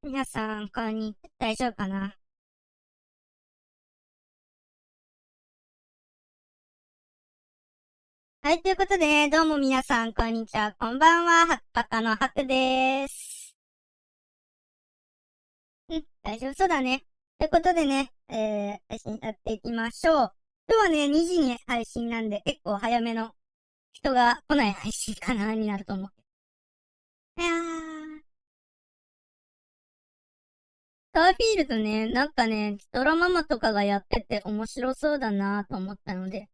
皆さん、こんにちは。大丈夫かな？はい、ということで、どうも皆さん、こんにちは。こんばんは、ハクパカのハクです。大丈夫そうだね。ということでね、配信やっていきましょう。今日はね、2時に配信なんで、結構早めの人が来ない配信かな、になると思う。いやー。スターフィールドね、なんかね、ドラママとかがやってて面白そうだなと思ったので、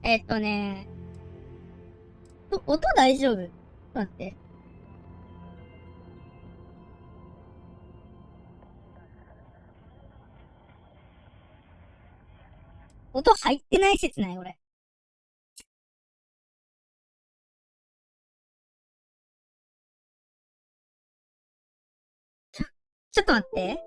ね、音大丈夫？待って。音入ってない説ない俺。ちょっと待って。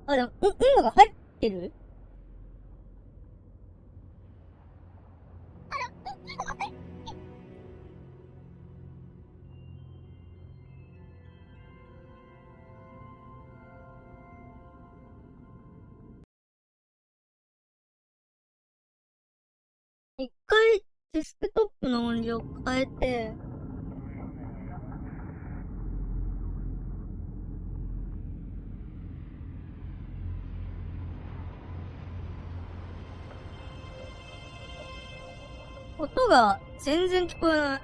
でも、音楽入ってる？一回、デスクトップの音量変えて、音が全然聞こえない。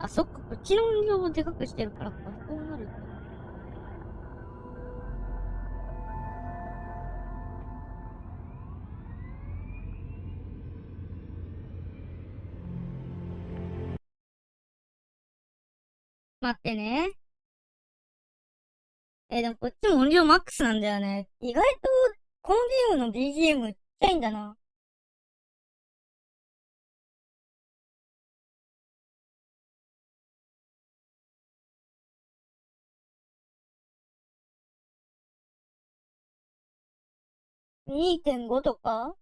あ、そっか、こっちの音量をでかくしてるからか、こうなる。待ってね。でもこっちも音量マックスなんだよね。意外と、このゲームの BGM ちっちゃいんだな。2.5 とか？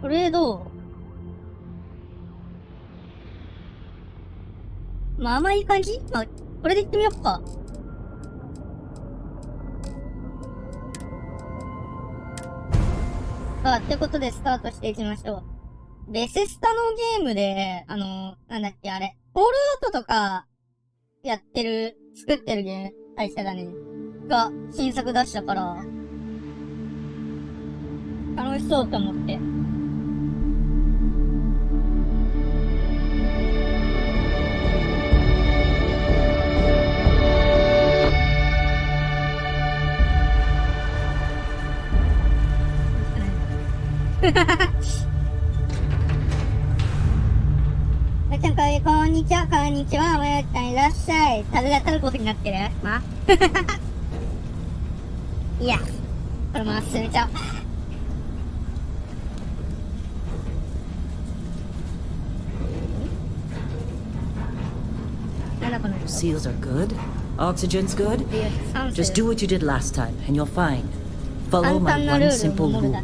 これどう？まあまあいい感じ？まあ、これでいってみよっか。ってことでスタートしていきましょう。ベセスタのゲームで、なんだっけあれ、ホールアウトとか、やってる、作ってる会社だね。が、新作出したから、楽しそうと思って。あちゃんかわいい、こんにちは、こんにちは、まやちゃんいらっしゃい。風が当たることになってる？まいや、これまっすぐちゃう。Seals are good. Oxygen's good. Just do what you did last time, and you're fine. Follow my one simple rule.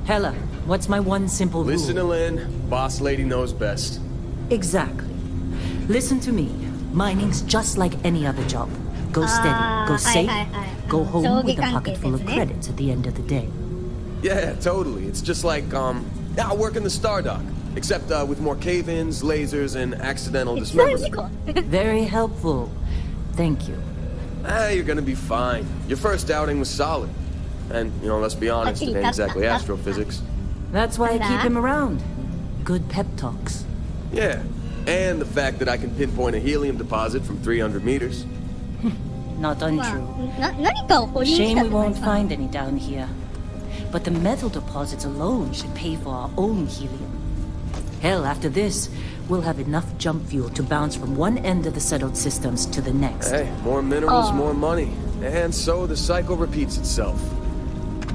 Hella, what's my one simple rule? Listen to Lynn. Boss lady knows best. Exactly. Listen to me. Mining's just like any other job. Go steady, go safe, go home with a pocket full of credits at the end of the day. Yeah, totally. It's just like, I work in the Stardock. Except with more cave-ins, lasers, and accidental dismemberment. Very helpful. Thank you. You're gonna be fine. Your first outing was solid. And, let's be honest, it ain't exactly astrophysics. That's why I keep him around. Good pep talks. Yeah, and the fact that I can pinpoint a helium deposit from 300 meters. Not ま untrue. あ、何かを掘りに来 Shame た we って感 won't じかな。 find any down here. But the metal deposits alone should pay for our own helium. Hell, after this, we'll have enough jump fuel to bounce from one end of the settled systems to the next. Hey, more minerals, Oh. more money. And so the cycle repeats itself.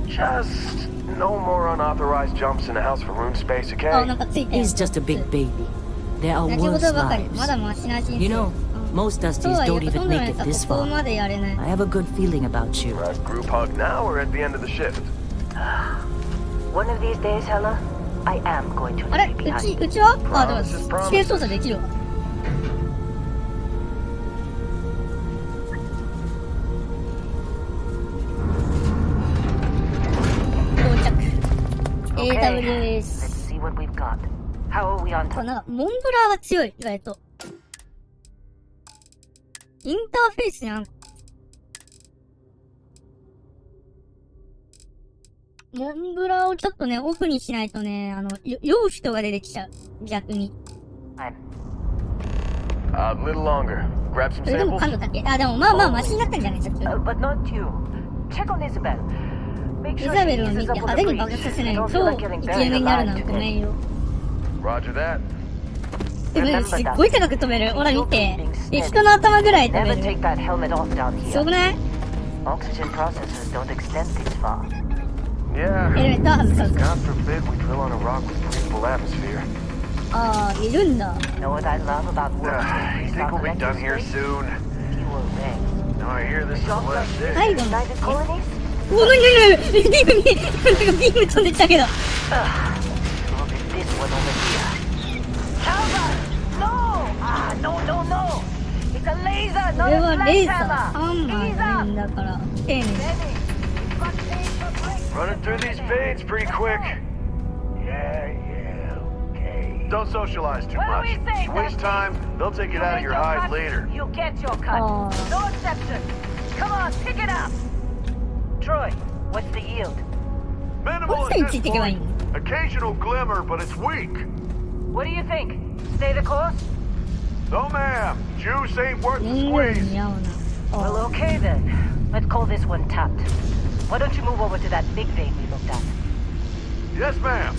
Just no more unauthorized jumps in the house for room space, あ、 okay? なんかついてる。 He's just a big baby. There are 泣き worse 言ばかり。ま lives. だマシな人生。 You know, most と Dusties はいえ、 don't ほと even んどの make や it つは this ここ far. までやれない。 I have a good feeling about you. Group hug now or at the end of the shift? One of these days, Hella, I am going to あれ leave you う behind. ちはあ、でも、 Promises, スケール操作できるわ。到着。Okay, AWS。 let's see what we've got. How are we on これ time? なんか、モンブラーが強い、意外と。インターフェースにあんモンブラーをちょっとね、オフにしないとね、酔う人が出てきちゃう。逆に。 Time. A little longer. Grab some それでも samples. 感度だけ。あ、でもまあまあマシになったんじゃないさっきより。 But not you. Check on Isabel. Make イ sure ザ she ベルを見 eases て up on 派 the 手に爆 breeze. させな I い don't 超 feel イ like getting ケ buried メンになるな alive ごめ today. んよ。 Roger that. でもすっごい高く飛べる。ほら見て。人の頭ぐらい飛 Never べ take る。 that helmet off down すご here. くない？ Oxygen processes don't extend this far. Yeah. ヘルメットは外さず。 God forbid we drill on a rock with breathable atmosphere. ああ、いるんだ。 Know what I love about working You in think we'll be collector done here space? soon? Fewer rings. No, I hear this is the Jobs like last this day. 最後の。 United colonies? お、なにビーム飛んできたけど。 Look at this one over here. Calvin! No! Ah, no, no, no! It's a laser, こ not れ a はレーザー、 sledgehammer! ハンマー Ease じゃない up! んだから、丁寧に。 Steady! You've got space for breakthrough. Running through these fades pretty quick. Yeah, okay. Don't socialize too What do much. we say, You waste Dusty? time, they'll take it You out of make your your hide cut, later. You get your cut. Oh. No exception. Come on, pick it up. Troy, what's the yield? Minimal What's at that this chicken point. wing? Occasional glimmer, but it's weak. What do you think? Stay the course? No, ma'am. Juice ain't worth the 燃料に squeeze. 似合うな。 Well, okay then. Let's call this one tapped. Why don't you move over to that big vein we looked at? Yes, ma'am.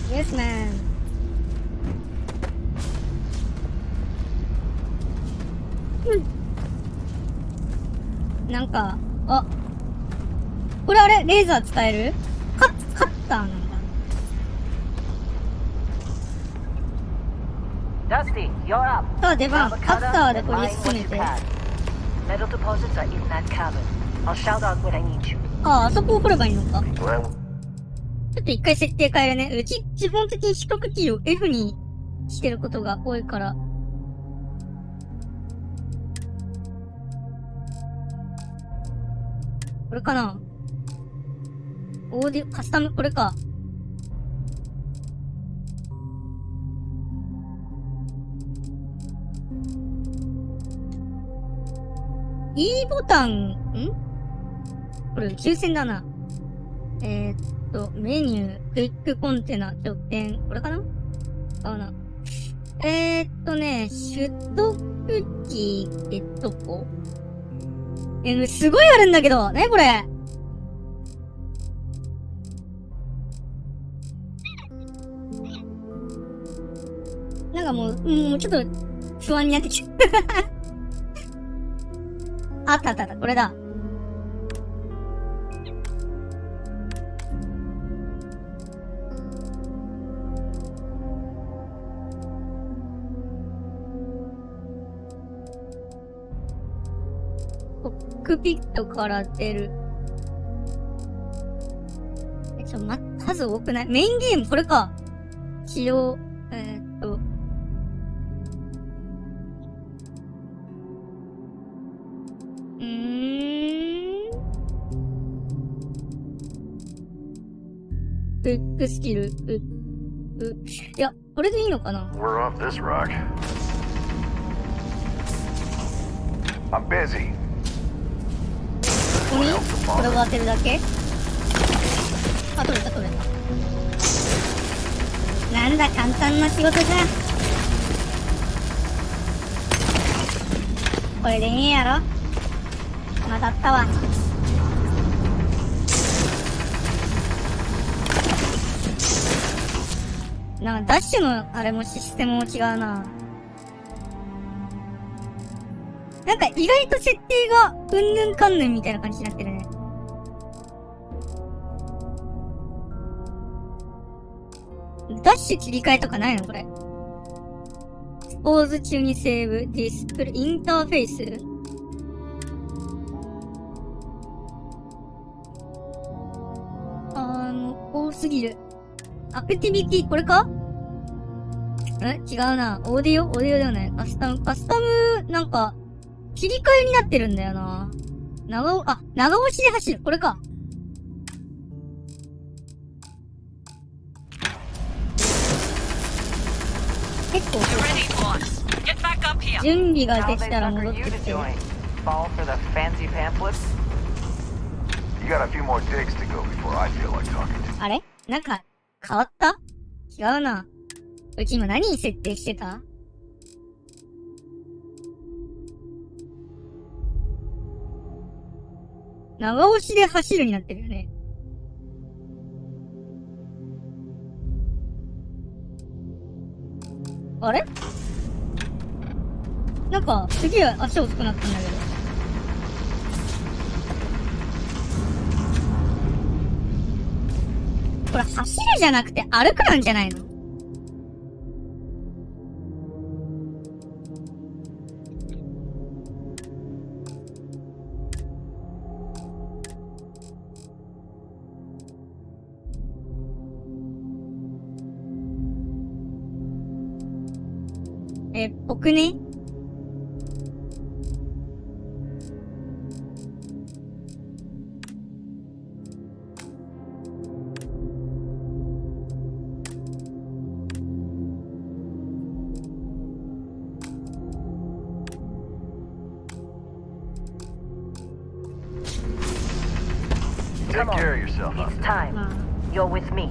Yes, man. なんか、あ、これあれレーザー使える？カッターなんだ。 Dusty, you're up. さあ出番、 Grab a カッ cutter ターで and これ mine 進 what め you て。 can. Metal deposits are in that cabin. I'll shout out when I need you. あ、あそこを掘ればいいのか。 Well, ちょっと一回設定変えるね。うち、基本的に四角キーを F にしてることが多いから。これかな？オーディオ、カスタム、これか。E ボタン、これ宇宙船だな。メニュー、クイックコンテナ、直点、これかな？かな。取得機ってどこ？すごいあるんだけど、ねこれ。なんかもうちょっと不安になってきた。あったあったあった、これだ。コックピットから出る。数多くない？メインゲームこれか。使用、クイックスキル、いや、これでいいのかな？ we're off this rock. I'm busy. ここにこれを当てるだけ？あ、取れた取れた。なんだ簡単な仕事じゃん。これでいいやろ。またあったわ。なんかダッシュのあれもシステムも違うな。なんか意外と設定がうんぬんかんぬんみたいな感じになってるね。ダッシュ切り替えとかないのこれ。スポーツ中にセーブ、ディスプレイ、インターフェース。多すぎる。アクティビティ、これか？違うな。オーディオではない。カスタム、なんか、切り替えになってるんだよな。長押しで走る。これか。結構準備ができたら戻ってきて。あれ？なんか、変わった？違うな。うち今何に設定してた？長押しで走るになってるよね。あれ？なんか、すげえ足遅くなったんだけど。これ走るじゃなくて歩くなんじゃないの？僕ね。Take care of yourself. It's time. You're with me.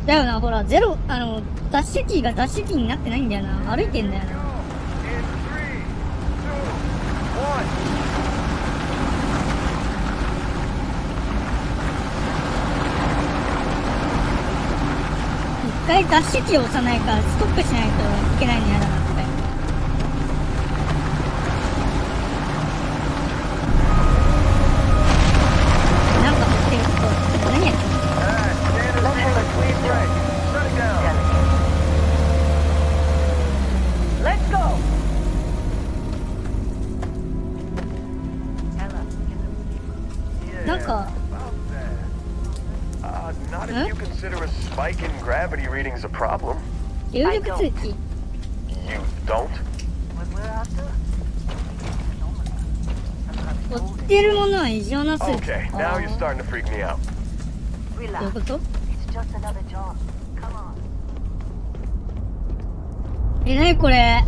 だよな、ほら、ダッシュキーがダッシュキーになってないんだよな。歩いてんだよな。一回ダッシュキーを押さないからストップしないといけないのやだな、これ。なんか持ってる人、何やってんのLet's go. なんか、Not if you consider a spike in gravity readings a problem. 有力通知。You don't? What we're after? 追ってるものは異常な数値。Okay, now you're starting to freak me out. どういう Relax. こと？ It's just another job. Come on. なにこれ。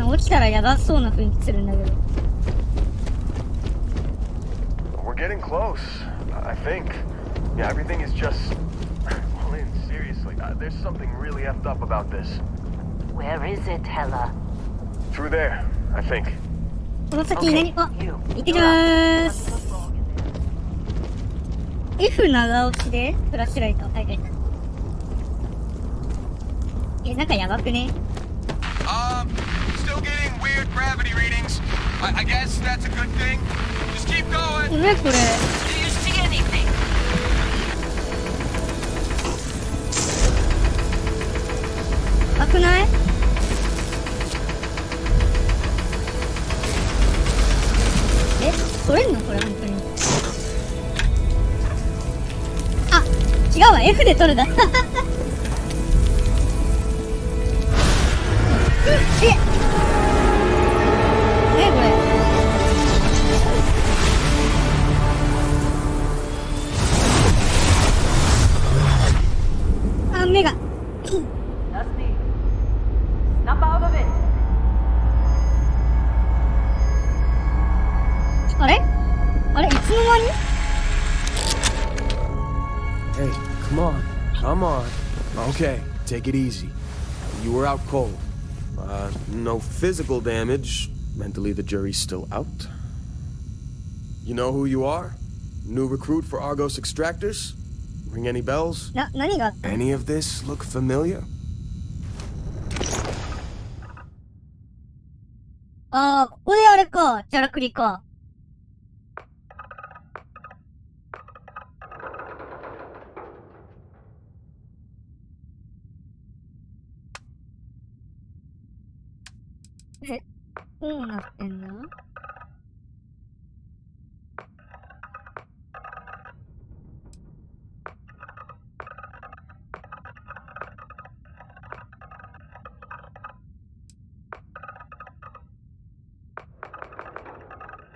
落ちたらやばそうな雰囲気するんだけど。We're getting close, I think. Yeah, everything is just... Well, Lynn, seriously, there's something really effed up about this. Where is it, Hella? Through there, I think. この先に何？あ、 You. 行ってきまーす。F 長押しでフラッシュライト。はい。なんかやばくね？ Still getting weird gravity readings. I guess that's a good thing. Just keep going. これ。Do you see anything? やばくない？取れんのこれ本当に。あ、違うわ。F で取るだ。これ。あ、目が。Dusty. Snap out of it. あれいつの間に？ Hey, come on. Come on. Okay, take it easy. You were out cold. No physical damage. Mentally, the jury's still out. You know who you are? New recruit for Argos Extractors? Ring any bells? 何があった？ Any of this look familiar? あー、ここであれか。チャラクリか。どうなってんだ？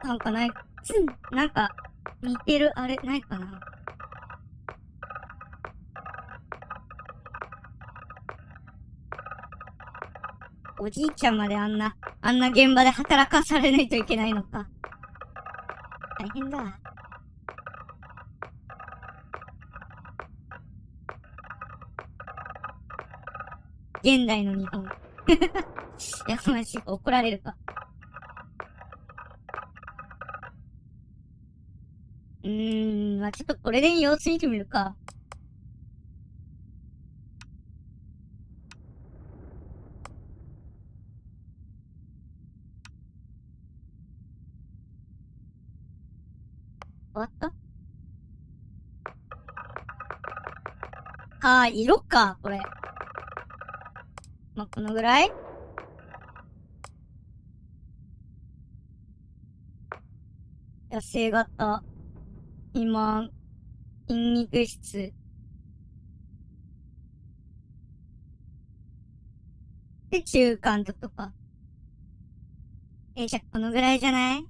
なんかない、なんか、似てる、あれ、ないかな。おじいちゃんまであんな現場で働かされないといけないのか。大変だ。現代の日本。やかましい、怒られるか。まあ、ちょっとこれで様子見てみるか。終わった？あー、色か、これ。まあ、このぐらい？野生型。今、筋肉質。で、中間とか。じゃあこのぐらいじゃない？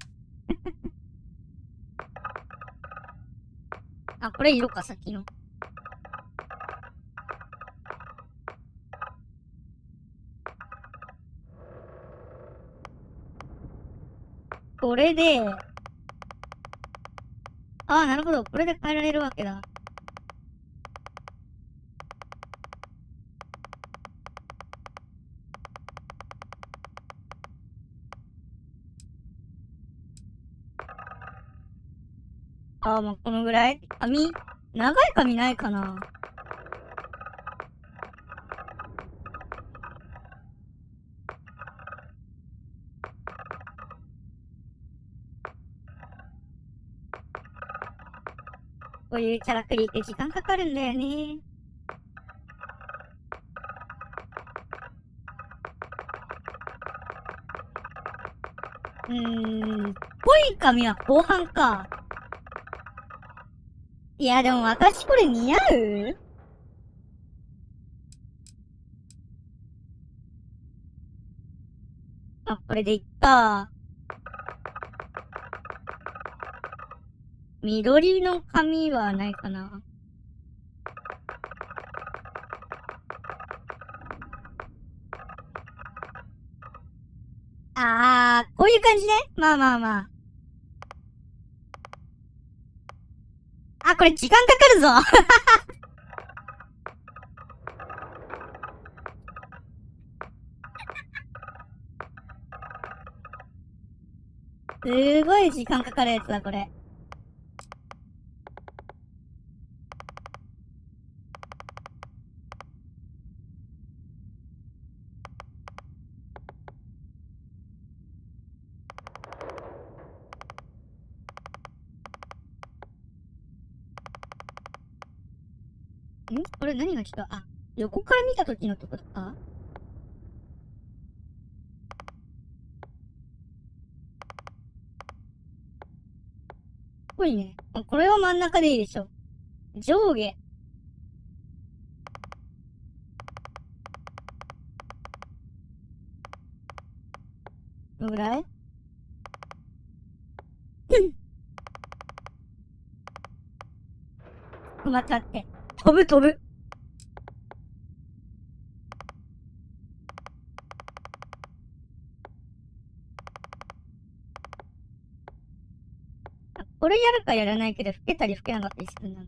あ、これ色か、さっきの。これで、ああ、なるほど。これで変えられるわけだ。ああ、まあ、このぐらい？長い髪ないかな？こういうキャラクリって時間かかるんだよね。濃い髪は後半か。いや、でも私これ似合う？あ、これでいっか。緑の髪はないかな。あー、こういう感じね。まあまあまあ。あ、これ時間かかるぞ。すごい時間かかるやつだ、これ。これ何が違う？あ、横から見た時のってことか？これね。これは真ん中でいいでしょ。上下。どのぐらい？待って。飛ぶ。これやるかやらないけど、老けたり老けなかったりするな。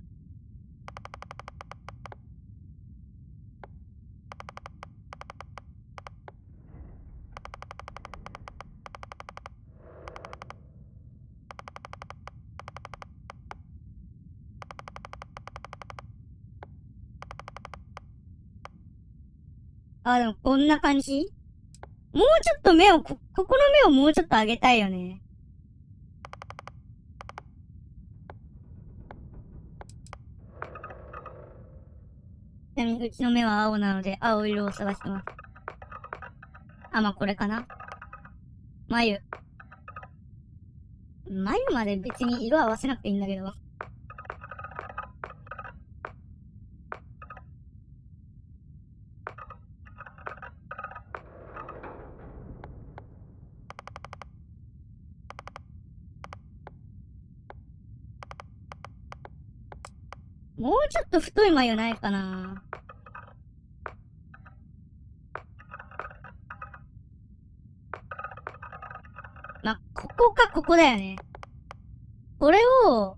あ、でもこんな感じ？もうちょっと目を、ここの目をもうちょっと上げたいよね。ちなみにうちの目は青なので青色を探してます。あ、まあ、これかな。眉。眉まで別に色合わせなくていいんだけど。もうちょっと太い眉ないかな。まあ、ここかここだよね。これを、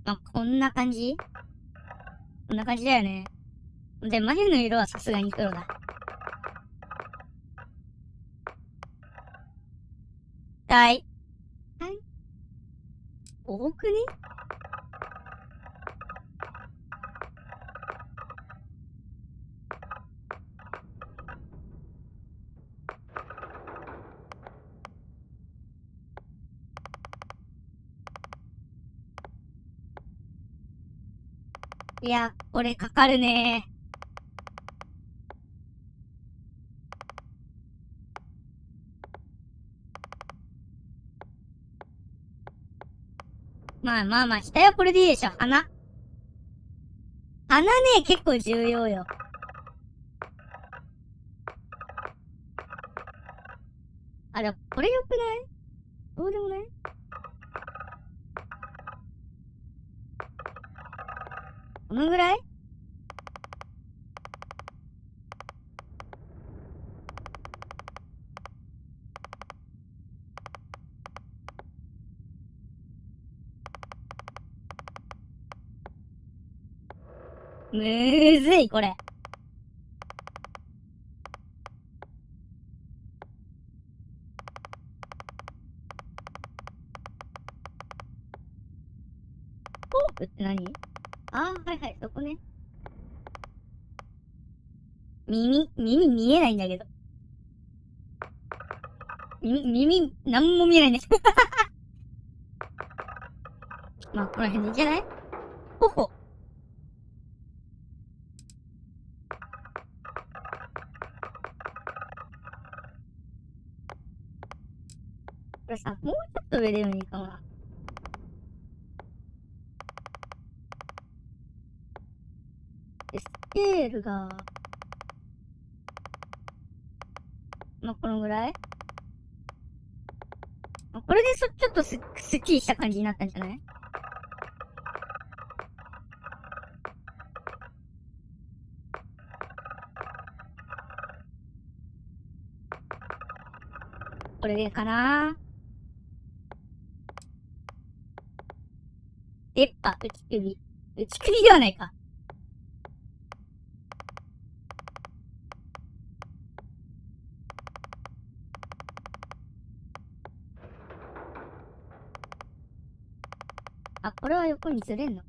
まあ、こんな感じ？こんな感じだよね。で、眉の色はさすがに黒だ。はい。多くね？いや、これかかるね。まあまあまあ、下はこれでいいでしょ。鼻。鼻ね、結構重要よ。あ、でも、これ良くない？どうでもない？このぐらい？むずい、これ。フォークって何？あー、はいはい、そこね。耳見えないんだけど。なんも見えないね。まあ、この辺でいいんじゃない？頬。これさ、もうちょっと上でもいいかもな。で、スケールが、まあ、このぐらい？まあ、これでちょっとすっきりした感じになったんじゃない？これでかな？出っ歯、内首。内首ではないか。あ、これは横にずれんのか。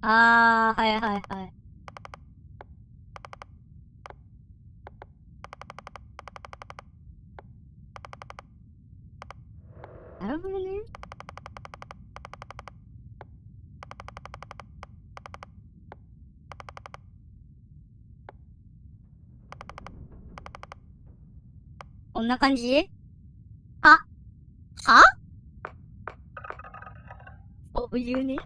あー、はいはいはい。なるほどね。こんな感じ？あ、は？そういうね。こ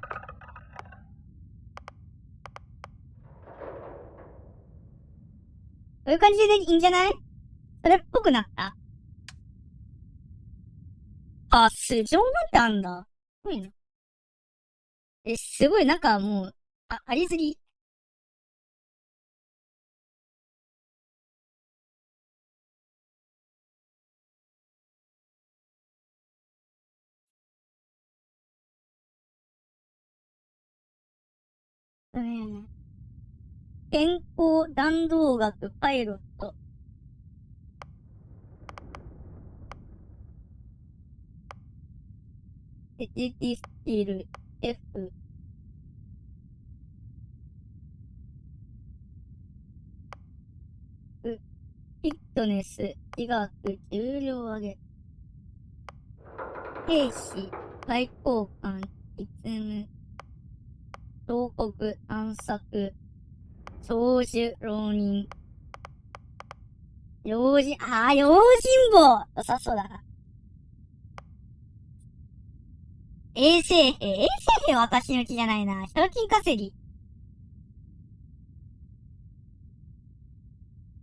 ういう感じでいいんじゃない？それっぽくなった？あ、素性なんてあんだ。すごいな。すごい、なんかもう、ありすぎ。ね、健康弾道学パイロット。エティスキル F。フィットネス、医学、重量上げ。兵士、外交官、実務、彫刻、探索、長寿、浪人。用心棒良さそうだな。衛生兵は私の気じゃないな。賞金稼ぎ。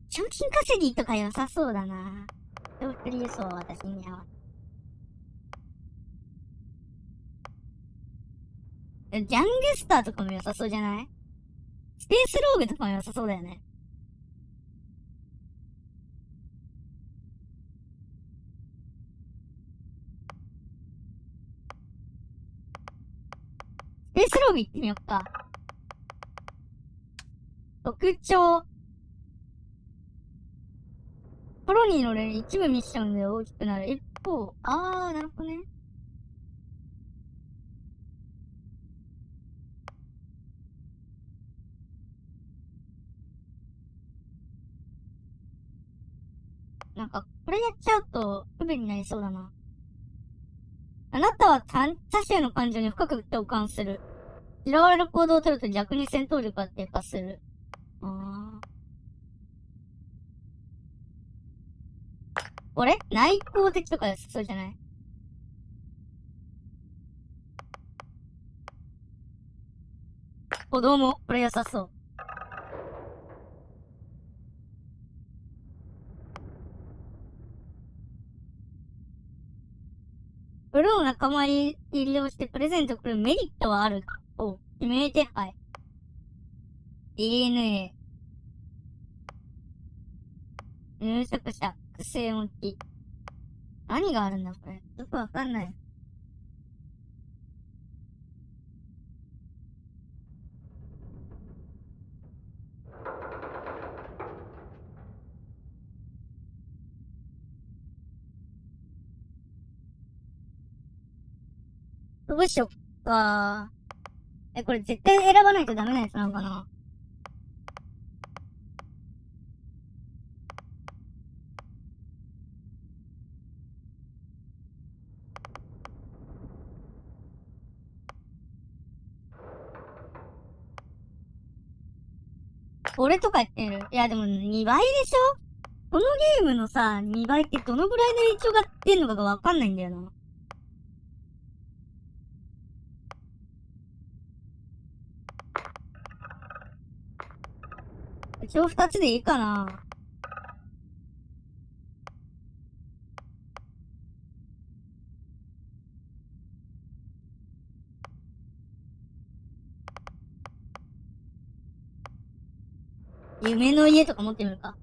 賞金稼ぎとか良さそうだな。長距離輸送は私に合わせ。ギャングスターとかも良さそうじゃない？スペースローグとかも良さそうだよね。スペースローグ行ってみよっか。特徴。コロニーの例一部ミッションで大きくなる。一方、なるほどね。なんか、これやっちゃうと不便になりそうだな。あなたは他者の感情に深く共感する。嫌われる行動を取ると逆に戦闘力が低下する。これ内向的とか良さそうじゃない？子供、これ良さそう。ブルーの仲間入りをしてプレゼントくるメリットはあるか。指名手配。DNA。入植者、複製持ち。何があるんだこれ。よくわかんない。どうしよっか。これ絶対選ばないとダメなやつなのかな？これとか言ってる。いやでも2倍でしょ？このゲームのさ、2倍ってどのぐらいの影響が出んのかがわかんないんだよな。一応2つでいいかな。夢の家とか持ってみるか。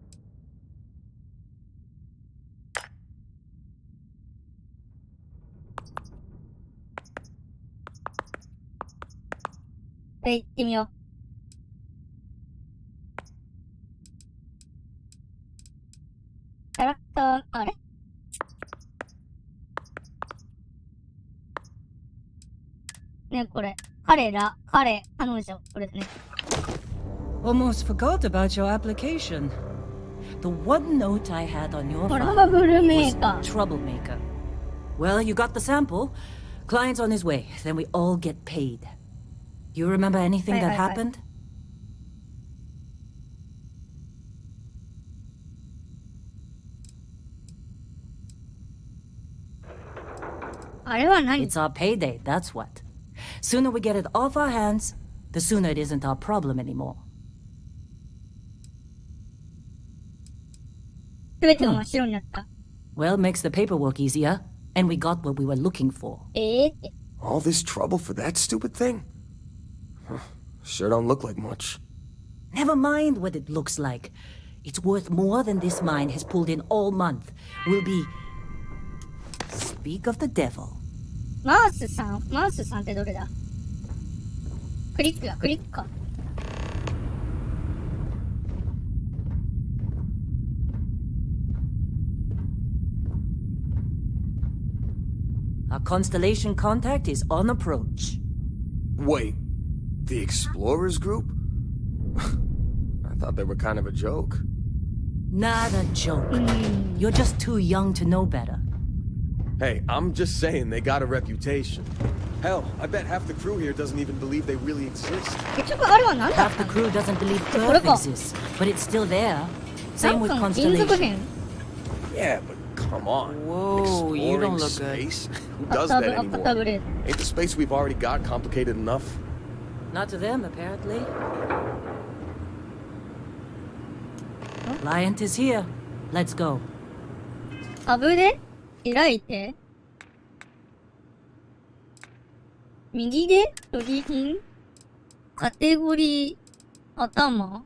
これ行ってみよう。キャラクター、あれ？ね、これ。彼、彼女、これですね。Almost forgot about your application. The one note I had on your トラ file バブルメ was ーカー。 troublemaker. Well, you got the sample. Client's on his way. Then we all get paid. You remember anything that happened? あれは何？ It's our payday, that's what. Sooner we get it off our hands, the sooner it isn't our problem anymore. すべてが真っ白になった。Well, makes the paperwork easier, and we got what we were looking for. All this trouble for that stupid thing? Sure don't look like much. Never mind what it looks like. It's worth more than this mine has pulled in all month. We'll be... Speak of the devil. マウスさんってどれだ？クリックか。Our constellation contact is on approach. Wait, the Explorers group? I thought they were kind of a joke. Not a joke. You're just too young to know better. Hey, I'm just saying they got a reputation. Hell, I bet half the crew here doesn't even believe they really exist. 結局あれは何だっ Half た the の？ crew doesn't believe Earth Kuroko. exists, but it's still there. な Same ん with かの金属 constellation. 片。 Yeah, but come on. Whoa, you don't Exploring look good. space? Who ア does ッタ that ブアッタ anymore? ブレード。 Ain't the space we've already got complicated enough? Not to them, apparently. Liant is here. Let's go. タブで開いて。右で取り品カテゴリー頭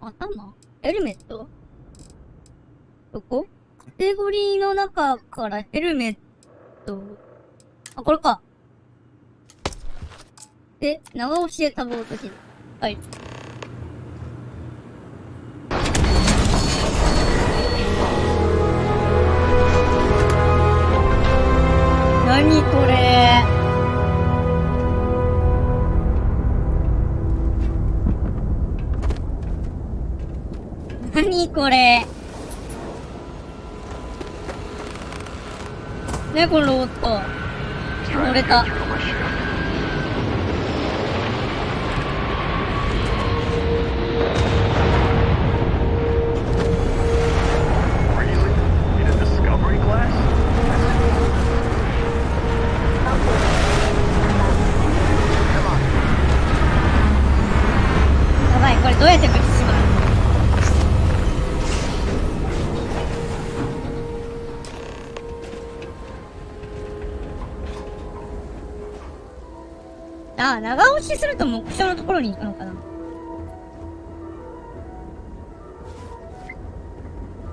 ヘルメットどこカテゴリーの中からヘルメット。あ、これか。で、長押しでタブを閉じる。はい。何これ何これね、このロボット。乗れた。Really? In a discovery class? やばい、これどうやってぶちしまう？あ、長押しすると目標のところに行くのかな。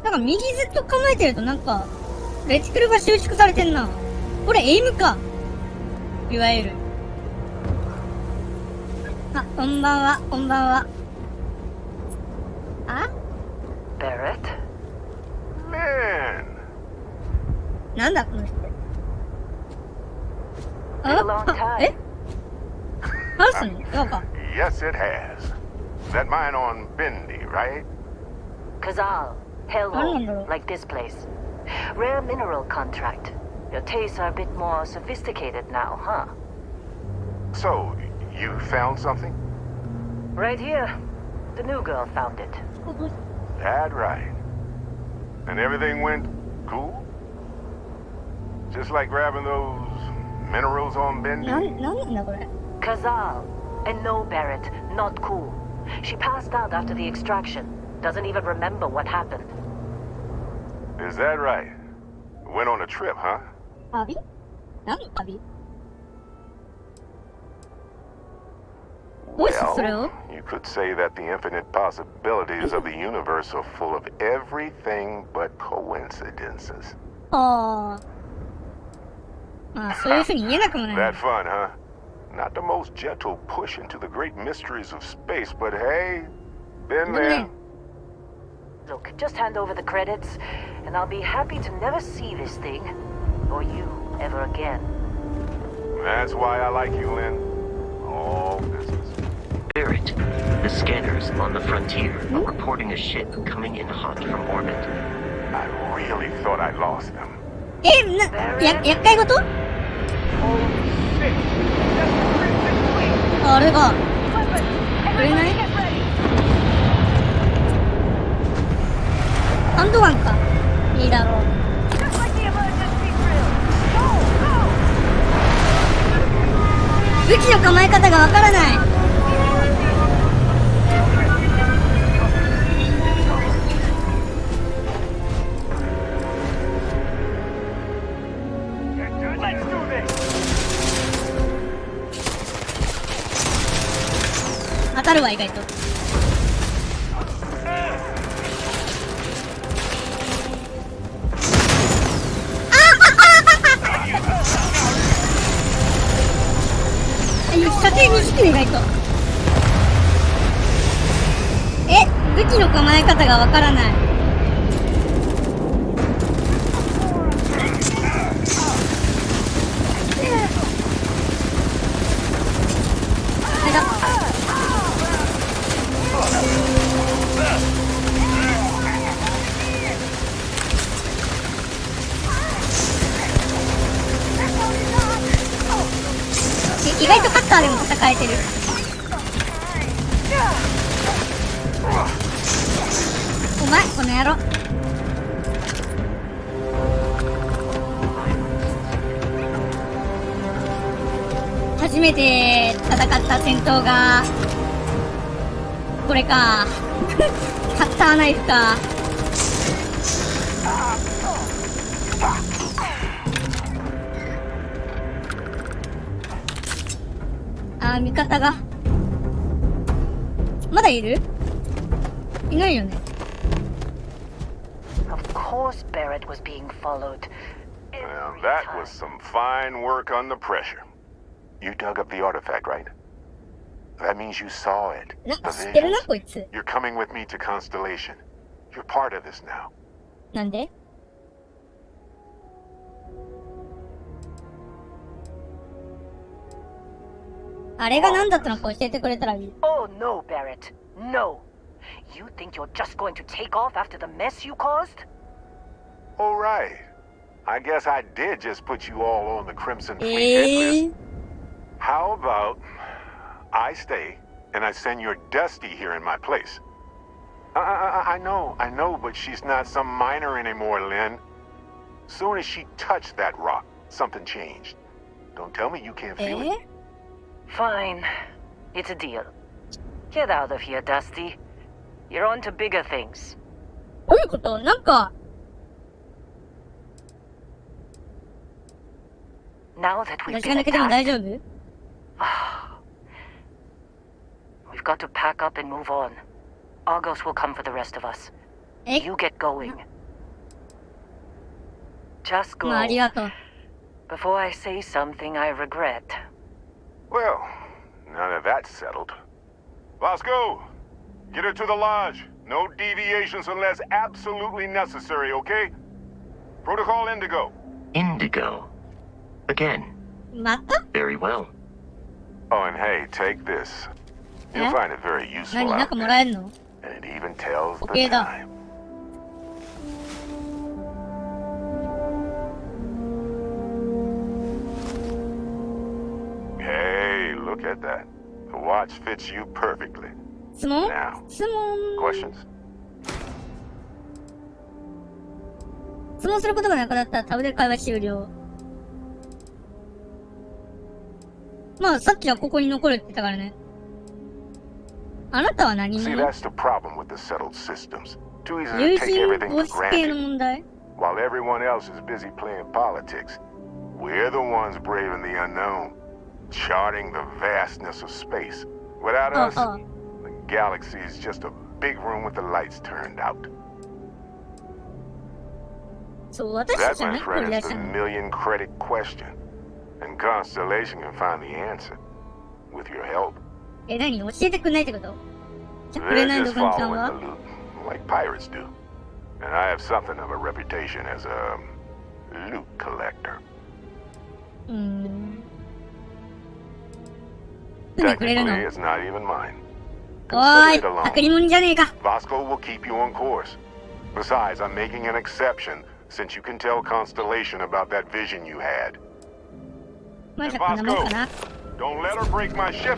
なんか右ずっと構えてるとなんか、レティクルが収縮されてんな。これエイムか。いわゆる。あ、こんばんは、こんばんは。あ Barrett? Man! なんだこの人。 Been a long あ、え time. ハウスに違うか。 Yes, it has. That mine on Bendy, right? Kazal. Hello. Like this place. Rare mineral contract. Your tastes are a bit more sophisticated now, huh? So, you found something? Right here. The new girl found it. That right. And everything went cool? Just like grabbing those minerals on Bendy? なんなんだこれ。 Kazal. And no, Barrett. Not cool. She passed out after the extraction. Doesn't even remember what happened. Is that right? Went on a trip, huh? 旅？何の旅？どうしてそれを？ you could say that the infinite possibilities of the universe are full of everything but coincidences. ああ。まあ、そういう風に言えなくもない。 That fun, huh? Not the most gentle push into the great mysteries of space, but hey, been there. Look, just hand over the credits, and I'll be happy to never see this thing, or you, ever again. That's why I like you, Lynn. All business. Barrett, the scanners on the frontier are reporting a ship coming in hot from orbit. I really thought I lost them. 厄介事？あれが、くれない？ハンドガンか。いいだろう。武器の構え方がわからない。当たるわ、意外と。射程短い意外と。武器の構え方がわからない。抱えてる。お前この野郎。初めて戦った戦闘がこれか。カッターナイフか。あー、味方がまだいる？いないよね。Of course Barrett was being followed. Well, that was some fine work under pressure. You dug up the artifact, right? That means you saw it. なん The か知ってるな visions. こいつ。 You're coming with me to Constellation. You're part of this now. なんで？あれが何だったのか教えてくれたらいい。 Oh no, Barrett. No. You think you're just going to take off after the mess you caused? All right. I guess I did just put you all on the Crimson Fleet hit list. How about I stay and I send your Dusty here in my place? I know, but she's not some minor anymore, Lynn. Soon as she touched that rock, something changed. Don't tell me you can't feel it. Fine. It's a deal. Get out of here, Dusty. You're on to bigger things. どういうこと？なんか Now that we've 私が been 抜けても大 attacked, 丈夫？ we've got to pack up and move on. Argos will come for the rest of us. え？ You get going. Just go まあありがとう。 before I say something I regret. Well, now that that's settled. Bosco, get her to the lodge. No deviations unless absolutely necessary, okay? Protocol Indigo. Indigo. Again. また？ Very well. Oh, and hey, take this. You'll Huh? find it very useful 何？なん out かもら there. えるの？ And it even tells the Okay, da. time. Hey, look at that. The watch fits you perfectly. 質問？ Now, 質問？ questions? 質問することがなくなったらタブで会話終了。まあさっきはここに残るって言ったからね。あなたは何 See, 者？ that's the problem with the settled systems. Too easy 友 to take 人 everything 防 for 止系の granted. 問題？ While everyone else is busy playing politics, we're the ones braving the unknown, charting the vastness of space. Without us, the galaxy is just a big room with the lights turned out. そう、私た That, ちは my 何これ friend, 出 is し the たの？ million credit question. And Constellation can find the answer. With your help. え、何？教えてくんないってこと？じゃあ、くれ They're ない just どこにさん following は？ the loot, like pirates do. And I have something of a reputation as a loot collector. 船くれるの？ Technically, it's not even mine. おー Consider い、 it パク alone. リモンじゃねえか。 Bosco will keep you on course. Besides, I'm making an exception since you can tell Constellation about that vision you had. まあ And じゃあこんなもんかな。 don't let her break my ship.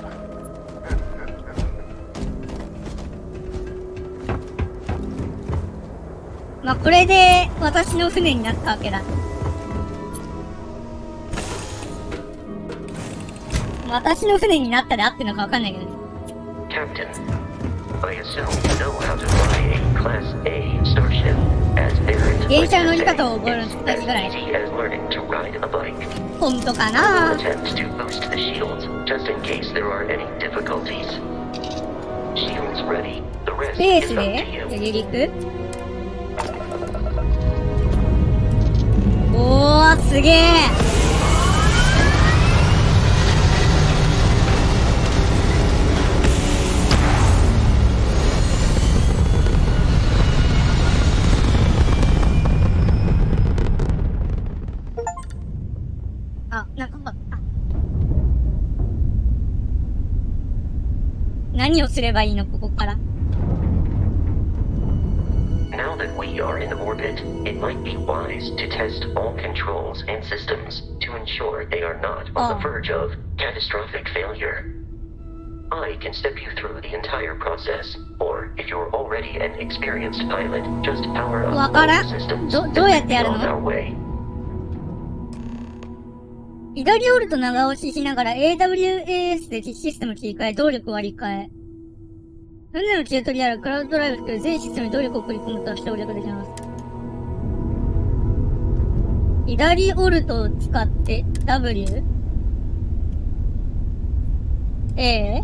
まあこれで私の船になったわけだ。私の船になったで合ってるのかわかんないけどね。 Captain, I assume you know how to fly a Class A starship, as Barrett 電 would 車の乗り say. 方を覚えるの It's と同じ as ぐらい。 easy as learning to ride a bike. 本当か We'll な？ attempt to boost the shields, just in case there are any difficulties. Shields ready. The rest ベー is ス up で to you. 離陸？おー、すげえ！あ、なんか、何をすればいいのここから。 Now that we are in orbit, it might be wise to test all controls and systems to ensure they are not on the verge of catastrophic failure. I can step you through the entire process, or if you're already an experienced pilot, just power up わ all から the ん。 systems どうやっ and てや be る on の？ our way. 左オルト長押ししながら AWAS でシステム切り替え、動力割り替え。船のチュートリアル、クラウドドライブ含め全システムに動力を送り込むと省略できます。左オルトを使って W？ A？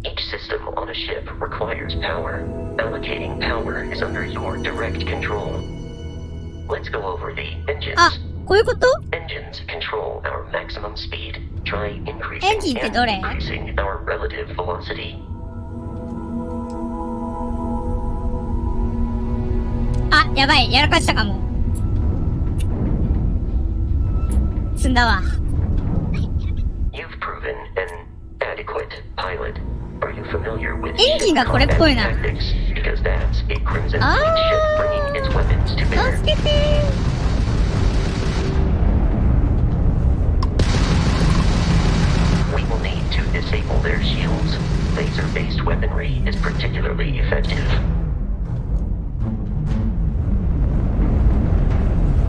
Each system on a ship requires power. Allocating power is under your direct control. Let's go over the engines. あ、こういうこと？ Engines control our maximum speed. Try increasing エンジンってどれ？ and decreasing our relative velocity. あ、やばい、やらかしたかも。積んだわ。You've proven an adequate pilot. Are you familiar with エンジンがこれっぽいな。 tactics? Because that's a Crimson Fleet ship bringing its weapons to bear. 助けてー。We will need to disable their shields. Laser-based weaponry is particularly effective.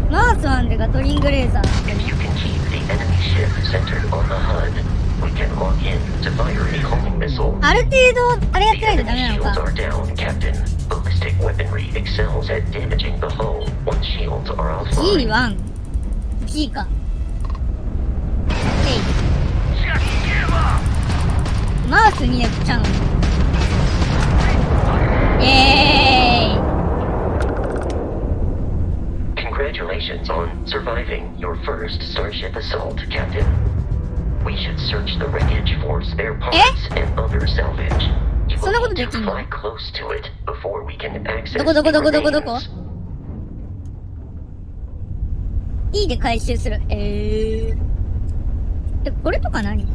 マースワンでガトリングレーザー。 If you can keep the enemy ship centered on the HUD, we can lock in to fire a homing missile. ある程度、あれやって The ないとダメ enemy なの shields か。 are down, Captain. Ballistic weaponry excels at damaging the hull once shields are offline. G1。G か。マース2で来ちゃうの。イエーイ。 Congratulations on surviving your first Starship assault, Captain. We should search the wreckage for spare parts and other salvage. You そんなこ will と need できん to の？ fly close to it before we can access どこどこ the どこどこどこ？ remains. E で回収する。これとか何？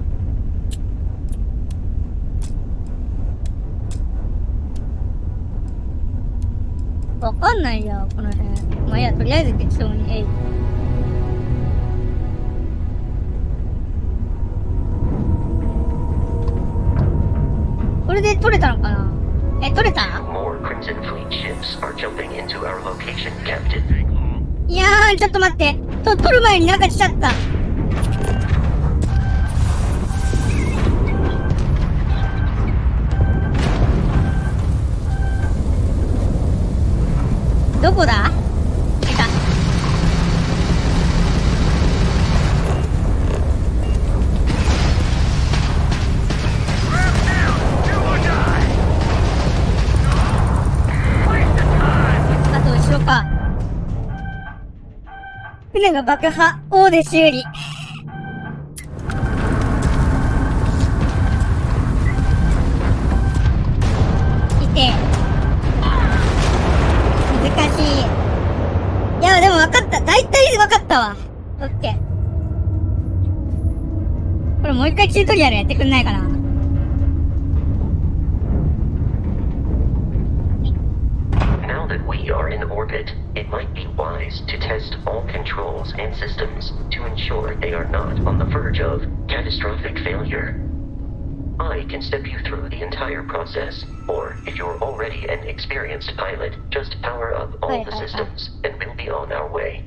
わかんないや、この辺。まあいいや、とりあえず適当に。これで取れたのかな？取れた？ More Crimson Fleet ships are jumping into our location, Captain. いやー、ちょっと待って。取る前になんか来ちゃった。どこだ？いた。あと後ろか。船が爆破、大で修理。いて。難しい。いや、でも分かった。大体分かったわ。オッケー。これもう一回チュートリアルやってくんないかな。Now that we are in orbit, it might be wise to test all controls and systems to ensure they are not on the verge of catastrophic failure. I can step you through the entire process, or if you're already an experienced pilot, just power up all the systems, and we'll be on our way.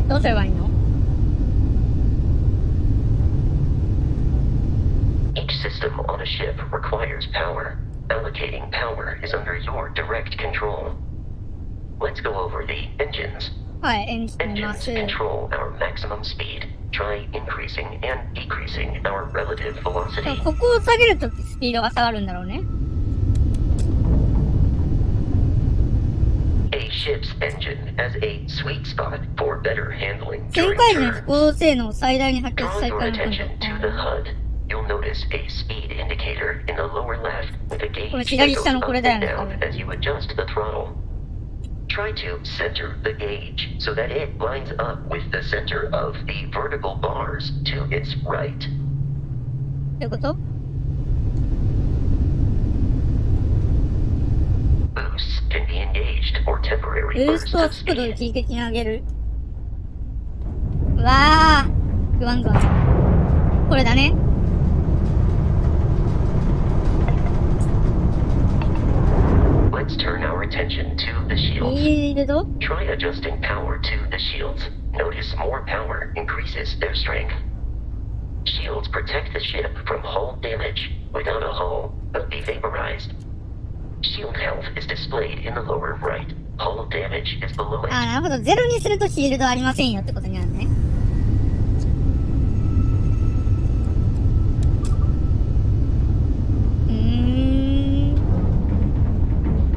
どうすればいいの？ Each system on a ship requires power. Allocating power is under your direct control. Let's go over the engines. はい、エンジン見ま Engines す。 control our maximum speed. Try increasing and decreasing our relative でも velocity. ここを下げるとスピードが下がるんだろうね。A ship's engine has a sweet spot for better handling 旋 during 回時の turn. 飛行性能を最大に発揮 Draw され your たの attention to the HUD. You'll notice a speed indicator in the lower left with a gauge これ that 左 goes 下の up これだよ and ね、多 down 分。 as you adjust the throttle. Try to center the gauge so that it lines up with the center of the vertical bars to its right. どういうこと？ boosts can be engaged for ブ temporary ース bursts トは of 速度を speed. 一時的に上げる。うわー。グワングワン。これだね。Let's turn our attention to the フ shields. ィールド Try adjusting power to the shields. Notice more power increases their strength. Shields protect the ship from hull damage. Without a hull, they'll be vaporized. Shield health is displayed in the lower right. Hull damage is below it. あー、なるほど。ゼロにするとシールドありませんよってことになるね。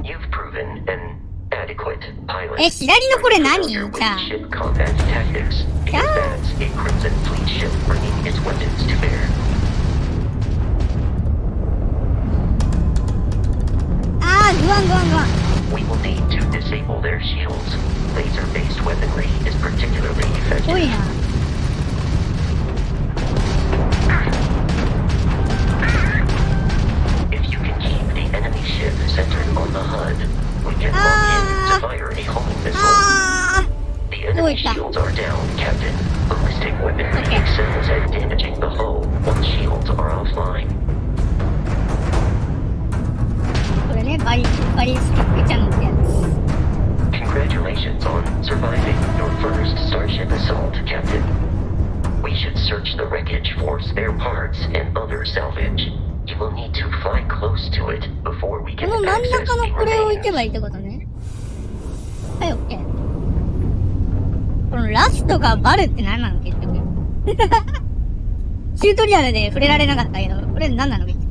You've proven an adequate pilot. え、左のこれ何？ You're じゃあ。 ship combat tactics. Because that's a Crimson Fleet ship bringing its weapons to bear. あー、グワングワングワン。 We will need to disable their shields. Laser-based weaponry is particularly すごい effective. な。If you can keep the enemy ship centered on the HUD, we can lock in to fire a homing missile. あー。 The enemy shields are down, Captain. Ballistic weaponry Okay. excels at damaging the hull once shields are offline. これね、バリスティックちゃんってやつ。 Congratulations on surviving your first Starship assault, Captain. We should search the wreckage for spare parts and other salvage. You will need to fly close to it before we こ can の真ん access 中の the これを置いてば remains. いいってことね。はい、オッケー。このラストがバルって何なの結局。チュートリアルで触れられなかったけど、これ何なの結局。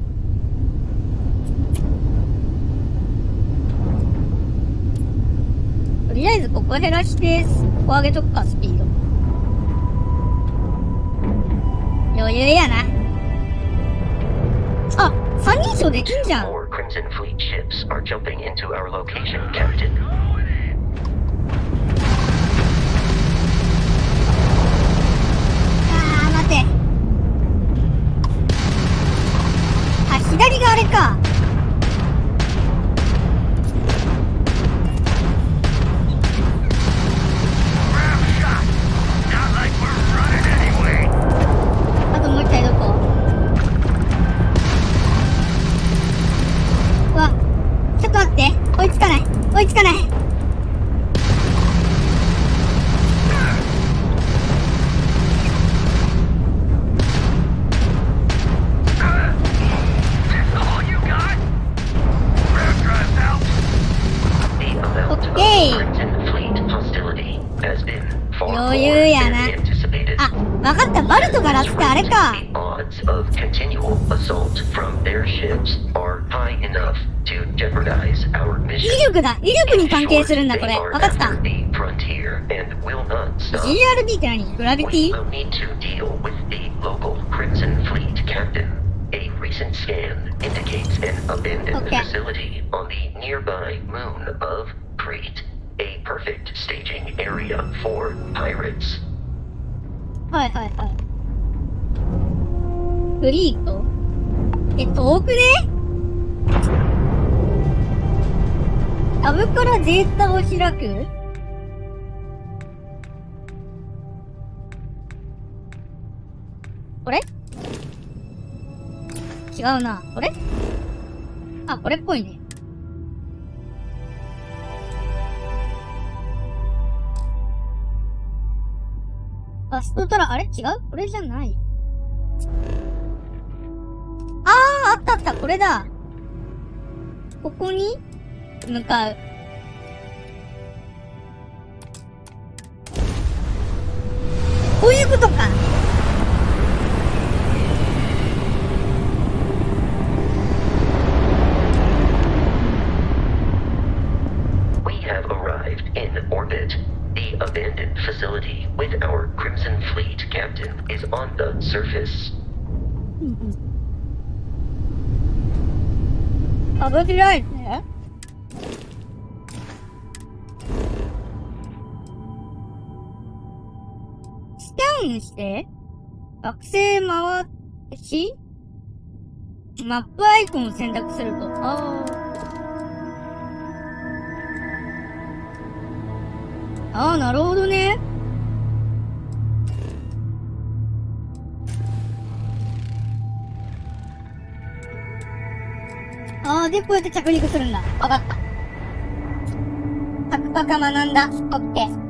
とりあえずここ減らして、ここ上げとくか、スピード。余裕やな。あ、三人称できんじゃん。 More Crimson Fleet ships are jumping into our location, Captain. あー、待て。あ、左があれか。あともう一回どこ？うわ、ちょっと待って。追いつかない。追いつかない。The amount of Okay. Crimson Fleet hostility has been far more 余裕やな。 than anticipated. あ、わかった。バルトがラスってあれか。 The odds of continual assault from their ships are high enough to jeopardize our 威 mission. 力だ。威力に関係するんだ、これ。わかった。They are after the frontier and will not stop. GRB って何？グラビテ We ィ？ will need to deal with the local Crimson Fleet captain. A recent scan indicates an abandoned Okay. facility on the nearby moon of Crete. A perfect staging area for pirates. はいはいはい。フリート？遠くね？タブからデータを開く？これ？違うな。これ？あ、これっぽいね。ファストトラ、あれ違う？これじゃない。あったあった、これだ。ここに向かう。こういうことか。We have arrived in orbit. The abandoned facility with our Crimson Fleet captain is on the surface. 幅開いて。スキャンして、惑星回し、マップアイコンを選択すると、ああ、なるほどね。ああ、で、こうやって着陸するんだ。わかった。ハクパカ学んだ。オッケー。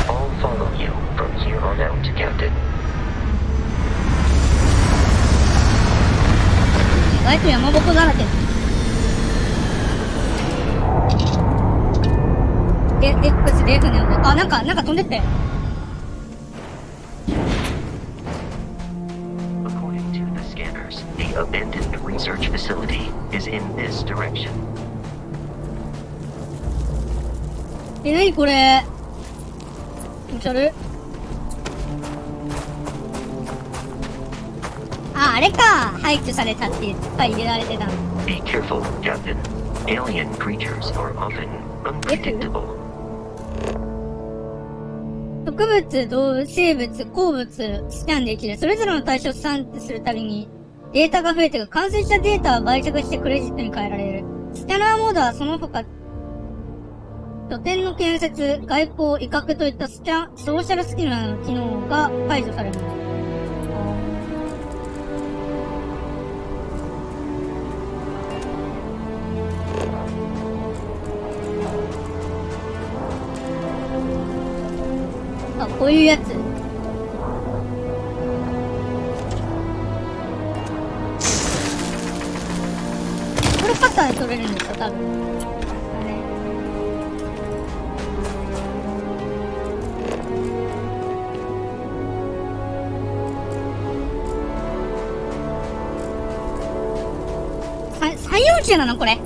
I'll follow you from here on out, Captain. 意外と山鉾だらけだ。X で船を、あ、なんか飛んでって。According to the scanners, the abandoned research facility is in this direction. なにこれ。気持ち悪い。あ、あれか。廃墟されたっていっぱい入れられてたの。Be careful, Captain. Alien creatures are often unpredictable. 植物、動物、生物、鉱物、スキャンできる。それぞれの対象を算出するたびに、データが増えていく。完成したデータは売却してクレジットに変えられる。スキャナーモードはその他、拠点の建設、外交、威嚇といったソーシャルスキルなどの機能が解除される。あ、こういうやつ。これパターで取れるんですよ、多分。最幼虫なのこれ。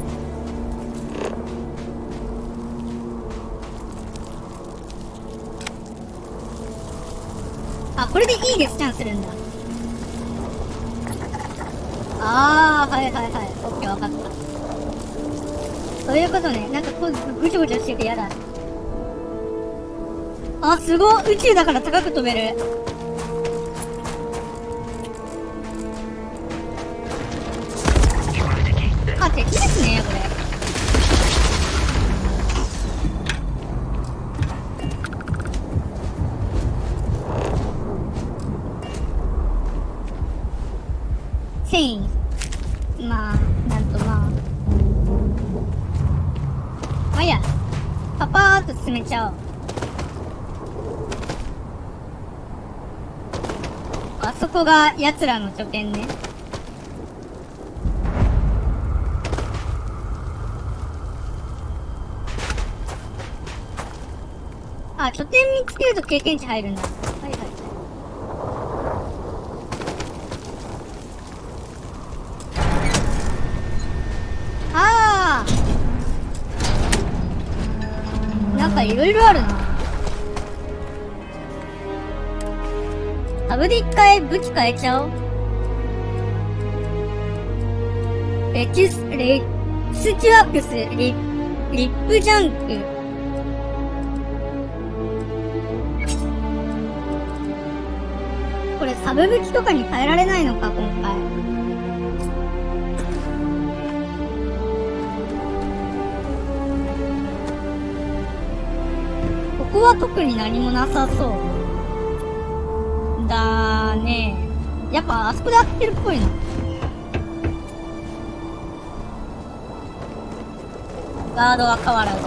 あ、これでいいでスキャンするんだ。あー、はいはいはい。オッケー、わかった。そういうことね。なんかこう、ぐちょぐちょしててやだ。あ、すごい。宇宙だから高く飛べる。あ、敵ですね、これ。繊維。まあ、なんとまあ。まあいいや。パパーっと進めちゃおう。あそこが奴らの拠点ね。あ、拠点見つけると経験値入るんだ。はいはいはい。あー。なんかいろいろあるな。タブで一回武器変えちゃおう。レスチュアックス、リップジャンク。これサブ武器とかに変えられないのか、今回。ここは特に何もなさそう。だね。やっぱあそこで合ってるっぽいな。ガードは変わらず。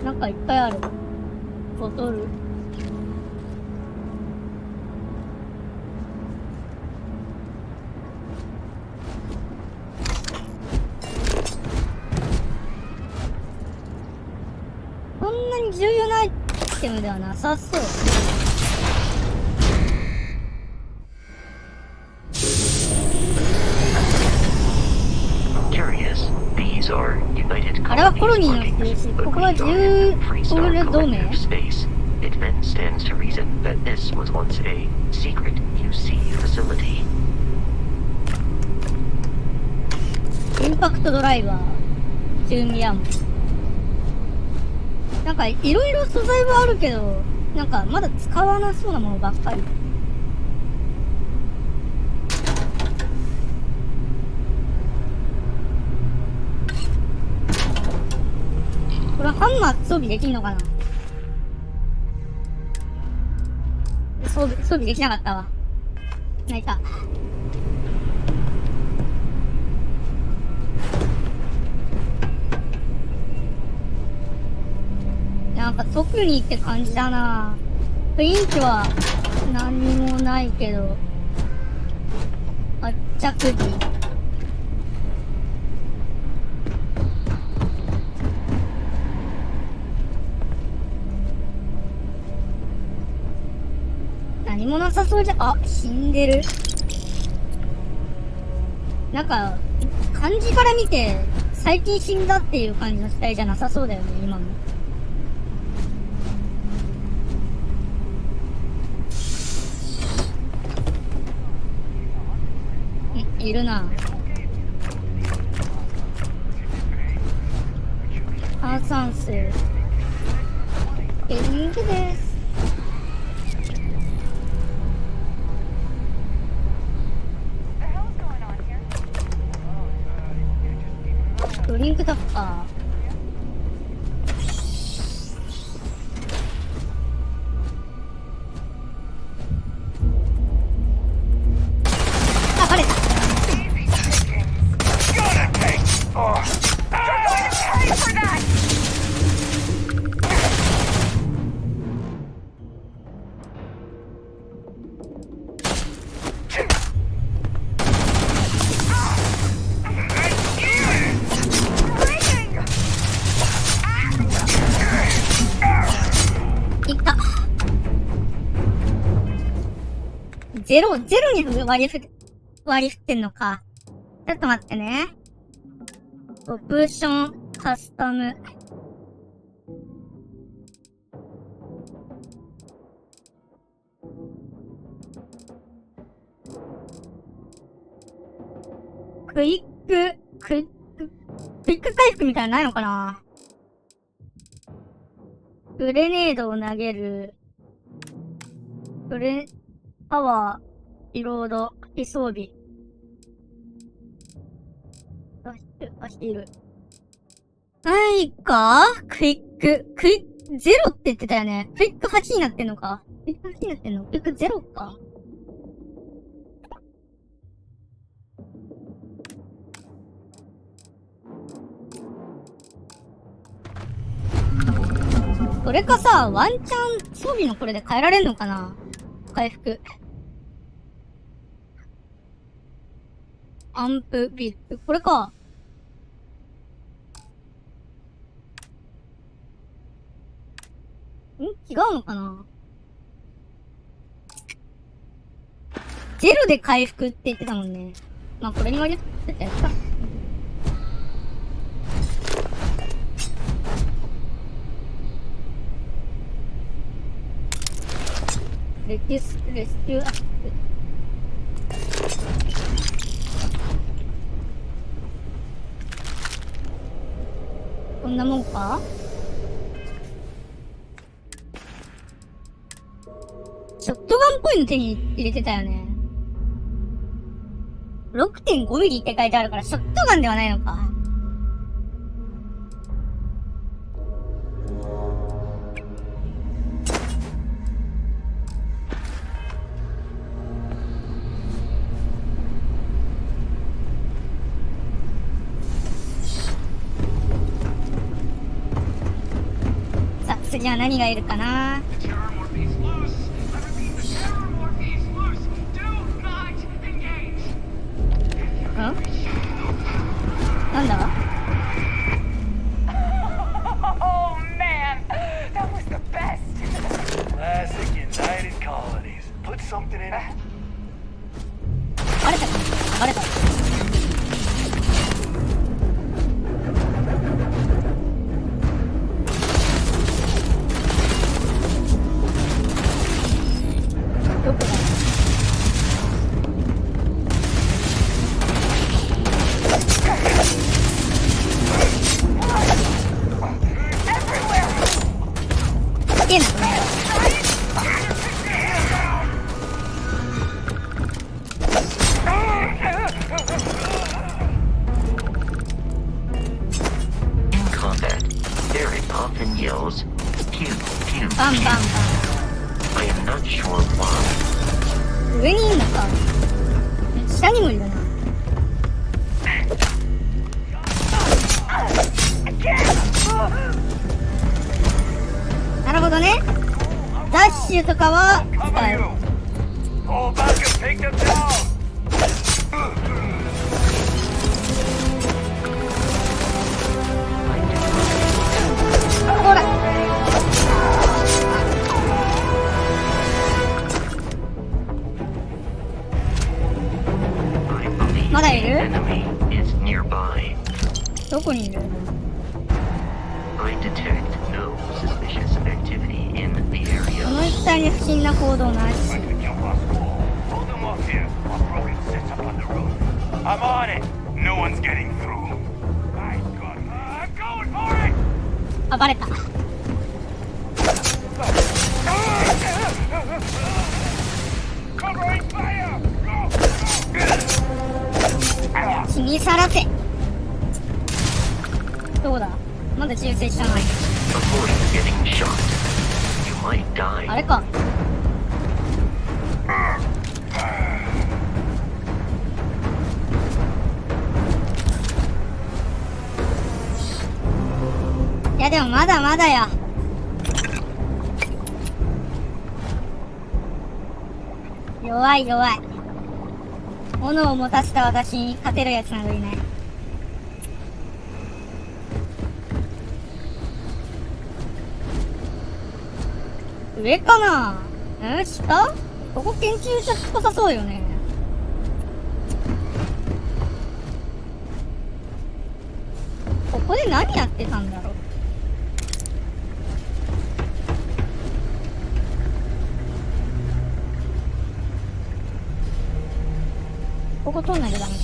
なんかいっぱいある。ボトル。そんなに重要なアイテムではなさそう。あれはコロニーのスペース。ここは10ポール同盟。It then stands to reason that this was once a secret UC facility. インパクトドライバー、チューミアム。なんかいろいろ素材はあるけど、なんかまだ使わなそうなものばっかり。これハンマー装備できんのかな。装備できなかったわ。泣いた。なんか特にって感じだな。雰囲気は何にもないけど。着地。何もなさそうじゃ、死んでる。なんか、感じから見て、最近死んだっていう感じの死体じゃなさそうだよね、今も。いるな。炭酸水。エリングです。ドリンクタッパー。バレた。ゼロに割り振ってんのか。ちょっと待ってね。オプション、カスタム。クイック回復みたいなのないのかな。グレネードを投げる。パワー、リロード、非装備。走る。ないか？クイックゼロって言ってたよね。クイック8になってんのか？クイック8になってんの？クイックゼロか？それかさ、ワンチャン装備のこれで変えられんのかな？回復。アンプビル。これか。違うのかな？ゼロで回復って言ってたもんね。まあ、これに割り振ってたやつか。レスキューアップ。こんなもんか？ショットガンっぽいの手に入れてたよね。6.5 ミリって書いてあるからショットガンではないのか。次は何がいるかな。なんだOh man, that was the best. Classic United Colonies. Put something in it. バレた。どこだ？でけえな、これ。In combat, Derek often yells, pew, pew, バンバン pew. バ I am not sure why. ン。上にいんのか。下にもいるな。なるほどね。ダッシュとかは使える。 Fall back and take them down! ほら。I believe まだ the いる？ enemy is nearby. どこにいる？ I detect no suspicious activity in the こ area. の一帯に不審な行動なし。 Jump our score. Hold them off here. Our broken set up on the roof. I'm on it. No one's getting through. My God. I'm going for it! あ、バレた。Covering fire! Go! 血にさらせ。どうだ？まだ銃声したない。 Avoid getting shot. You might あ die. れか。いやでもまだまだや。弱い弱い。斧を持たせた私に勝てるやつなどいない。上かな？下？ここ研究所っぽさそうよね。ここで何やってたんだろう。ここ通んないとダメか。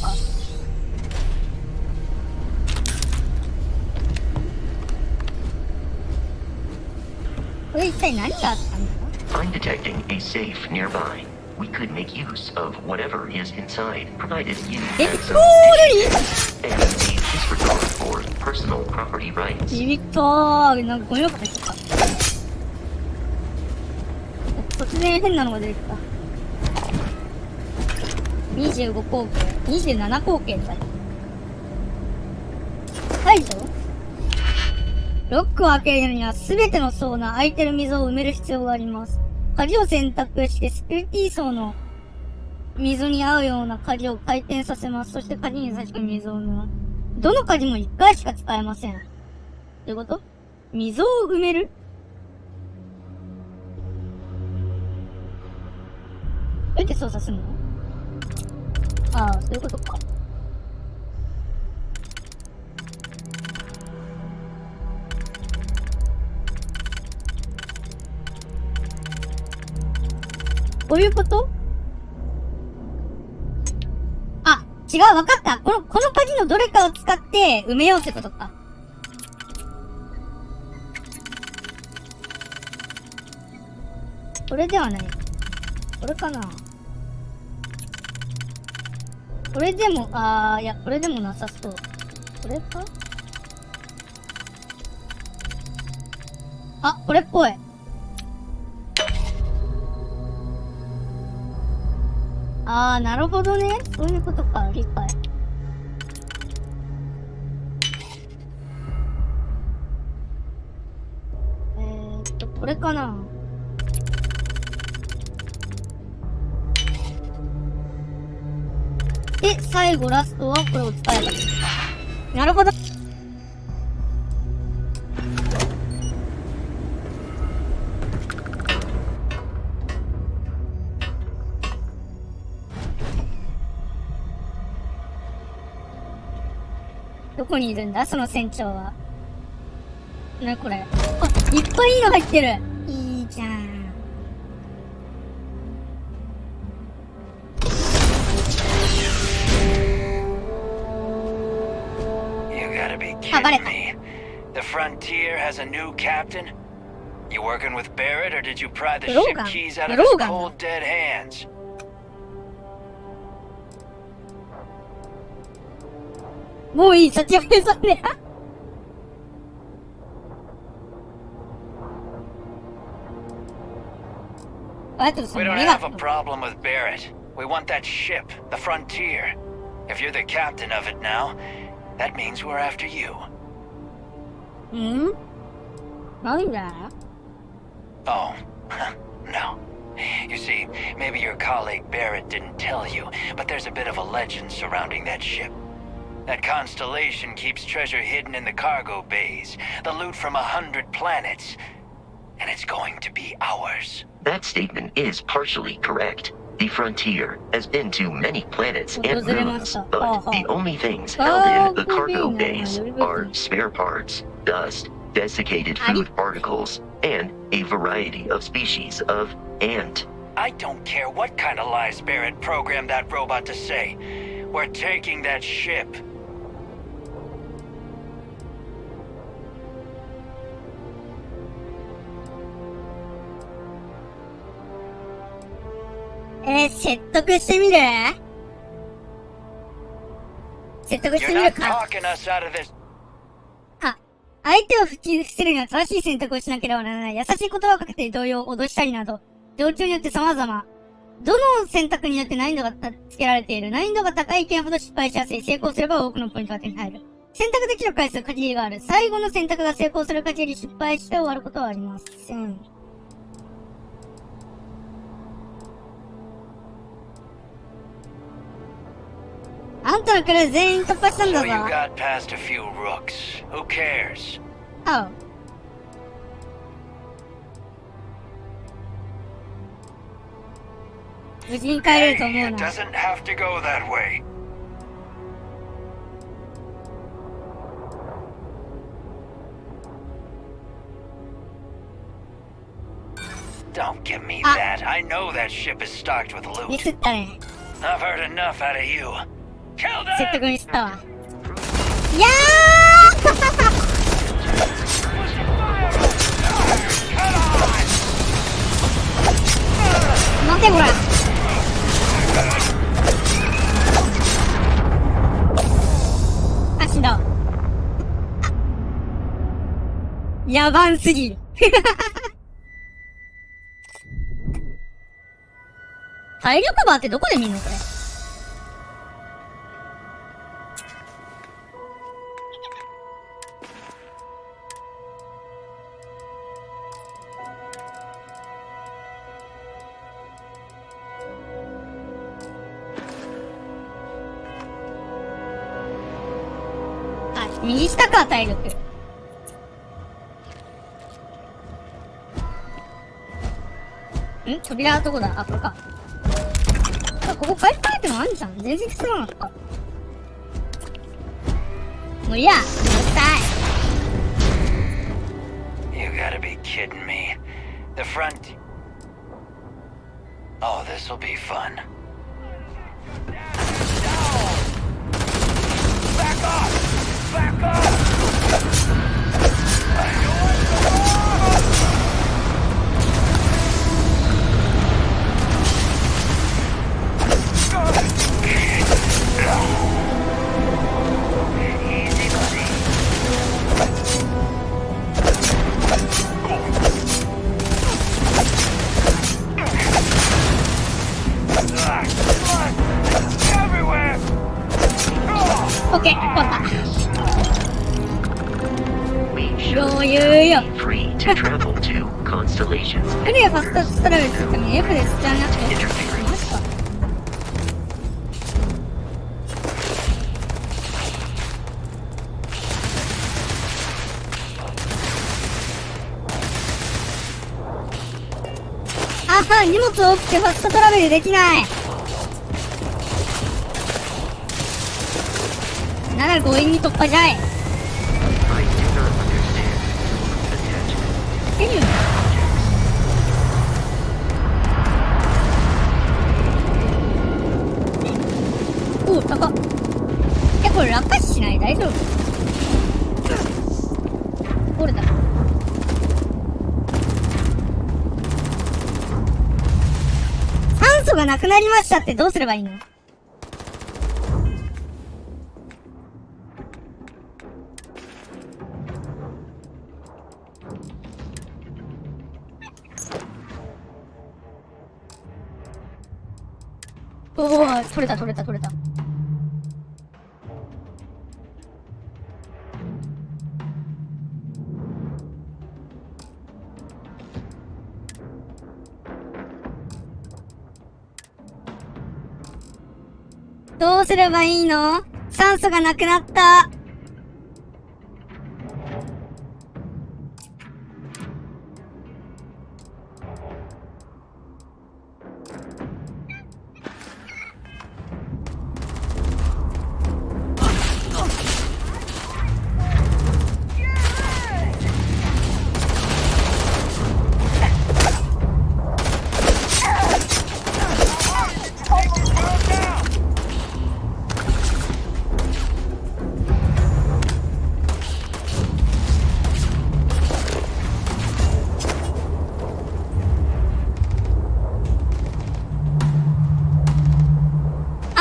これ一体何があったんだ？ I'm detecting a safe nearby. We could make use of whatever is inside, provided you have some discretion and a disregard for personal property rights. ビビったー。なんかゴミ箱入ってた。突然変なのが出てきた。25口径、27口径だよ。解除？ロックを開けるには全ての層の空いてる溝を埋める必要があります。鍵を選択してセキュリティ層の溝に合うような鍵を回転させます。そして鍵に差し込み溝を埋めます。どの鍵も1回しか使えません。どういうこと？溝を埋める？どうやって操作するの？ああ、そういうことか。こういうこと？あ、違う、わかった。この鍵のどれかを使って埋めようってことか。これではない。これかな。これでも、いや、これでもなさそう。これか？あ、これっぽい。なるほどね。そういうことか。理解。これかな。で、最後ラストはこれを使えば。なるほど。どこにいるんだその船長は。なにこれ。あ、いっぱいいいの入ってる。いいじゃん。You gotta be Ah, vale. kidding me. The Frontier has a new captain? You working with Barrett, or did you pry the Logan. ship keys out of his Logan. cold, dead hands? もういい、そっちはそんで。あとそ We の don't 目が have a problem with Barrett. We want that ship, the Frontier. If you're the captain of it now, that means we're after you. ん？なんだ？ Oh, no. You see, maybe your colleague Barrett didn't tell you, but there's a bit of a legend surrounding that ship. That constellation keeps treasure hidden in the cargo bays, the loot from 100 planets, and it's going to be ours. That statement is partially correct. The Frontier has been to many planets and moons, but the only things held in the cargo bays are spare parts, dust, desiccated food particles, and a variety of species of ant. I don't care what kind of lies Barrett programmed that robot to say. We're taking that ship. Eh, 説得してみる？説得して You're みる not か。 talking us out of this. あ、相手を伏せるには正しい選択をしなければならない。優しい言葉をかけて動揺を脅したりなど、状況によって様々。どの選択によって難易度がつけられている。難易度が高い件ほど失敗しやすい。成功すれば多くのポイントが手に入る。選択できる回数限りがある。最後の選択が成功する限り失敗して終わることはありません。あんたのクルー全員突破したんだ So ぞ。 you got past a few rooks. Who cares? あう。無事に帰れると思 Hey, う it な。 doesn't have to go that way. Don't give me that. I know that ship is stocked with ミ loot. スったね。 I've heard enough out of you. Kill 説 them! 得ミスったわ。いやー待てこら。足だ。やばんすぎる。体力バーってどこで見んのこれ。あ、右下か、体力。扉はどこだ？あ、これか。あ、ここ回復アイテムあんじゃん。全然進まなかった。もういいや。うるさい。 You gotta be kidding me. The front. Oh, this'll be fun. Back off! Back off! Easy, buddy. Everywhere! オッケー、終わった。 We 余 should 裕よ。 be free to travel to constellations クリアファストストラベルするために F でスキャンなってマジ interference. か。あは、荷物多くてファストトラベルできない。なら強引に突破じゃい。 I do not understand attachment. できるの？おお、高っ。これ落下死しない？大丈夫？折れた。素がなくなりましたってどうすればいいの？おー、取れた。どうすればいいの？酸素がなくなった。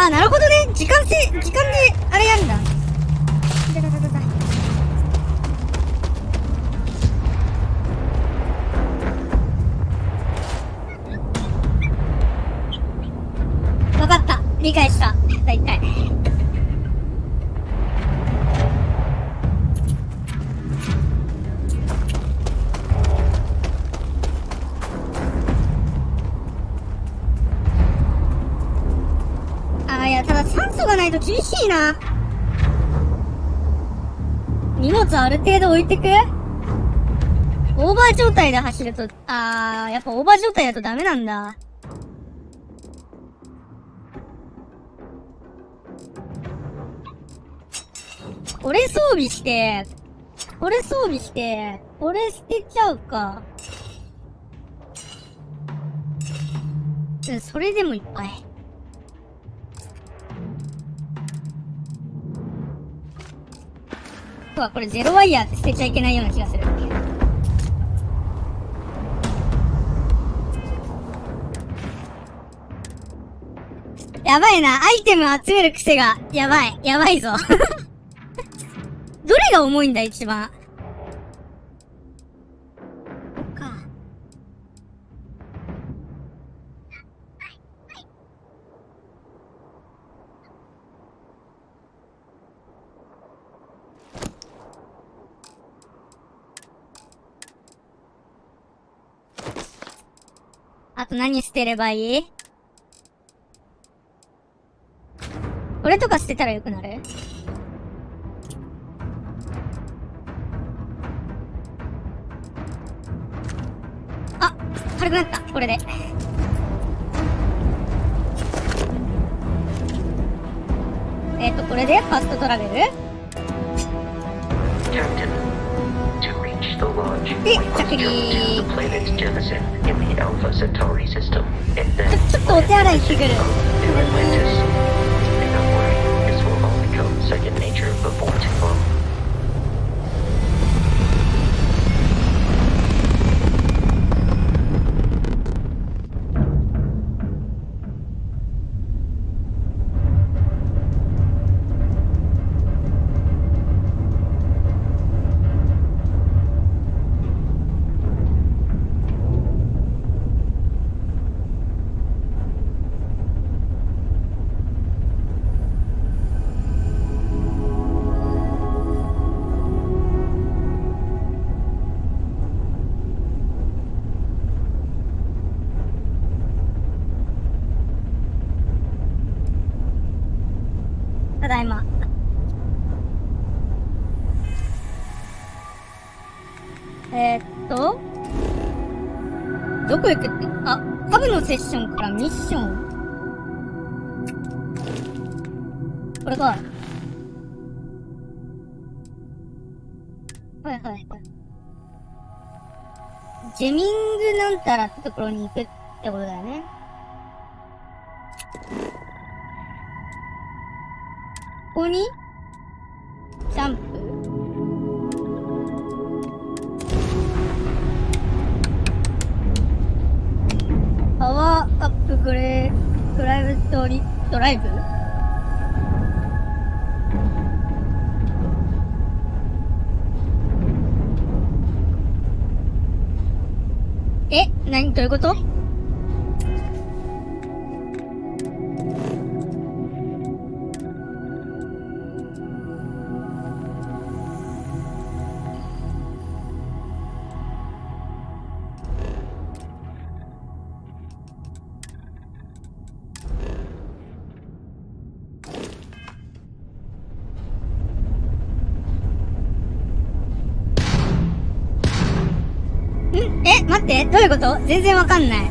あ、なるほどね。時間で、あれやるんだ。わかった。理解した。だいたい。いや、ただ酸素がないと厳しいな。荷物ある程度置いてく？オーバー状態で走ると、やっぱオーバー状態だとダメなんだ。これ装備して、これ捨てちゃうか。それでもいっぱい。これゼロワイヤーって捨てちゃいけないような気がする。やばいな。アイテム集める癖がやばいぞ。どれが重いんだ一番。こっか。あと何捨てればいい？これとか捨てたらよくなる？あ、軽くなった。これで。これでファーストトラベル？The launch, Eh, we must Jackie. jump to the planet's jettison in the Alpha Centauri system, and then ちょっとお手洗いしてくる。to Atlantis. And don't worry, this will all become second nature before too long. ただいま。どこ行くって？ハブのセッションからミッション？これか。はい。ジェミングなんたらってところに行くってことだよね。ここにジャンプ。パワーアップグレードライブドライブ何どういうこと？待って、どういうこと？全然わかんない。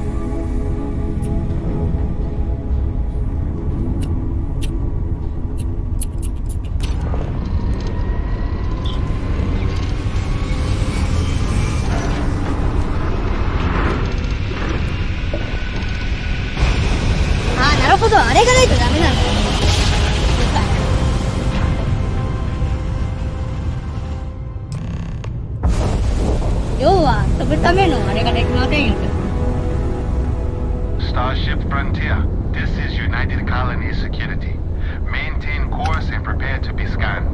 なるほど、あれがないとダメなんだ。要は飛ぶためのあれができませんよ。Starship Frontier, this is United Colony Security. Maintain course and prepare to be scanned.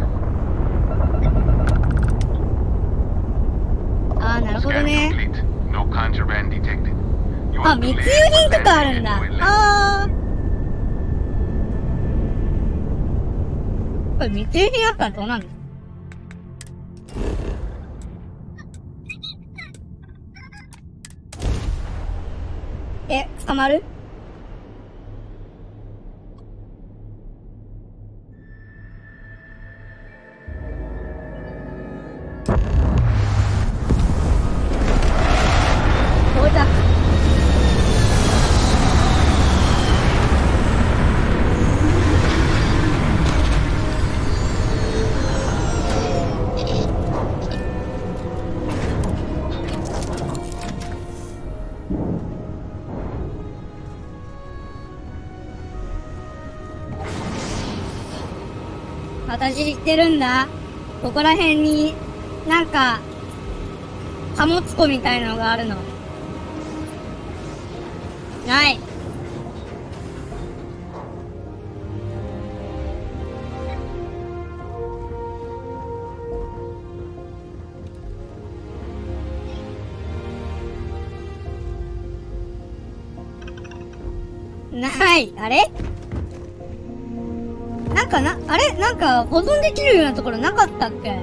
なるほどね。No contraband detected. 密輸品とかあるんだ。これ密輸品あったらどうなるの？捕まる？到着。私知ってるんだ。ここら辺になんか貨物庫みたいなのがあるの。ない。ない。あれ？なんか保存できるようなところなかったっけ？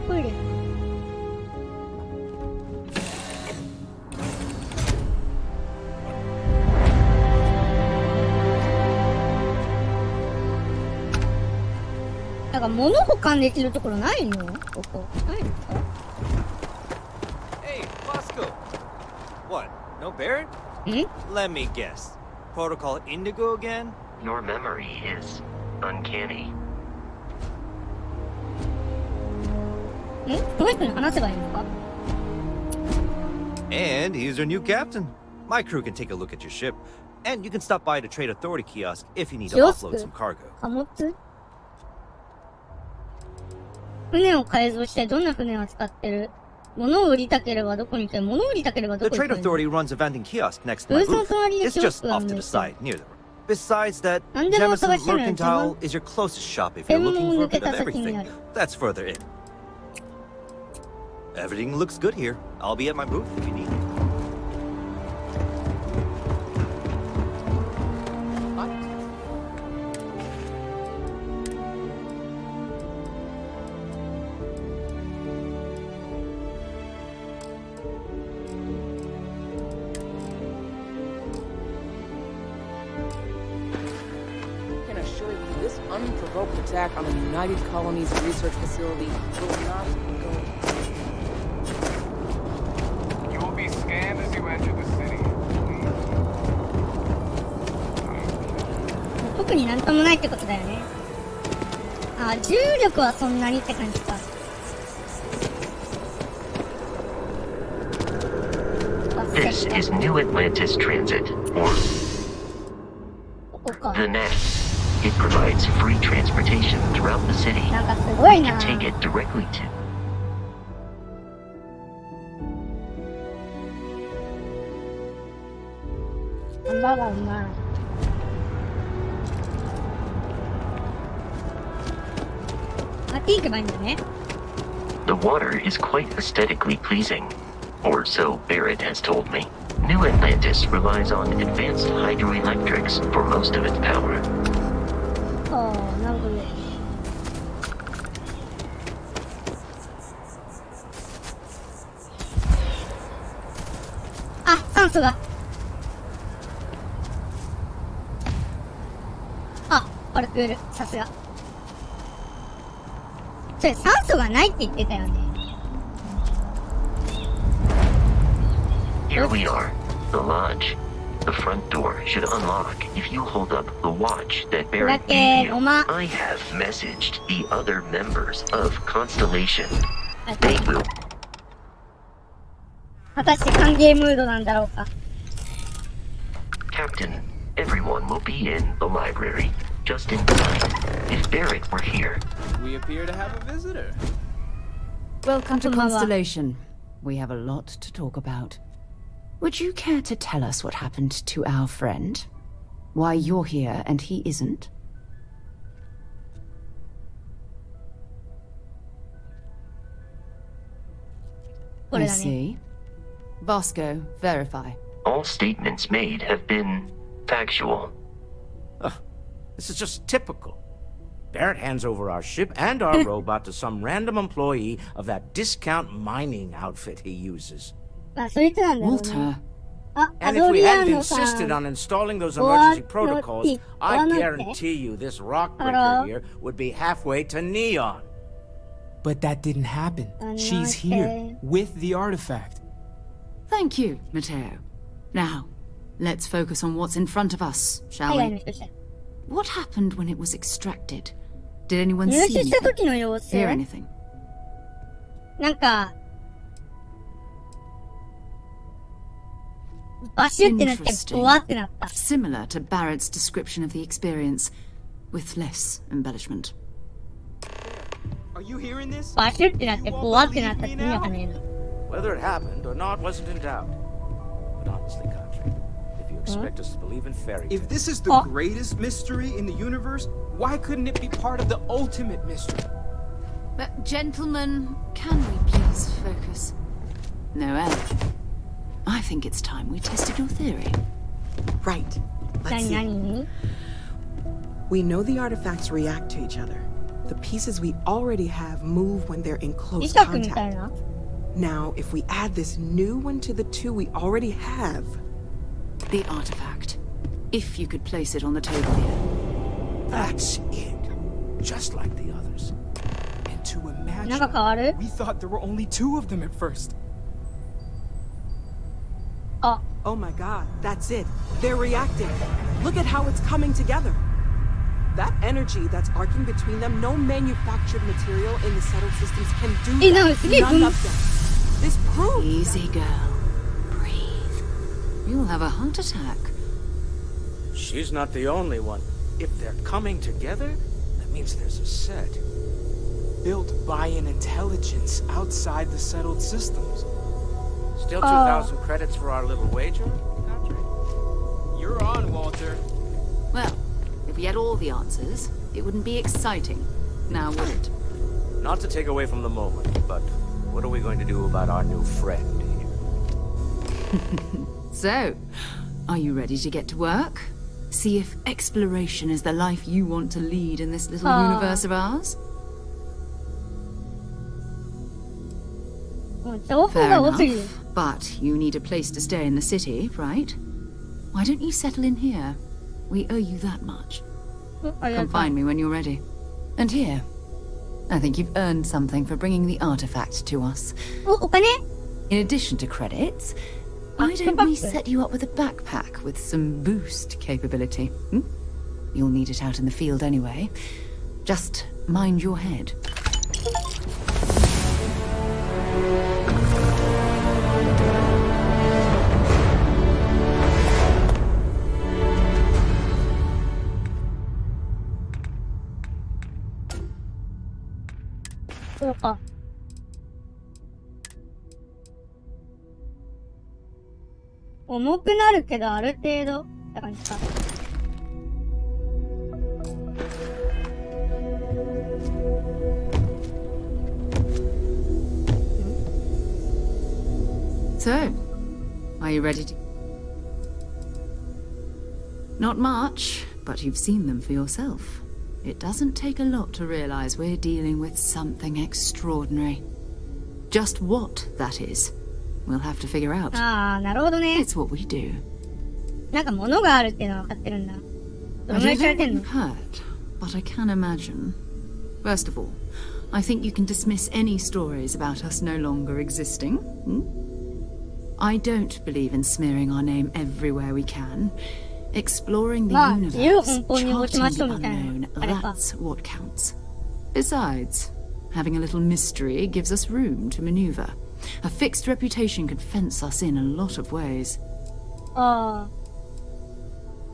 トイレ。なんか物保管できるところないの？ここないのか？ Hey, Bosco. What? No Barrett? Let me guess. Protocol Indigo again? Your memory is uncanny. この人に話せばいいのか？ And he's our new captain. My crew can take a look at your ship, and you can stop by the Trade Authority kiosk if you need to offload some cargo. 貨物？船を改造してどんな船を使ってる？物を売りたければどこに行け？物を売りたければどこ The に行 Trade け？ Authority runs a vending kiosk next to my booth. It's just off to the side, near the room. Besides that, Jamison Mercantile is your closest shop if you're looking for a bit of everything. That's further in. Everything looks good here. I'll be at my booth if you need me. This unprovoked attack on the United Colonies research facility will not go. You will be scanned as you enter the city. 特になんともないってことだよね。重力はそんなにって感じか。This is New Atlantis Transit, or the NET.It provides free transportation throughout the city. You can take it directly to. ハンバーガーうまい。あっち行けばいいんだね。The water is quite aesthetically pleasing, or so Barrett has told me. New Atlantis relies on advanced hydroelectrics for most of its power. ああ、なるほど。あ、酸素が。あ、パルクール、さすが。それ酸素がないって言ってたよね。Here we are, the lodge. The front door should unlock if you hold up the watch that Barrett gave you. I have messaged the other members of Constellation. They will. 果たして歓迎ムードなんだろうか。Captain, everyone will be in the library, just in time. If Barrett were here. We appear to have a visitor. Welcome to Constellation. We have a lot to talk about. Would you care to tell us what happened to our friend? Why you're here and he isn't? I see. Vasco, verify. All statements made have been factual. This is just typical. Barrett hands over our ship and our robot to some random employee of that discount mining outfit he uses. Walter. And if we hadn't insisted on installing those emergency protocols, I guarantee you this rock breaker here would be halfway to Neon. But that didn't happen. She's here, with the artifact. Thank you, Matteo. Now, let's focus on what's in front of us, shall we? What happened when it was extracted? Did anyone see anything? Hear anything? なんか、バシュってなって、ボワってなった。Similar to Barrett's description of the experience, with less embellishment. Are you hearing this? バシュってなって、ボワってなったって意味わかんねえの。Whether it happened or not wasn't in doubt. But honestly, Country, if you expect us to believe in fairy tales... If this is the greatest mystery in the universe, why couldn't it be part of the ultimate mystery? But gentlemen, can we please focus? Noel, I think it's time we tested your theory. Right. Let's see. We know the artifacts react to each other. The pieces we already have move when they're in close contact. Now, if we add this new one to the two we already have... The artifact. If you could place it on the table here. That's it. Just like the others. And to imagine, we thought there were only two of them at first. Oh my god, that's it. They're reacting. Look at how it's coming together. That energy that's arcing between them, no manufactured material in the settled systems can do that. None of them. This proves... Easy, girl. Breathe. You'll have a heart attack. She's not the only one. If they're coming together, that means there's a set. Built by an intelligence outside the settled systems. Still 2,000 credits for our little wager? You're on, Walter. Well, if we had all the answers, it wouldn't be exciting. Now, would it? Not to take away from the moment, but what are we going to do about our new friend here? So, are you ready to get to work? See if exploration is the life you want to lead in this little universe of ours? Fair enough, but you need a place to stay in the city, right? Why don't you settle in here? We owe you that much. Come find me when you're ready. And here, I think you've earned something for bringing the artifact to us. In addition to credits, why don't we set you up with a backpack with some boost capability? You'll need it out in the field anyway. Just mind your head. Oh. 重くなるけどある程度た感じか。So, are you ready to... Not much, but you've seen them for yourself. It doesn't take a lot to realize we're dealing with something extraordinary. Just what that is, we'll have to figure out. ああ、なるほどね。It's what we do. なんか物があるっていうのは分かってるんだ。どのぐらいされてんの？ I've heard, but I can imagine. First of all, I think you can dismiss any stories about us no longer existing. I don't believe in smearing our name everywhere we can. Exploring the universe, charting the unknown, that's what counts. Besides, having a little mystery gives us room to maneuver. A fixed reputation could fence us in a lot of ways. I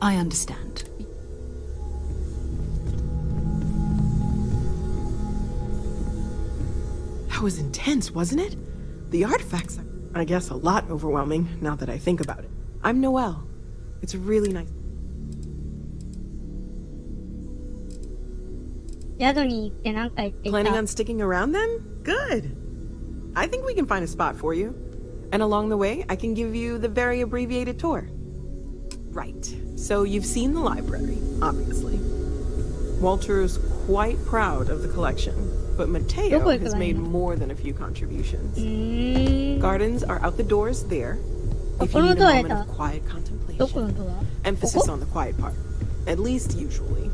understand. That was intense, wasn't it? The artifacts are, I guess, a lot overwhelming now that I think about it. I'm Noelle. It's really nice. 宿に行って何回って言った？ Planning on sticking around then? Good. I think we can find a spot for you. And along the way, I can give you the very abbreviated tour. Right. So you've seen the library, obviously. Walter's quite proud of the collection, but Mateo has made more than a few contributions. Gardens are out the doors there. If you need a moment of quiet contemplation. Emphasis on the quiet part. At least usually.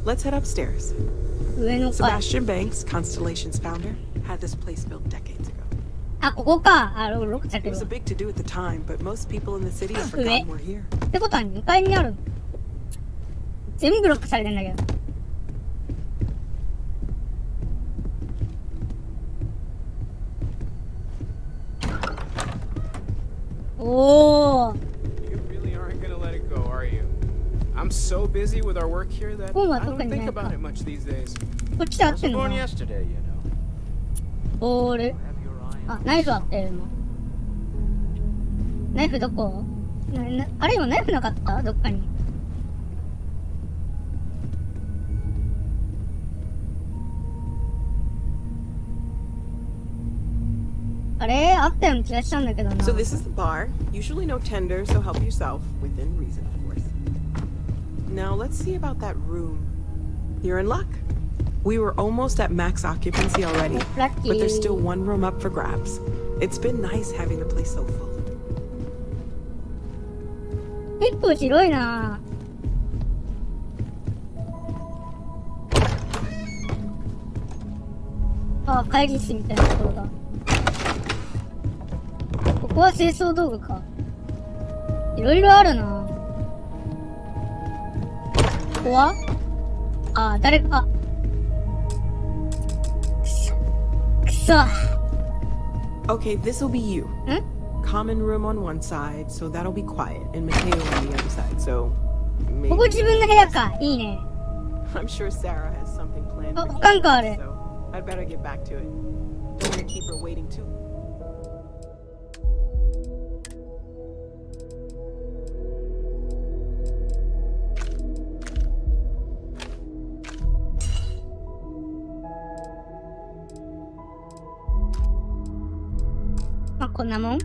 Let's head upstairs. Sebastian Banks, Constellation's founder, had this place built decades ago. あ、ここか。あ、ロックされて It る was わ。 a big to do at the time, but most people in the city have 上 forgotten we're here. ってことは2階にあるの？全部ロックされてんだけど。おー。 You really aren't gonna let it go, are you? I'm so busy with our work here that I don't think about it much these days. こっちで合ってんのか Born な？ yesterday, you know. ボール。あ、ナイフ合ってるの。ナイフどこ？あれ今ナイフなかった？どっかに。あれあったような気がしたんだけどな。 So this is the bar. Usually no tender, so help yourself within reason, of course. Now let's see about that room. You're in luck. We were almost at max occupancy already, but there's still one room up for grabs. It's been nice having the place so full. 結構広いな。あ、会議室みたいなところだ。ここは清掃道具か。いろいろあるな。ここは？あ、誰か。くそ。Okay, this'll be you. Common room on one side, so that'll be quiet, and Mateo on the other side, so maybe. ここ自分の部屋か。いいね。 I'm sure Sarah has something planned for you, なんかある。 so I'd better get back to it. Don't want to keep her waiting too. Ah, こんなもん？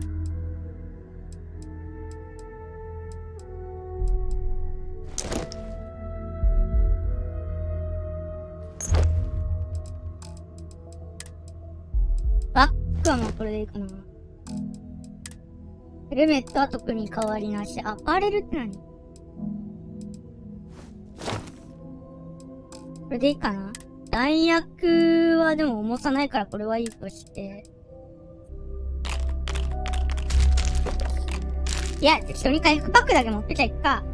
バッグはもうこれでいいかな。ヘルメットは特に変わりなし。アパレルって何？これでいいかな。弾薬はでも重さないからこれはいいとして。いや、適当に回復パックだけ持ってきゃいっか。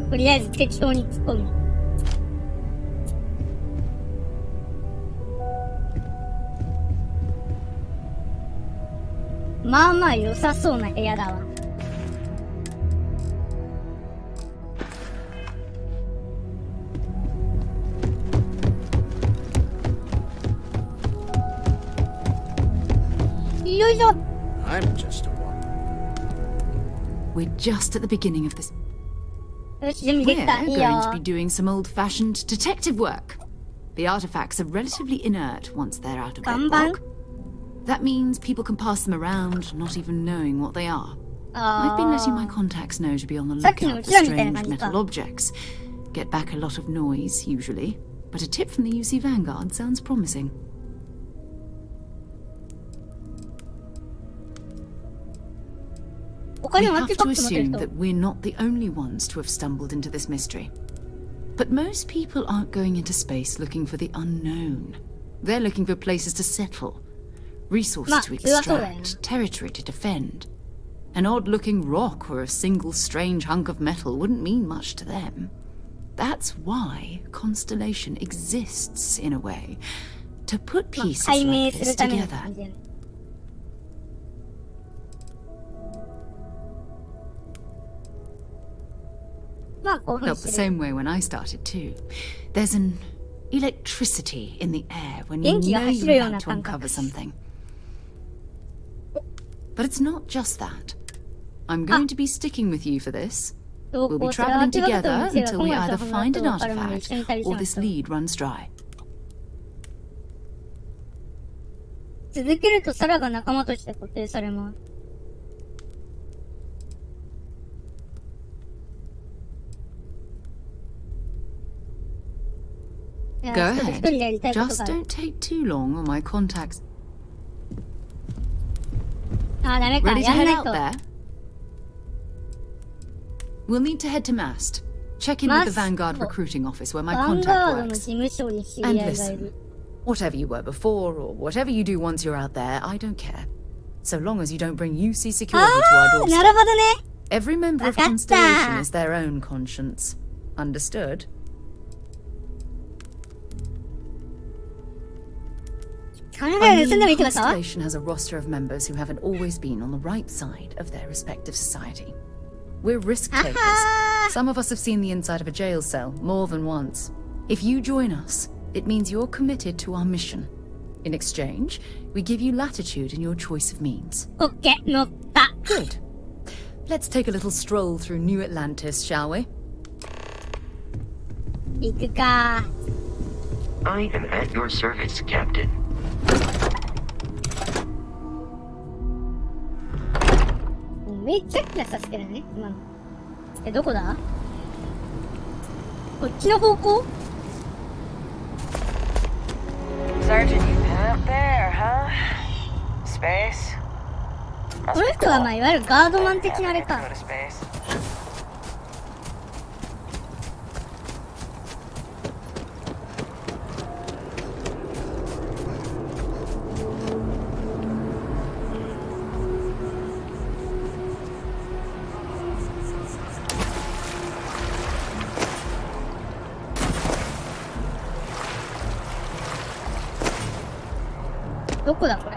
とりあえず適当に突っ込む。まあまあ良さそうな部屋だわ。よいしょ。 I'm just a one. We're just at the beginning of this. よし、準備で We're きた。いい going よ to。be doing some old-fashioned detective work. The artifacts are relatively inert once they're out of bedrock. That means people can pass them around, not even knowing what they are. I've been letting my contacts know to be on the lookout for strange metal objects. Get back a lot of noise, usually. But a tip from the UC Vanguard sounds promising. We have to assume that we're not the only ones to have stumbled into this mystery. But most people aren't going into space looking for the unknown. They're looking for places to settle, resources to extract, territory to defend. An odd-looking rock or a single strange hunk of metal wouldn't mean much to them. That's why Constellation exists, in a way. To put pieces like this together. Felt the same way when I started too. There's an electricity in the air when you know you're about to uncover something. But it's not just that. I'm going to be sticking with you for this. We'll be traveling together until we either find an artifact or this lead runs dry. 続けるとサラが仲間として固定されます。Go ahead. Just don't take too long on my contacts. Ready to head out there? We'll need to head to Mast. Check in with the Vanguard recruiting office where my contact works. And listen, whatever you were before or whatever you do once you're out there, I don't care. So long as you don't bring UC security to our doorstep. Every member of Constellation is their own conscience. Understood? Constellation has a roster of members who haven't always been on the right side of their respective society. We're risk takers. Some of us have seen the inside of a jail cell more than once. If you join us, it means you're committed to our mission. In exchange, we give you latitude in your choice of means. Good. Let's take a little stroll through New Atlantis, shall we? I am at your service, Captain. めっちゃキラさせてるね、今の。どこだ？こっちの方向？ Sergeant, you out there, huh? Space? この人はまあいわゆるガードマン的なあれか。どこだこれ。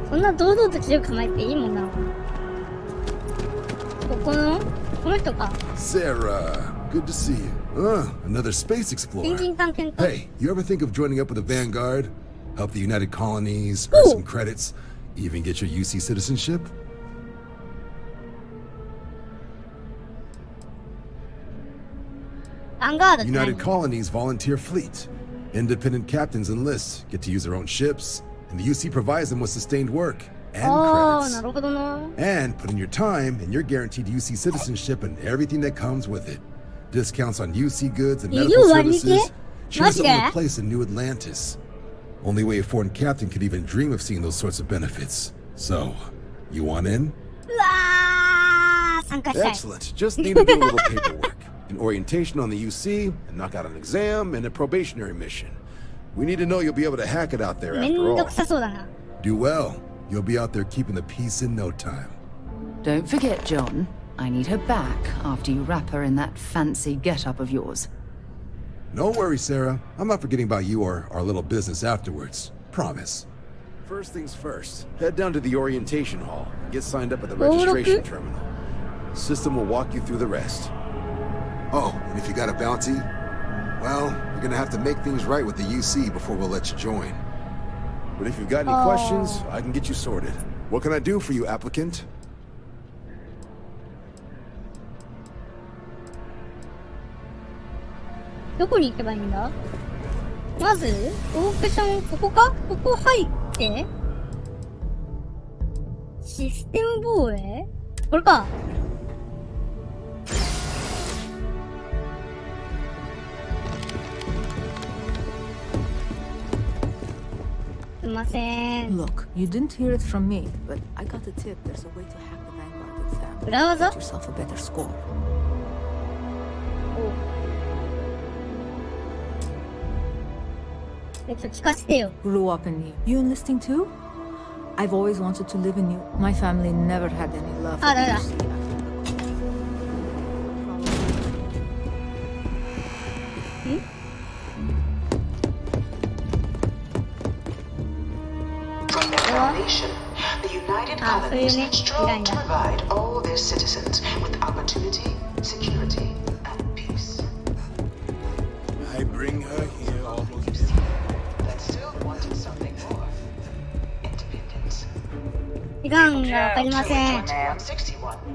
そんな堂々と銃構えていいもんなのかな。この人か。 Sarah, good to see you. Another space explorer. Hey, you ever think of joining up with the Vanguard? Help the United Colonies, earn some credits, even get your UC citizenship? United Colonies volunteer fleet. Independent captains enlist, get to use their own ships, and the UC provides them with sustained work and credits. And put in your time, and you're guaranteed UC citizenship and everything that comes with it. Discounts on UC goods and medical services. Choose your own place in New Atlantis. Only way a foreign captain could even dream of seeing those sorts of benefits. So, you want in? Excellent. Just need to do a little paperwork. An orientation on the UC, and knock out an exam, and a probationary mission. We need to know you'll be able to hack it out there after all. Do well. You'll be out there keeping the peace in no time. Don't forget, John. I need her back after you wrap her in that fancy get-up of yours. No worries, Sarah. I'm not forgetting about you or our little business afterwards. Promise. First things first. Head down to the orientation hall. Get signed up at the registration terminal. System will walk you through the rest. Oh, and if you got a bounty, well, you're gonna have to make things right with the UC before we'll let you join. But if you've got any questions, I can get you sorted. What can I do for you, applicant? どこに行けばいいんだ？まず、オークション、ここか？ここ入って、システム防衛？これか。すいません。Look, you didn't hear it from me, but I got a tip. There's a way to hack the Vanguard exam. 裏技？ Get yourself a better score. 聞かせてよ。 Grew up in you. You enlisting too? I've always wanted to live in you. My family never had any love forだ。From their foundation, the United Colonies strove to provide all their citizens with opportunity, security, and peace. I bring her here almost. That still wanted something more. Independence. 時間がわかりません。 We're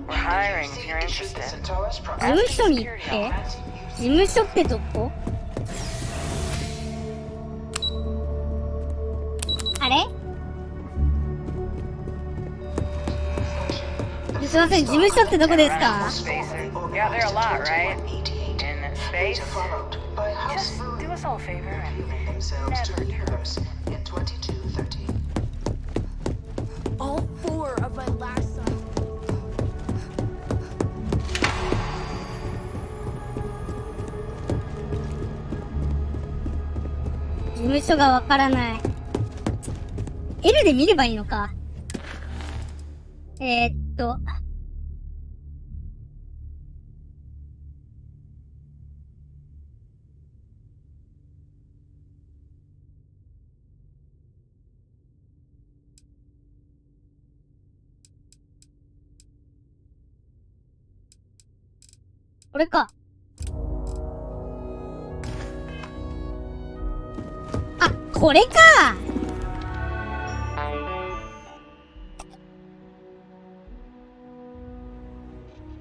hiring if you're interested. 事務所に行って？事務所ってどこ？あれ？すいません、事務所ってどこですか？ Yeah, there are a lot, right? In space. Just do us all a favor and never return. All four of my last sons. 事務所がわからない。L で見ればいいのか。これか。あ、これか。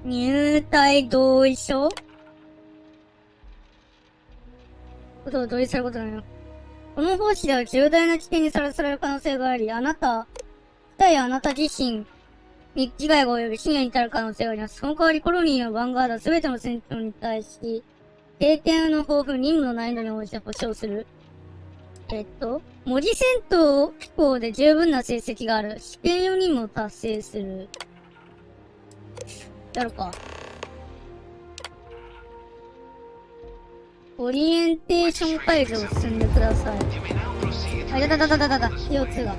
入隊同意書？ことを同意することなのよ。この方針では重大な危険にさらされる可能性があり、あなた自身に危害が及び深夜に至る可能性があります。その代わりコロニーのヴァンガードは全ての戦闘に対し、経験の豊富、任務の難易度に応じて保証する。文字戦闘飛行で十分な成績がある。試験4任務を達成する。やるか。オリエンテーション会場を進んでください。あ、CO2 が。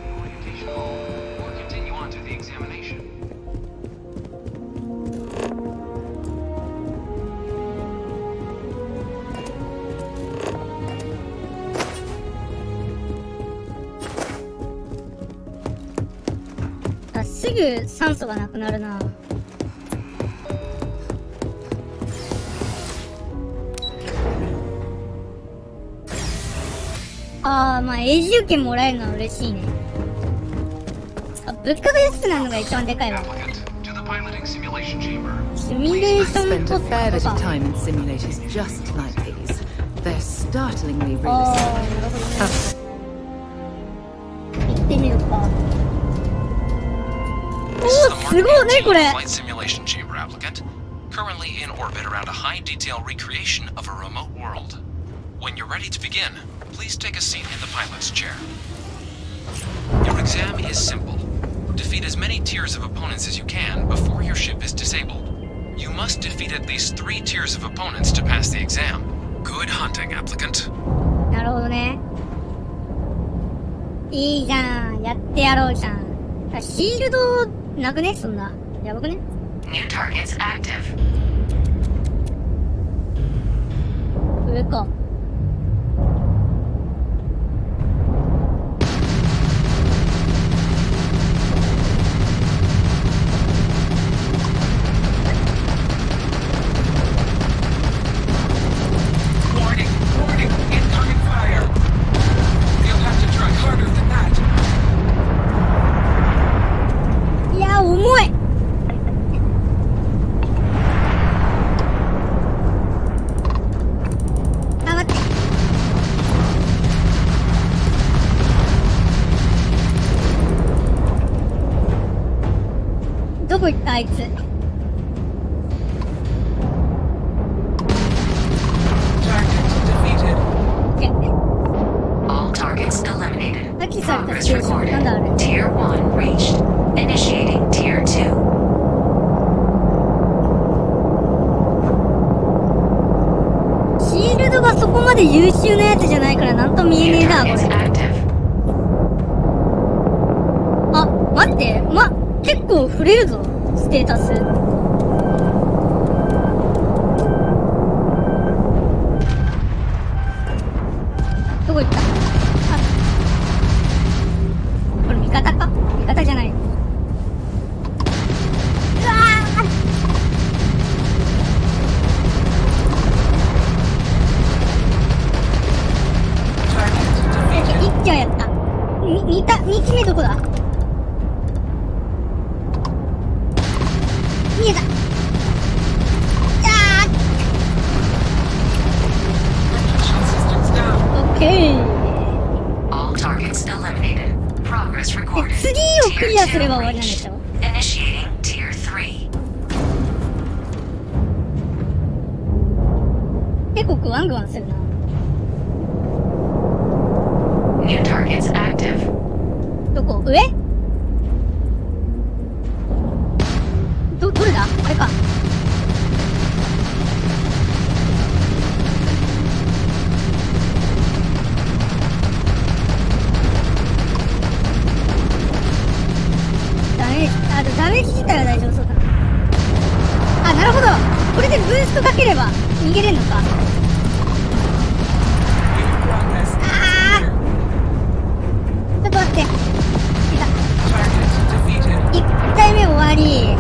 あ、すぐ酸素がなくなるな。まあ永住権もらえるのは嬉しいね。あ、物価が安くなるのが一番でかいわ。シミュレーションポットとか。行ってみるか。おー、すごいねこれ。Currently in orbit around a high-detail recreation of a remote world. When you're ready to begin, please take a seat in the pilot's chair. Your exam is simple. Defeat as many tiers of opponents as you can before your ship is disabled. You must defeat at least 3 tiers of opponents to pass the exam. Good hunting, applicant. なるほどね。いいじゃん。やってやろうじゃん。シールドなくねそんな。やばくね New targets active. 上か。どこ行ったあいつ。All targets eliminated. 破棄された Progress ステーション。なんだあれ。 Tier 1 reached. Initiating Tier 2. シールドがそこまで優秀なやつじゃないからなんとも見えねえな、これ。あ、待って。結構触れるぞ、ステータス。どこ行った？あ、これ味方か？味方じゃない。うわー！一気はやった。2機目どこだ？見えた。オッケー。All targets eliminated. Progress recorded. 次をクリアすれば終わりなんでしょ？ Initiating Tier 3. 結構グワングワンするな。New targets active. どこ？上？どれだ？あれか。ダメージ自体は大丈夫そうだな。あ、なるほど。これでブーストかければ逃げれんのか。ちょっと待って。1回目終わり。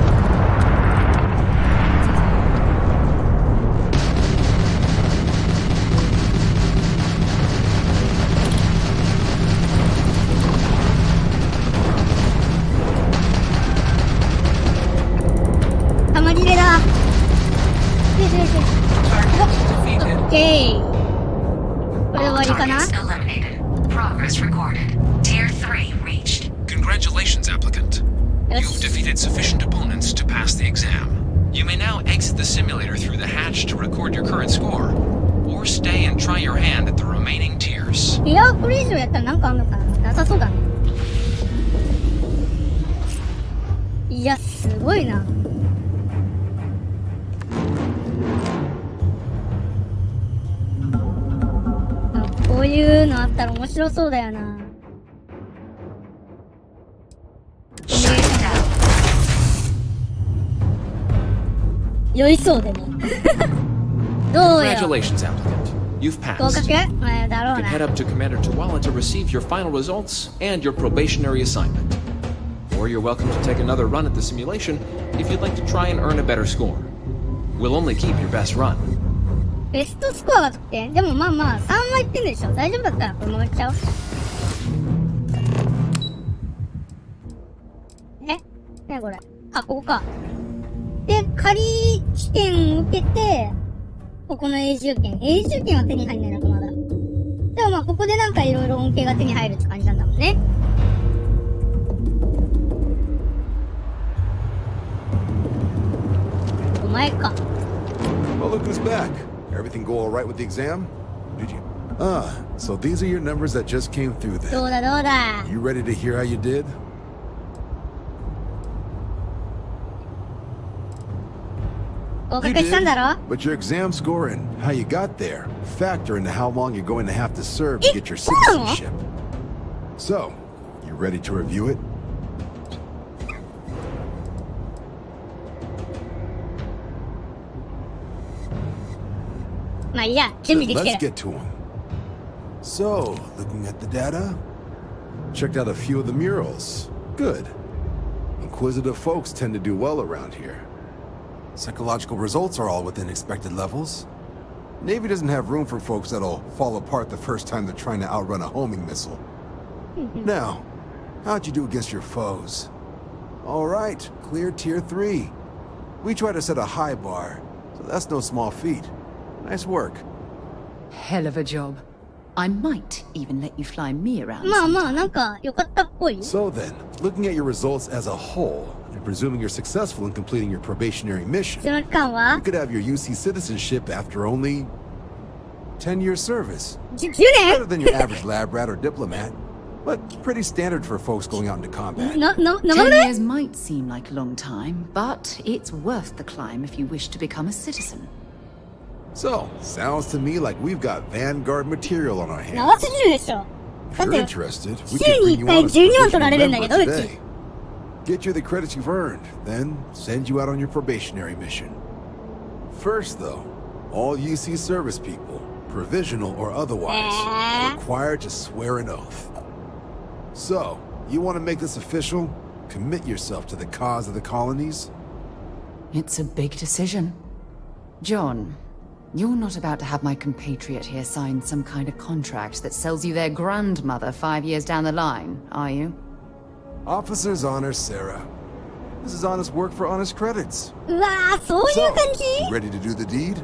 玉切れだ。オッケー。これで終わりかな？ Progress recorded. Tier 3 reached. Congratulations, applicant. You've defeated sufficient opponents to pass the exam. You may now exit the simulator through the hatch to record your current score, or stay and try your hand at the remaining tiers. いや、これ以上やったらなんかあんのかな？なさそうだね。いや、すごいな。こういうのあったら面白そうだよな。酔いそうでも。どうよ。 Congratulations, applicant. You've passed. 合格？だろう You can な。 head up to Commander Tuwala to receive your final results and your probationary assignment. Or you're welcome to take another run at the simulation if you'd like to try and earn a better score. We'll only keep your best run. ベストスコアが得点？でもまあまあ、3はいってんでしょ？大丈夫だったらこのままいっちゃおう。ねこれ。あ、ここか。で、仮試験を受けて、ここの永住権。永住権は手に入んないのか、まだ。でもまあ、ここでなんかいろいろ恩恵が手に入るって感じなんだもんね。お前か。Well, look who's back. Everything go all right with the exam? Did you? So these are your numbers that just came through then. どうだどうだ。 You ready to hear how you did? 合格したんだろ？ But your exam score and how you got there factor into how long you're going to have to serve to get your citizenship. So, you ready to review it? まあいいや、準備できて Let's る。 get to them. So, looking at the data, checked out a few of the murals. Good. Inquisitive folks tend to do well around here. Psychological results are all within expected levels. Navy doesn't have room for folks that'll fall apart the first time they're trying to outrun a homing missile. Now, how'd you do against your foes? All right, clear tier 3. We try to set a high bar, so that's no small feat. Nice work. Hell of a job. I might even let you fly me around. まあまあ、なんか良かったっぽい。So then, looking at your results as a whole, and presuming you're successful in completing your probationary mission, その期間は you could have your UC citizenship after only 10 years service. 10 Better than your average lab rat or diplomat, but pretty standard for folks going out into combat. 10 years might seem like a long time, but it's worth the climb if you wish to become a citizen. So, sounds to me like we've got Vanguard material on our hands. 長すぎるでしょ。だ If っ you're て、 interested, 週 we can に bring 1 you 回 on as 12万 probationary 取られるんだけ member ど、うち。 today. Get you the credits you've earned, then send you out on your probationary mission. First, though, all UC service people, provisional or otherwise, are required to swear an oath. So, you want to make this official? Commit yourself to the cause of the colonies? It's a big decision. John, you're not about to have my compatriot here sign some kind of contract that sells you their grandmother 5 years down the line, are you? Officer's honor, Sarah. This is honest work for honest credits. うわー、そういう感じ You ready to do the deed?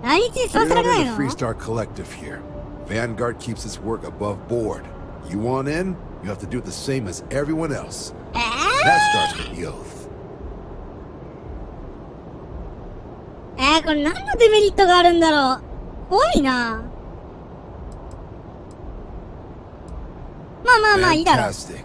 何日に座 You're せら not れない in の the Freestar Collective here. Vanguard keeps its work above board. You want in, you have to do it the same as everyone else. That starts with the oath. これ何のデメリットがあるんだろう。怖いな。まあまあまあいいだろう。 Fantastic.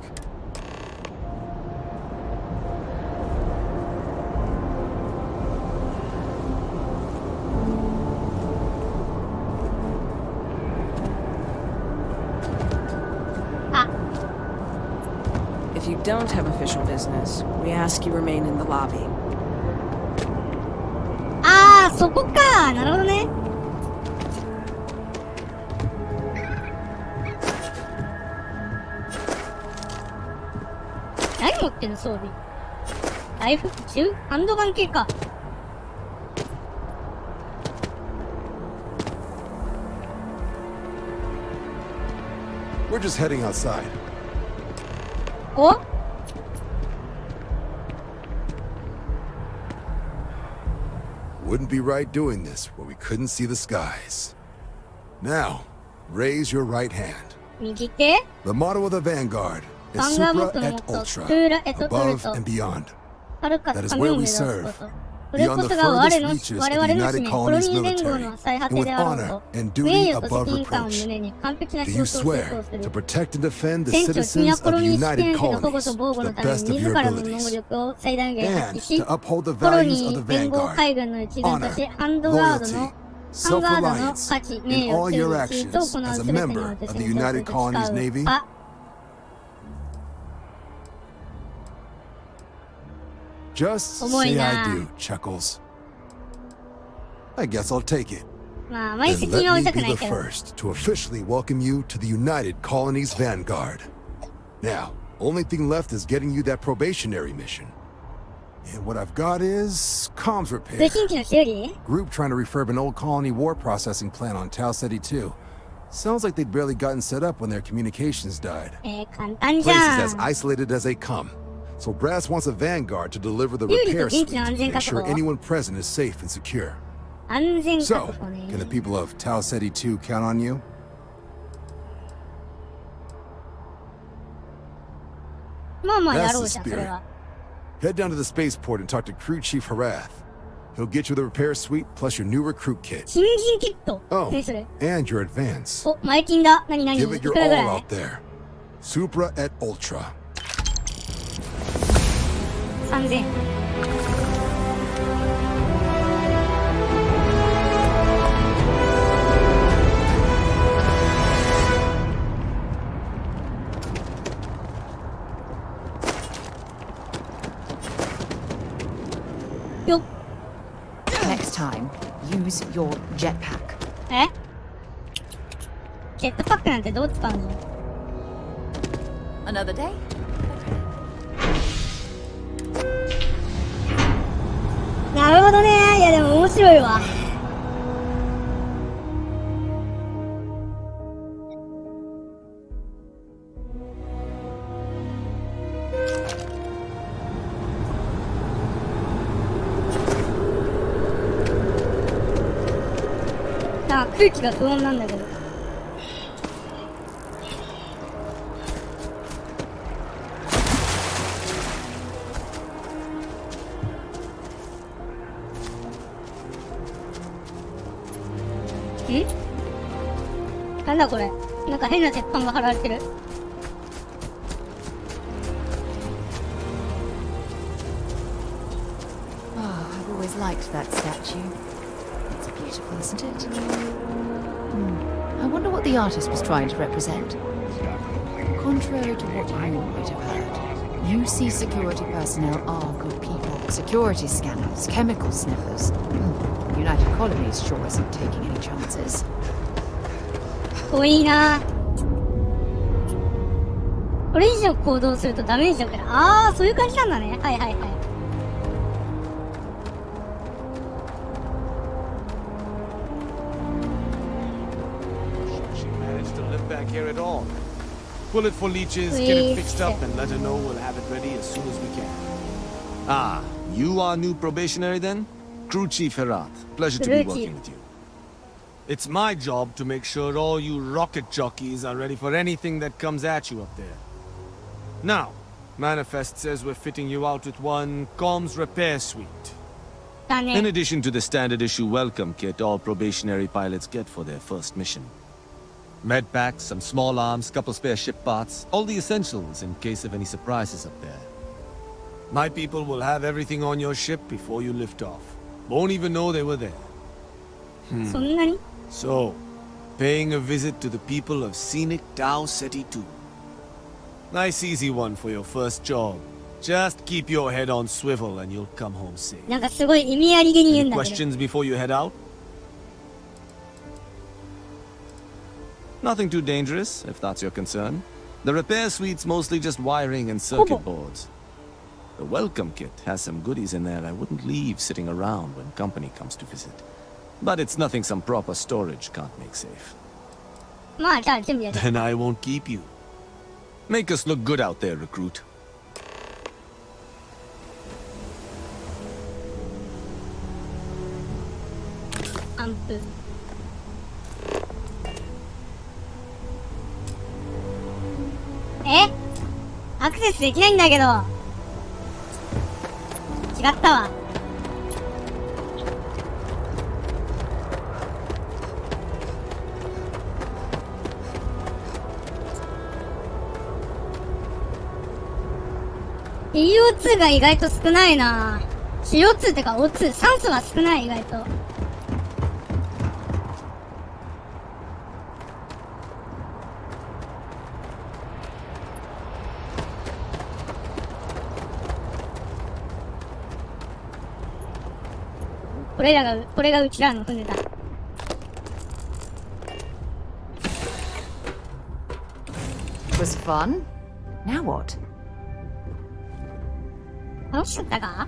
If you don't have official business, we ask you remain in the lobby. ああ、そこか。なるほどね。何持ってんの装備。ライフ銃ハンドガン系か。We're just heading outside. お Wouldn't be right doing this where we couldn't see the skies. Now, raise your right hand. 右手 The motto of the Vanguard is ガンガーモッ Supra トの et モット、 Ultra, プーラエトトル above ト、 and beyond. はるか That is 神 where を目 we 指すこ serve. と。それこ Beyond そ the が我 furthest の reaches 我 of 々 the の United 使命、コロ Colonies ニー連合 military, の最果 and て with であろう honor と、 and 名 duty 誉と above 責任感を reproach. 胸に完璧な Do 仕 you 事を遂 swear 行する to。protect and defend the 船長、君は citizens コ of ロ the ニー試 United 験権の保護 Colonies と防護 to の the ため best に of 自 your らの能 abilities? 力を最大限発 And 揮し、 to uphold the コロ values ニ of ー the 連合 Vanguard. 海軍の一員とし、ハンドガード Loyalty, のハンガードの self-reliance 価値、 in 名誉、 all 忠 your 義、 actions と行う as す a べてにお member いて of 戦 the 闘 United する Colonies 誓う。 Navy. あ、Just 重い say な。 I do, Chuckles. I guess I'll take it. まあ、あまり Then 責任は負い let た me く be ない the けど。 first to officially welcome you to the United Colonies Vanguard. Now, only thing left is getting you that probationary mission. And what I've got is comms 通 repair. 信機の修理 Group trying to refurb an old colony war processing plant on Tau Ceti 2. Sounds like they'd barely gotten set up when their communications died. 簡単じ Place ゃ is as ん。 isolated as they come. So Brass wants a Vanguard to deliver the 有利と repair 現 suite 地の安 to 全 make 確 sure 保。 anyone present is safe and secure. 安全確 So, 保ね。 can the people of Tau Ceti 2 count on you? まあまあや That's ろ the うじゃん、それ spirit. は。 Head down to the spaceport and talk to Crew Chief Harath. He'll get you the repair suite plus your new recruit kit. 新人キット。 Oh, 何それ and your advance. お、前金だ。何 Give い it く your らぐ all らい out there. Supra et Ultra. 3000。よっ。 Next time, use your jetpack. えジェットパックなんてどう使うの Another day? なるほどね。いやでも面白いわ。空気が不穏なんだけど。なんだこれ。なんか変な鉄板が貼られてる。I've always liked that statue. It's beautiful, isn't it? I wonder what the artist was trying to represent. Contrary to what you might have heard, UC security personnel are good people. Security scanners, chemical sniffers. The United Colonies sure isn't taking any chances. 遠いな。これ以上行動するとダメージを受ける。ああ、そういう感じなんだね。はいはいはい。She managed to live back here at all. Pull it for leeches, get it fixed up, and let her know we'll have it ready as soon as we can. Ah, you are new probationary then? Crew Chief Herat. Pleasure to be working with you. It's my job to make sure all you rocket jockeys are ready for anything that comes at you up there. Now, Manifest says we're fitting you out with one comms repair suite. In addition to the standard issue welcome kit all probationary pilots get for their first mission. Med packs, some small arms, couple spare ship parts, all the essentials in case of any surprises up there. My people will have everything on your ship before you lift off. Won't even know they were there. So, paying a visit to the people of scenic Tau Ceti 2. Nice easy one for your first job. Just keep your head on swivel and you'll come home safe. Any questions before you head out? Nothing too dangerous, if that's your concern. The repair suite's mostly just wiring and circuit boards. The welcome kit has some goodies in there I wouldn't leave sitting around when company comes to visit. But it's nothing some proper storage can't make safe. Then I won't keep you. Make us look good out there, recruit. Eh? アクセスできないんだけど。違ったわ。CO2 が意外と少ないな。CO2 ってか O2、酸素が少ない意外と。これがうちらの船だ。It was fun. Now what? 楽しかったか？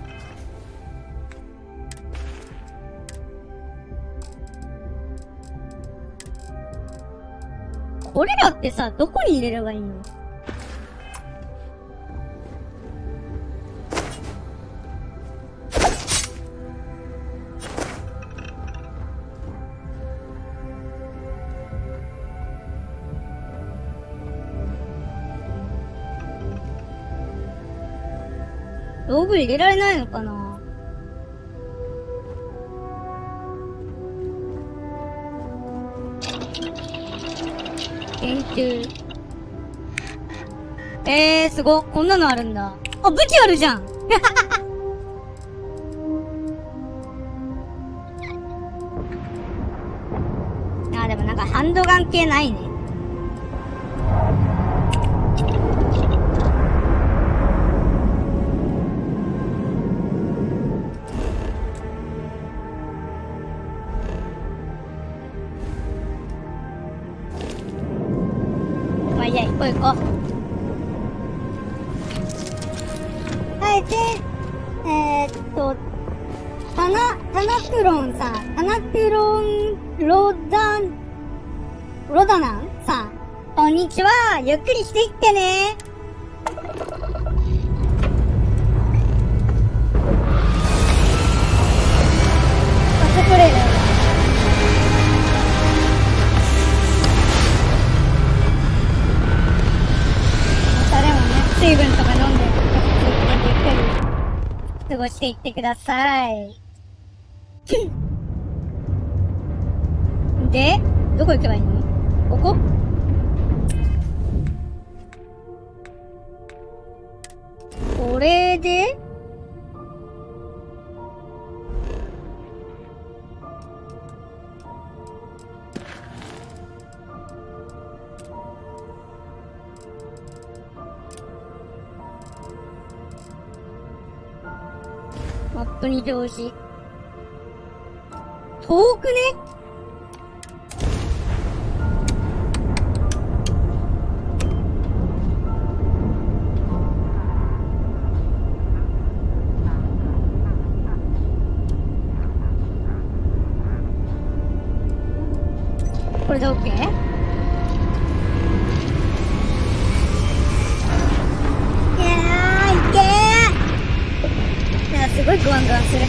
これらってさ、どこに入れればいいの？道具入れられないのかな？研究。すごっ。こんなのあるんだ。あ、武器あるじゃんあ、でもなんかハンドガン系ないね。まあいいや、行こう行こう。はい、で、タナクロンさん、タナクロンロダナンさん、こんにちは。ゆっくりしていってね。コスプレだよ。水分とか飲んで、ゆっくり過ごしていってください。で、どこ行けばいいの？ここ？これで？マップに表示。遠くね？これで OK？ いやー、いけー！なんかすごいグワングワンする。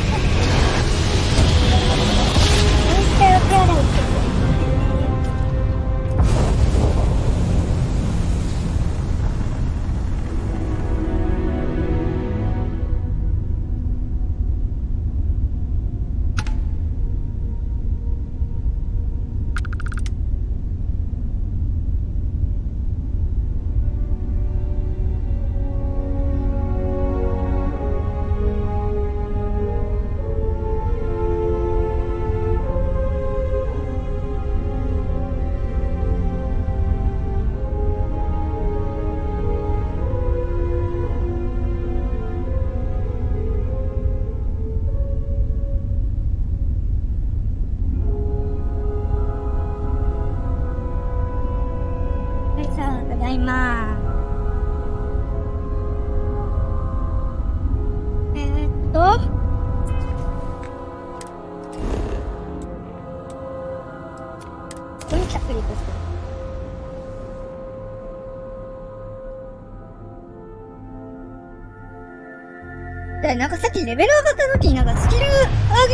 ただいま。ここに着陸する。で、なんかさっきレベル上がった時になんかスキル上げ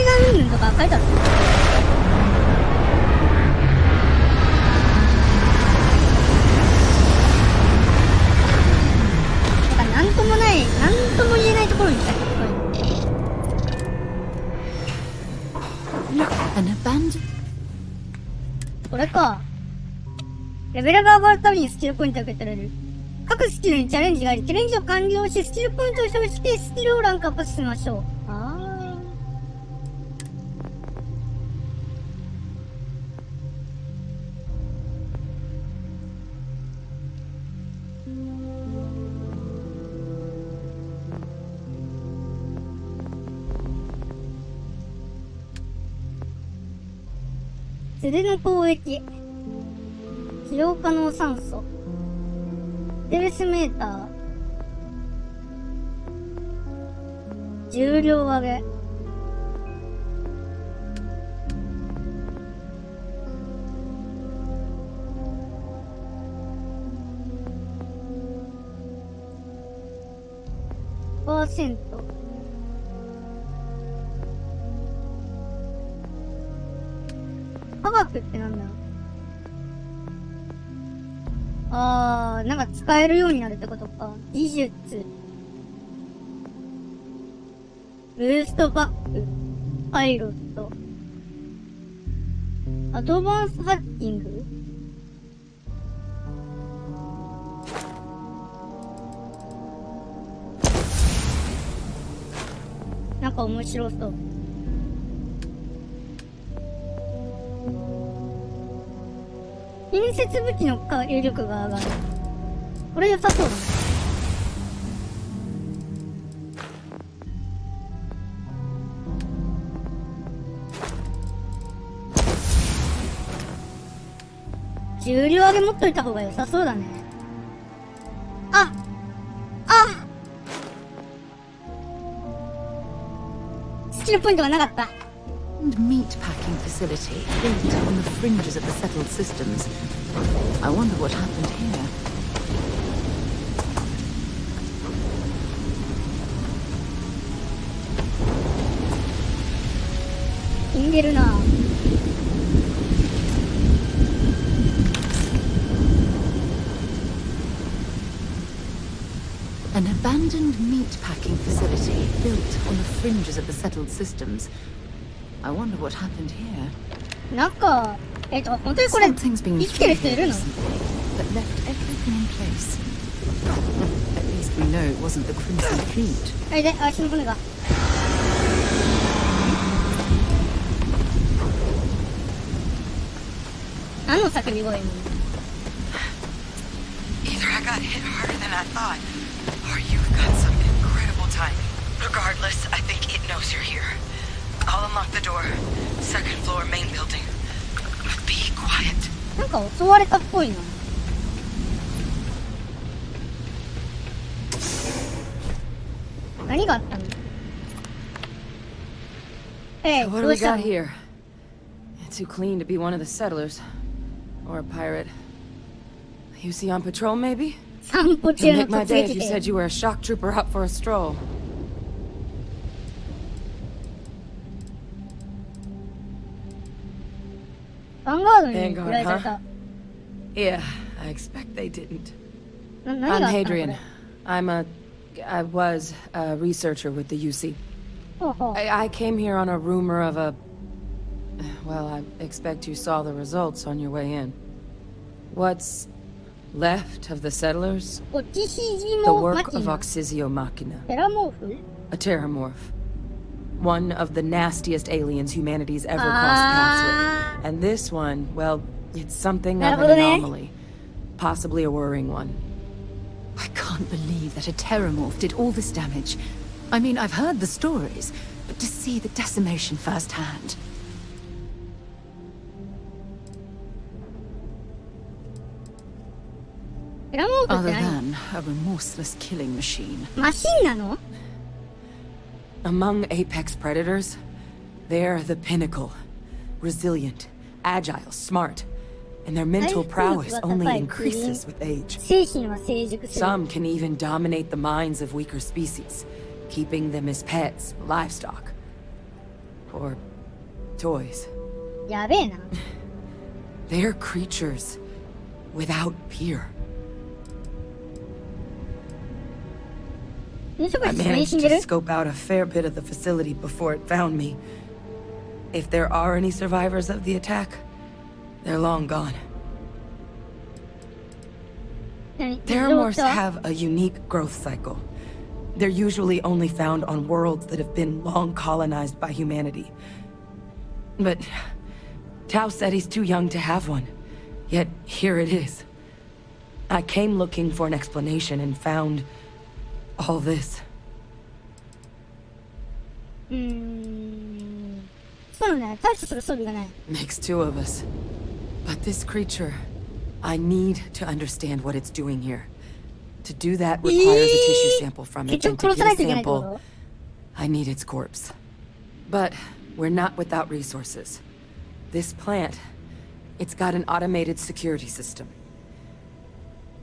がうんぬんとか書いてあった。なんともない、なんとも言えないところに来た。これか。レベルが上がるたびにスキルポイントが受け取れる。各スキルにチャレンジがあり、チャレンジを完了し、スキルポイントを消費して、スキルをランクアップしましょう。素手の攻撃。使用可能酸素。ステルスメーター。重量上げ。%。科学ってなんだ？なんか使えるようになるってことか。技術。ブーストバック。パイロット。アドバンスハッキング？なんか面白そう。近接武器の威力が上がる。これ良さそうだね。重量上げ持っといた方が良さそうだね。スキルポイントがなかった。Meat packing facility built on the fringes of the settled systems. I wonder what happened here. 死んでるな。An abandoned meat-packing facility built on the fringes of the settled systems. I wonder what happened here. なんか、本当にこれ、生 Something's been きてる人いるの？ but left everything in place. At least we know it wasn't the Crimson Fleet. あれで、足の骨が。何の叫び声も。Either I got hit harder than I thought, or you've got some incredible timing. Regardless, I think it knows you're here. I'll unlock the door. Second floor, main building. Be quiet. なんか襲われたっぽいな。何があったの？ Hey, What do we got here? Too clean to be one of the settlers. Or a pirate. You see on patrol, maybe? 散歩 It'd 中の make my 突 day 撃 if you で。 said you were a shock trooper out for a stroll. ヴァンガードに振られちゃった。 Yeah, I expect they didn't. 何があ I'm ったのこ Hadrian. れ？ I was a researcher with the UC. ほうほう。 I came here on a rumor of a... Well, I expect you saw the results on your way in. What's left of the settlers? こっち肘 The も work マ of キナ。 Oxysio Machina. テラモーフ？ A terramorph. One of the nastiest aliens humanity's ever crossed paths with. And this one, well, it's something of an anomaly. Possibly a worrying one. I can't believe that a terramorph did all this damage. I mean, I've heard the stories, but to see the decimation firsthand. Other than a remorseless killing machine. マシンなの？ Among apex predators, they're the pinnacle. Resilient, agile, smart. And their mental prowess only increases with age. 精神は成熟する。 Some can even dominate the minds of weaker species, keeping them as pets, livestock, or toys. やべえな。 They're creatures without peer. I managed to scope out a fair bit of the facility before it found me. If there are any survivors of the attack, they're long gone. Terramorphs have a unique growth cycle. They're usually only found on worlds that have been long colonized by humanity. But Tao said he's too young to have one. Yet here it is. I came looking for an explanation and found all this. そうね、対処する装備がない。 Makes two of us. But this creature, I need to understand what it's doing here. To do that requires a tissue sample from it, and to get a sample, I need its corpse. But we're not without resources. This plant, it's got an automated security system.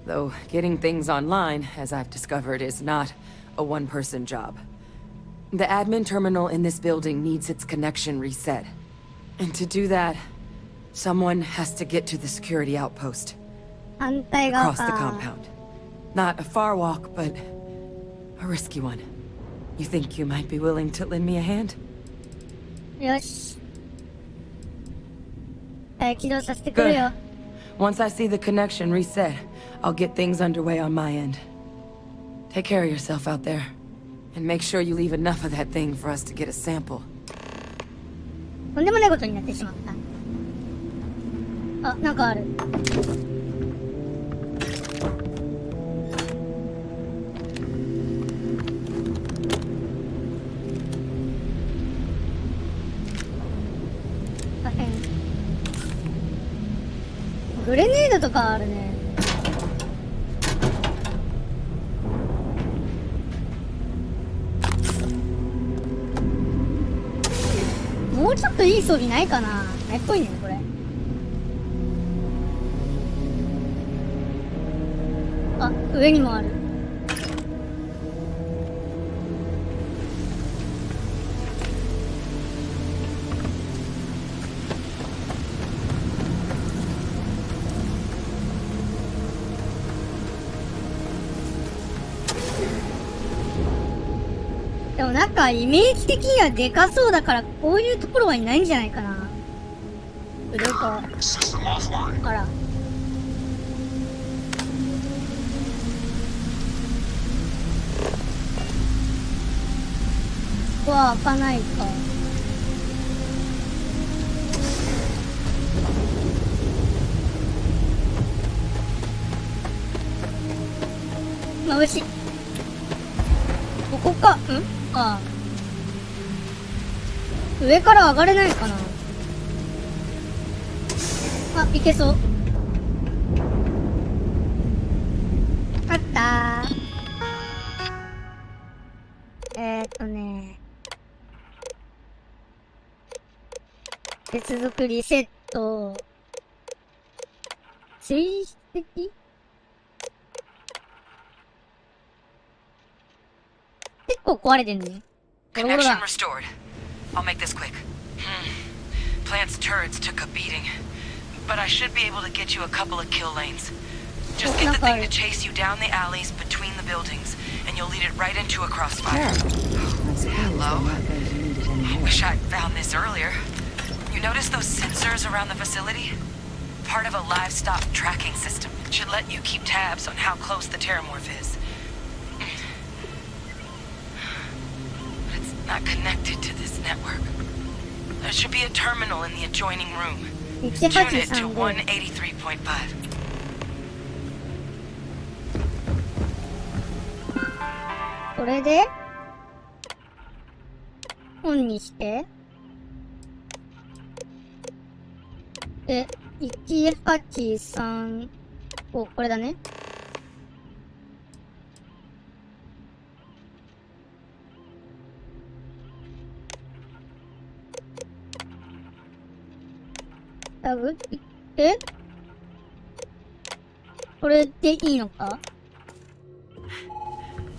Though getting things online, as I've discovered, is not a one-person job. The admin terminal in this building needs its connection reset. And to do that, someone has to get to the security outpost. 反対側 Across the か。 compound. Not a far walk, but a risky one. You think you might be willing to lend me a hand? よし。起動させてくれよ。 Once I see the connection reset, I'll get things underway on my end. Take care of yourself out there. And make sure you leave enough of that thing for us to get a sample. とんでもないことになってしまった。あ、なんかある。大変。グレネードとかあるね。もうちょっといい装備ないかな。ないっぽいねこれ。あ、上にもある。でもなんかイメージ的にはでかそうだから、こういうところはいないんじゃないかな。腕か。あら。ここは開かないか。眩しい。ここか。ああ。上から上がれないかな。あ、いけそう。あったー。接続リセット。追跡？結構壊れてんね。Connection restored. I'll make this quick. Plant's turrets took a beating, but I should be able to get you a couple of kill lanes. Just get the thing to chase you down the alleys between the buildings, and you'll lead it right into a crossfire. Hello? I wish I'd found this earlier. You notice those sensors around the facility? Part of a livestock tracking system. Should let you keep tabs on how close the terramorph is. But it's not connected to this network. There should be a terminal in the adjoining room. Tune it to 183.5. これでオンにしてで、183お、これだね。タグってこれでいいのか？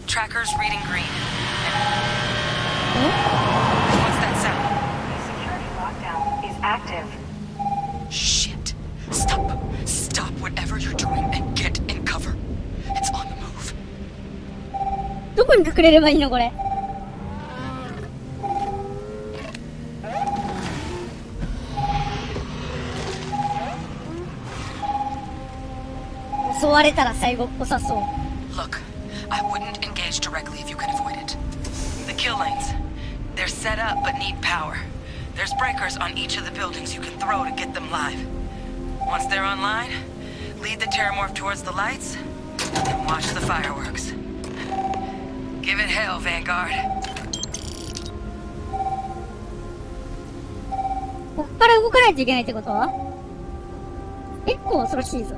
Tracker's reading green. What's that sound? Security lockdown is active. Shit. Stop. Stop whatever you're doing and get in cover. It's on the move. どこに隠れればいいのこれ？襲われたら最後っぽさそう。 Look, I wouldn't engage directly if you could avoid it. The kill lanes. They're set up but need power. There's breakers on each of the buildings you can throw to get them live. Once they're online, lead the terramorph towards the lights and watch the fireworks. Give it hell, Vanguard. こっから動かないといけないってことは？結構恐ろしいぞ。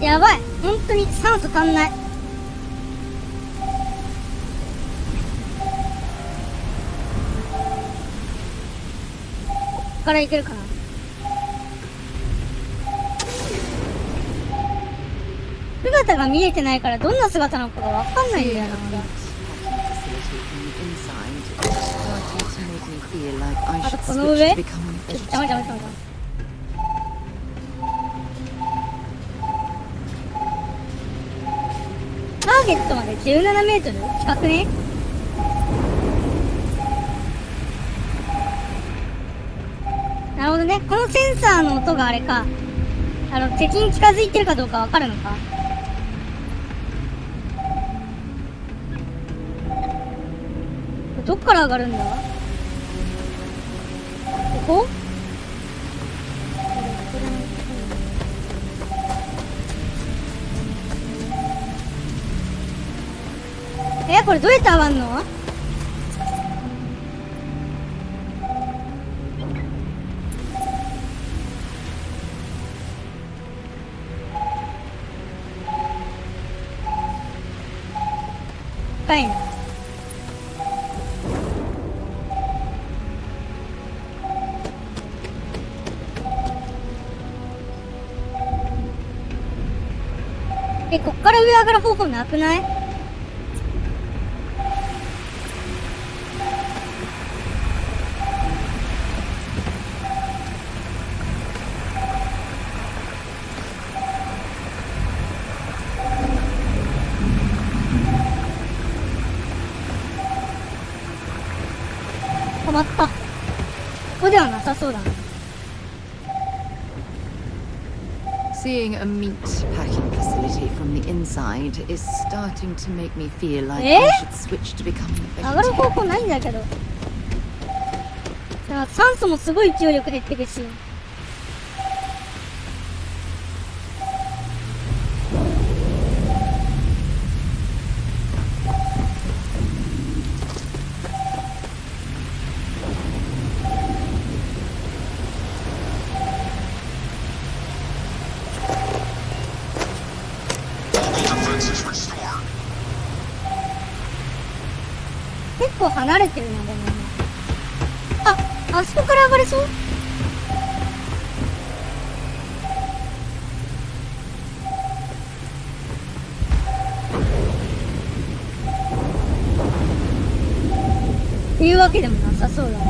やばい、本当に酸素足んない。こっから行けるかな。姿が見えてないからどんな姿なのかがわかんないんだよな。あとこの上？ちょっと邪魔。ターゲットまで17メートル近くね？なるほどね。このセンサーの音があれか。敵に近づいてるかどうかわかるのか？どっから上がるんだ？ここ？これどうやって上がんの？深いな。こっから上上がる方法なくない？さそうだな。Seeing a meat packing facility from the inside is starting to make me feel like I should switch to becoming a 上がる方法ないんだけど。酸素もすごい勢いよく減ってくし。結構離れてるな、でもね。あそこから上がれそう？っていうわけでもなさそうだな。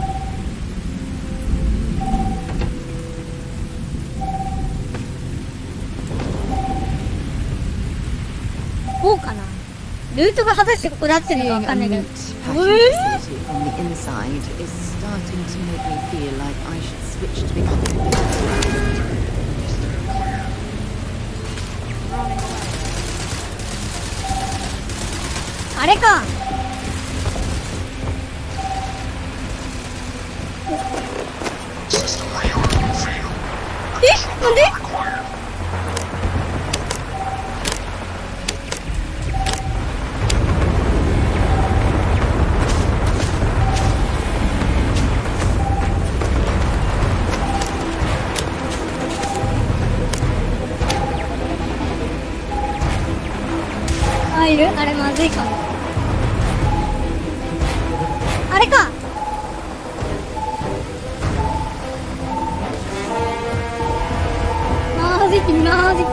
こうかな。ルートが果たしてここだってのかわかんないけど。from the inside is starting to make me feel like I should switch to becomingあれか。なんで？いる？あれまずいかも。あれか。まずいピまずいピ。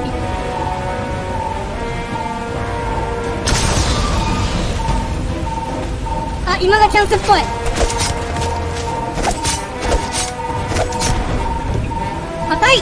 あ、今がチャンスっぽい。硬い。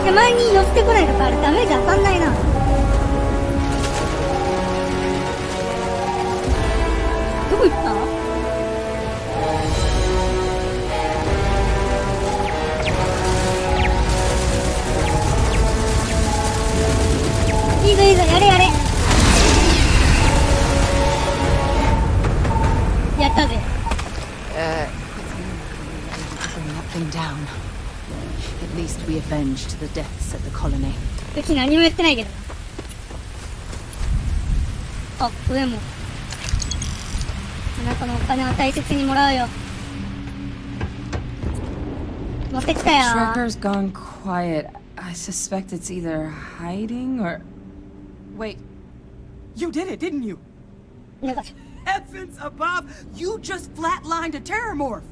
手前に寄ってこないとかあれダメージ当たんないな。どこ行った？いいぞいいぞ、やれやれ。やったぜ。At least we avenged the deaths at the colony. うち何も言ってないけどな。あ、上も。あなたのお金は大切にもらうよ。持ってきたよ。 Tracker's gone quiet. I suspect it's either hiding or... Wait. You did it, didn't you? Heavens above! You just flatlined a terramorph!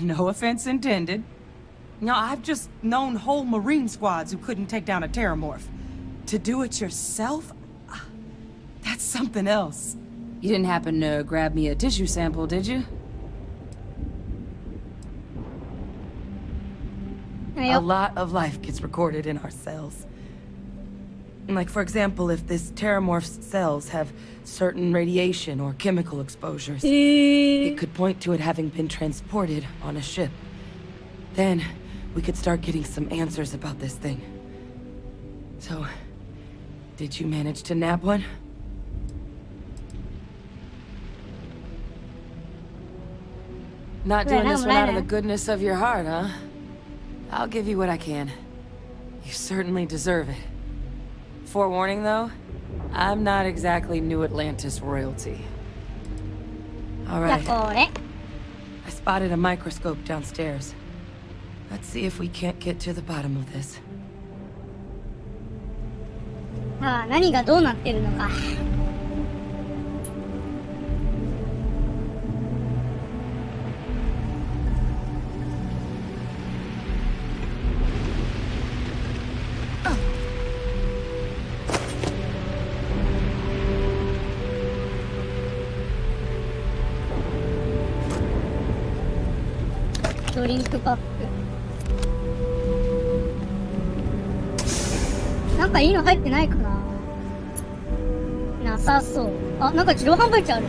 No offense intended. No, I've just known whole Marine squads who couldn't take down a terramorph. To do it yourself? That's something else. You didn't happen to grab me a tissue sample, did you? A lot of life gets recorded in our cells. Like, for example, if this terramorph's cells have certain radiation or chemical exposures, it could point to it having been transported on a ship. Then, we could start getting some answers about this thing. So, did you manage to nab one? Not doing this one out of the goodness of your heart, huh? I'll give you what I can. You certainly deserve it. Forewarning, though, I'm not exactly New Atlantis royalty. Alright. I spotted a microscope downstairs. Let's see if we can't get to the bottom of this. 何がどうなってるのか。リンクパック。なんかいいの入ってないかな。なさそう。あ、なんか自動販売機ある。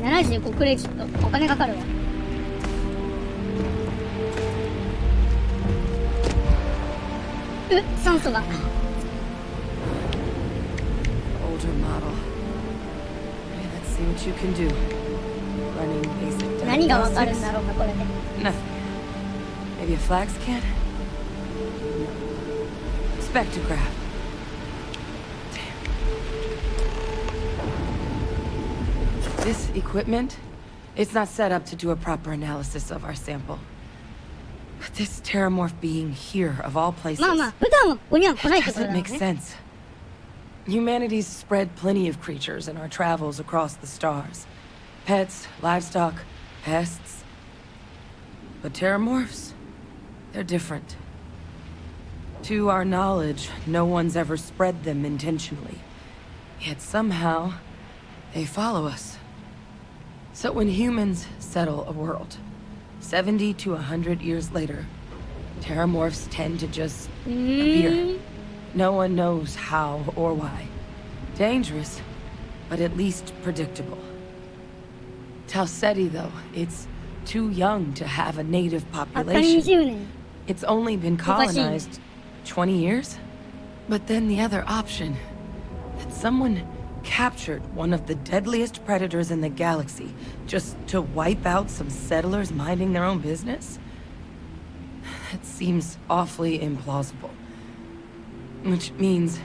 75クレジット。お金かかるわ。酸素が。Older model. Let's see what you can do. Running basic 何がわかるんだろうか、これで。Nothing. Maybe a flax can? Spectrograph. Damn. This equipment, it's not set up to do a proper analysis of our sample. But this terramorph being here, of all places, まあまあ、普段はここには来ないってことだ doesn't ね。 make sense. Humanity's spread plenty of creatures in our travels across the stars. Pets, livestock, pests. But terramorphs? They're different. To our knowledge, no one's ever spread them intentionally. Yet somehow, they follow us. So when humans settle a world, 70 to 100 years later, terramorphs tend to just appear. No one knows how or why. Dangerous, but at least predictable. Talseti, though, it's too young to have a native population. It's only been colonized 20 years? But then the other option, that someone captured one of the deadliest predators in the galaxy just to wipe out some settlers minding their own business? That seems awfully implausible. Which means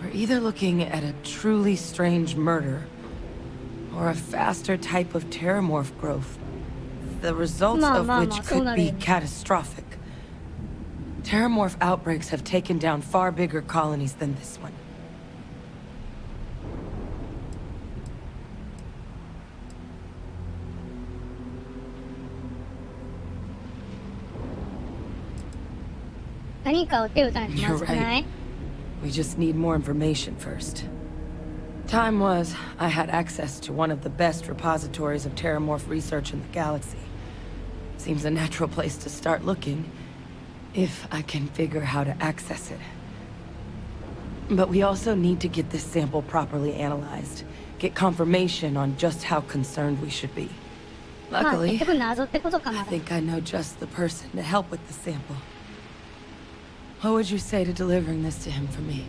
we're either looking at a truly strange murder or a faster type of terramorph growth, the results of which could be catastrophic. Terramorph outbreaks have taken down far bigger colonies than this one. You're right. We just need more information first. Time was, I had access to one of the best repositories of terramorph research in the galaxy. Seems a natural place to start looking, if I can figure how to access it. But we also need to get this sample properly analyzed, get confirmation on just how concerned we should be. Luckily, I think I know just the person to help with the sample. What would you say to delivering this to him for me?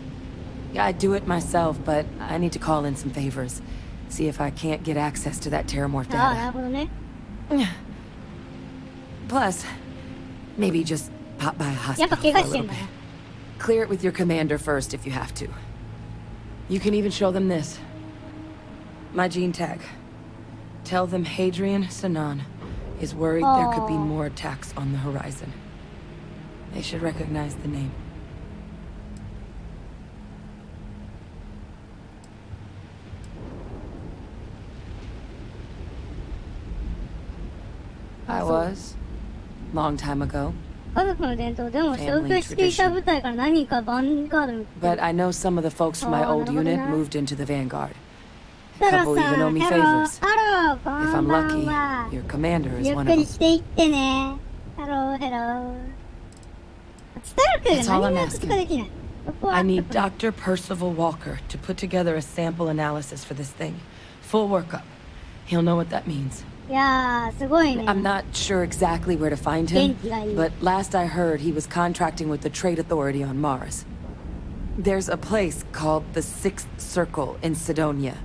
Yeah, I'd do it myself, but I need to call in some favors. See if I can't get access to that terramorph data. Plus, maybe just pop by a hospital for a little bit. Clear it with your commander first if you have to. You can even show them this. My gene tag. Tell them Hadrian Sanan is worried there could be more attacks on the horizon. They should recognize the name. I was. Long time ago. But I know some of the folks from my old unit moved into the Vanguard. A couple even owe me favors. If I'm lucky, your commander is one of them. That's all I'm asking. I need Dr. Percival Walker to put together a sample analysis for this thing. Full workup. He'll know what that means. I'm not sure exactly where to find him, but last I heard he was contracting with the Trade Authority on Mars. There's a place called the Sixth Circle in Sidonia.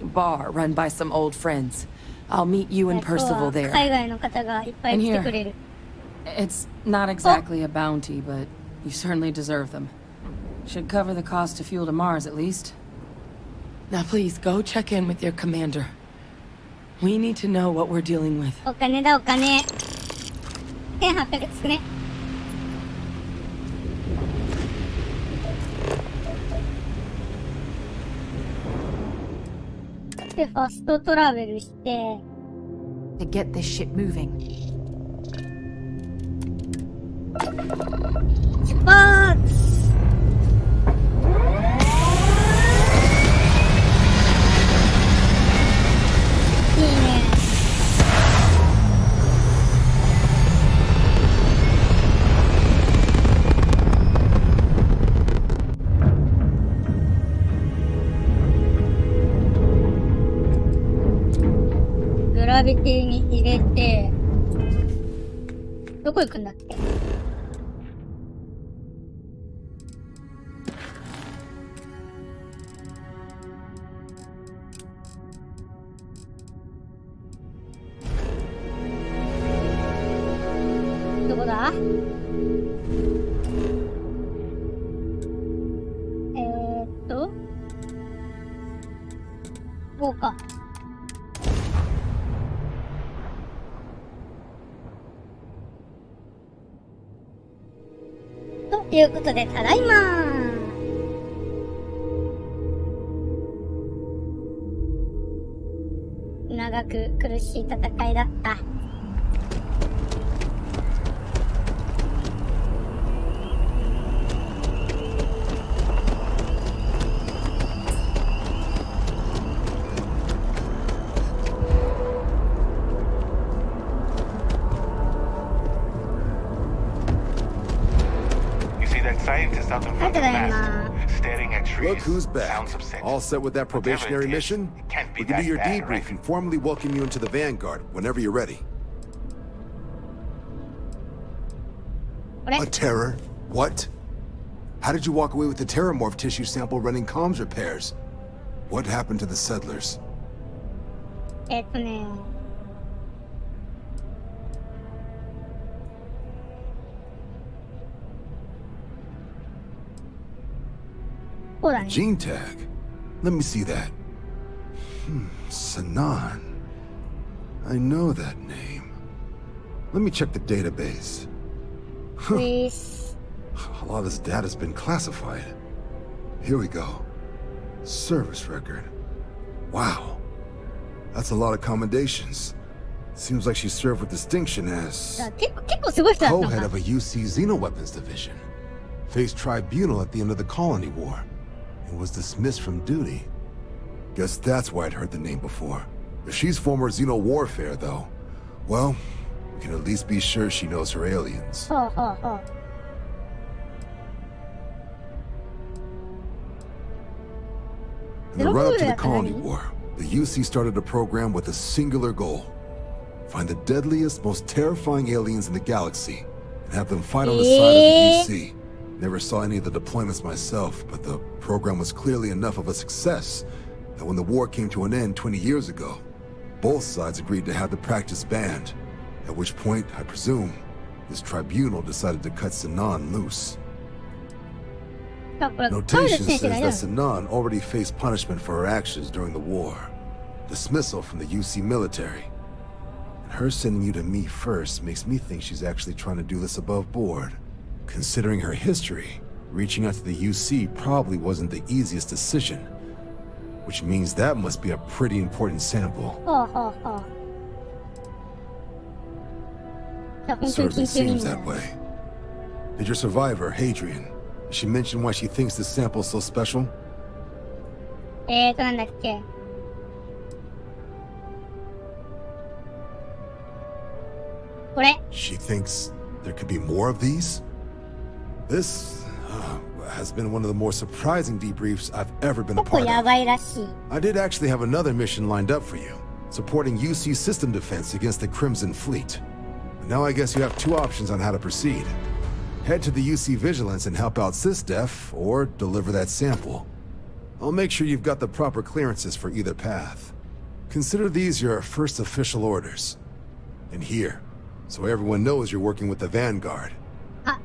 A bar run by some old friends. I'll meet you and Percival there. And here. It's not exactly a bounty, but you certainly deserve them. Should cover the cost to fuel to Mars, at least. Now please, go check in with your commander. We need to know what we're dealing with. お金だ、お金。1800つくね。で、ファストトラベルして。To get this ship moving. 出発！いいね。ビティに入れて、どこ行くんだっけ？どこだ？こうか。ということで、ただいまー。長く苦しい戦いだった。Look who's back. All set with that probationary mission? We can do your debrief and formally welcome you into the Vanguard whenever you're ready. A terror? What? How did you walk away with the terramorph tissue sample running comms repairs? What happened to the settlers? そうだね。 Gene tag. Let me see that. Sanan. I know that name. Let me check the database. Please. A lot of this data's been classified. Here we go. Service record. Wow. That's a lot of commendations. Seems like she served with distinction as co-head of a UC Xenoweapons division. Faced tribunal at the end of the Colony War. And was dismissed from duty. Guess that's why I'd heard the name before. If she's former Xeno warfare, though, well, we can at least be sure she knows her aliens. In the run-up to the Colony War, the UC started a program with a singular goal. Find the deadliest, most terrifying aliens in the galaxy, and have them fight on the side of the UC. Never saw any of the deployments myself, but the program was clearly enough of a success that when the war came to an end 20 years ago, both sides agreed to have the practice banned, at which point, I presume, this tribunal decided to cut Sanan loose. Notation says that Sanan already faced punishment for her actions during the war. Dismissal from the UC military. And her sending you to me first makes me think she's actually trying to do this above board. Considering her history, reaching out to the UC probably wasn't the easiest decision. Which means that must be a pretty important sample. Certainly seems that way. Did your survivor, Hadrian, did she mention why she thinks this sample's so special? She thinks there could be more of these? This has been one of the more surprising debriefs I've ever been a part of. I did actually have another mission lined up for you, supporting UC system defense against the Crimson Fleet. Now I guess you have two options on how to proceed. Head to the UC Vigilance and help out SysDef, or deliver that sample. I'll make sure you've got the proper clearances for either path. Consider these your first official orders. And here, so everyone knows you're working with the Vanguard.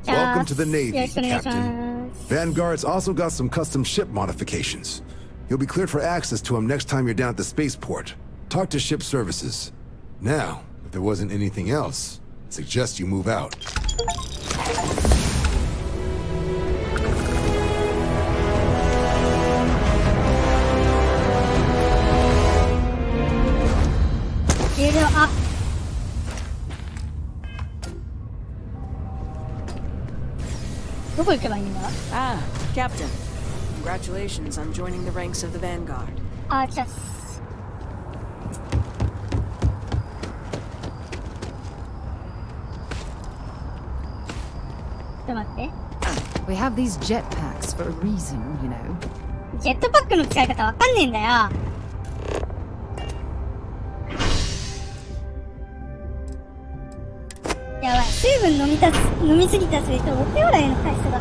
Welcome to the Navy, Captain. Vanguard's also got some custom ship modifications. You'll be cleared for access to them next time you're down at the spaceport. Talk to ship services. Now, if there wasn't anything else, I suggest you move out. Ah, Captain. Congratulations on joining the ranks of the Vanguard. We have these jetpacks for a reason, you know. ジェットパックの使い方わかんねえんだよ。水分飲みすぎたせいでお手洗いの回数が。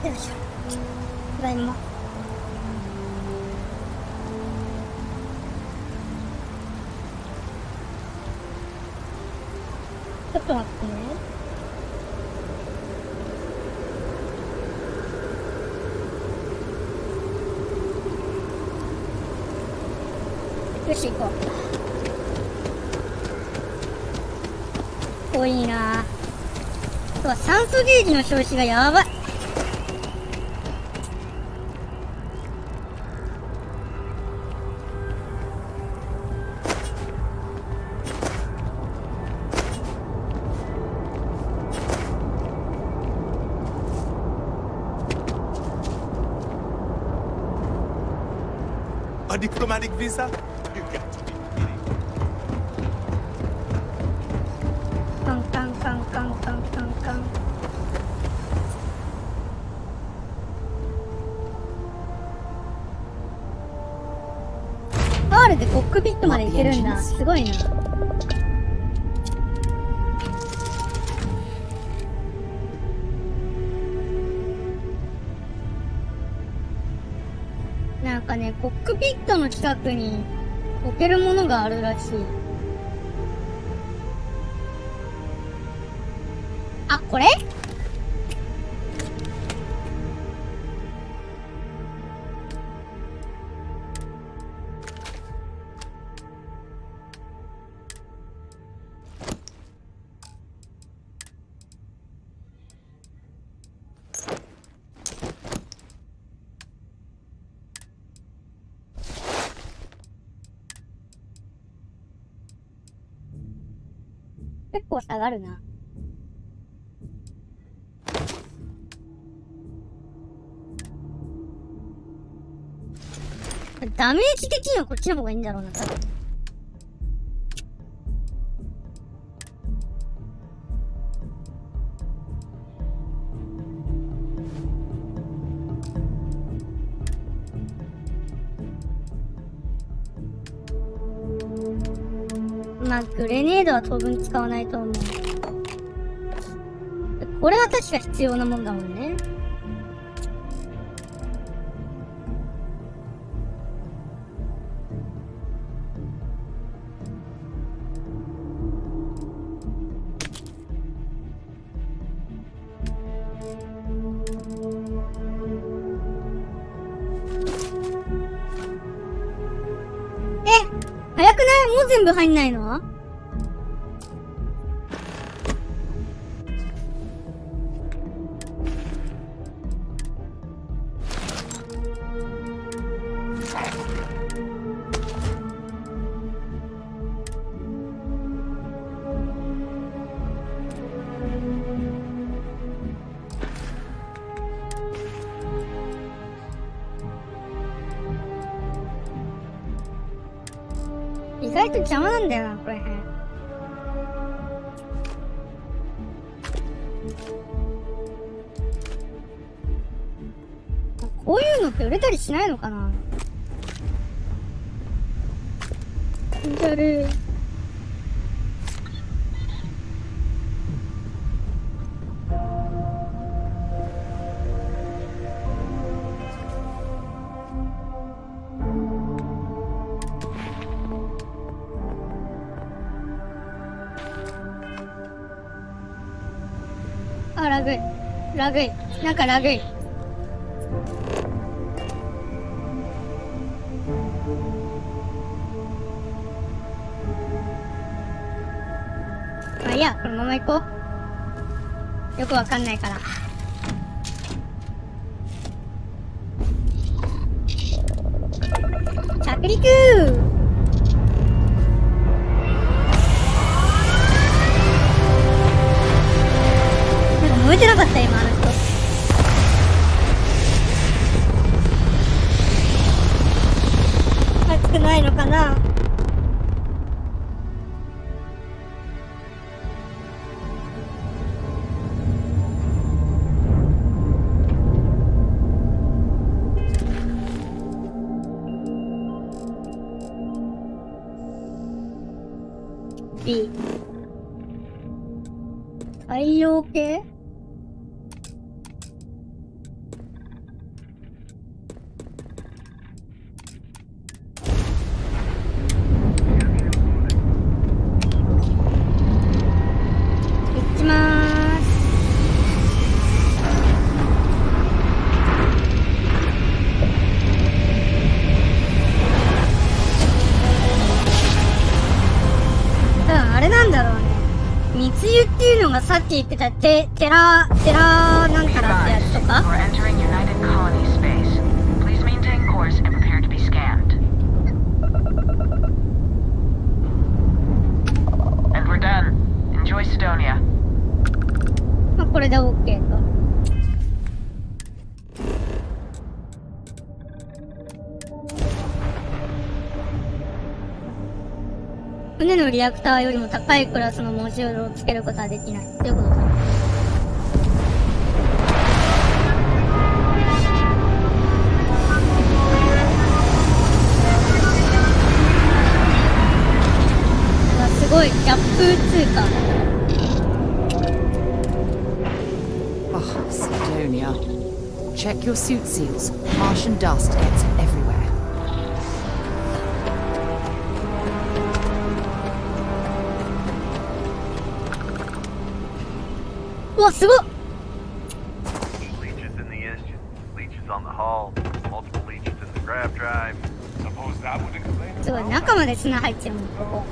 よいしょ。ただいま。ちょっと待ってね。よし、行こう。遠いなぁ。あとは酸素ゲージの消費がやばい。A diplomatic visa? You got to be kidding. カンカンカンカンカンカンカン。R でコックピットまで行けるんだ。すごいな。なんかね、コックピットの近くに置けるものがあるらしい。あ、これ？結構下がるな。ダメージ的にはこっちの方がいいんだろうな、多分。まあ、グレネードは当分使わないと思う。これは確か必要なもんだもんね。早くない？もう全部入んないの？意外と邪魔なんだよな、これ。こういうのって売れたりしないのかな。気持ち悪い。あ、ラグい。ラグい。なんかラグい。まあいいや、このまま行こう。よくわかんないから。着陸燃えてなかった今あの人。熱くないのかな。B 太陽系。行きまーす。多分あれなんだろうね。密輸っていうのがさっき言ってたテラなんたらってやつとか。まあこれで OK と。船のリアクターよりも高いクラスのモジュールをつけることはできない。ということだ。すごい、ギャップ通過。Oh, Sidonia. Check your suit seals. Martian dust gets everywhere. うわ、すごっ。すごい、中まで砂入っちゃうの、ここ。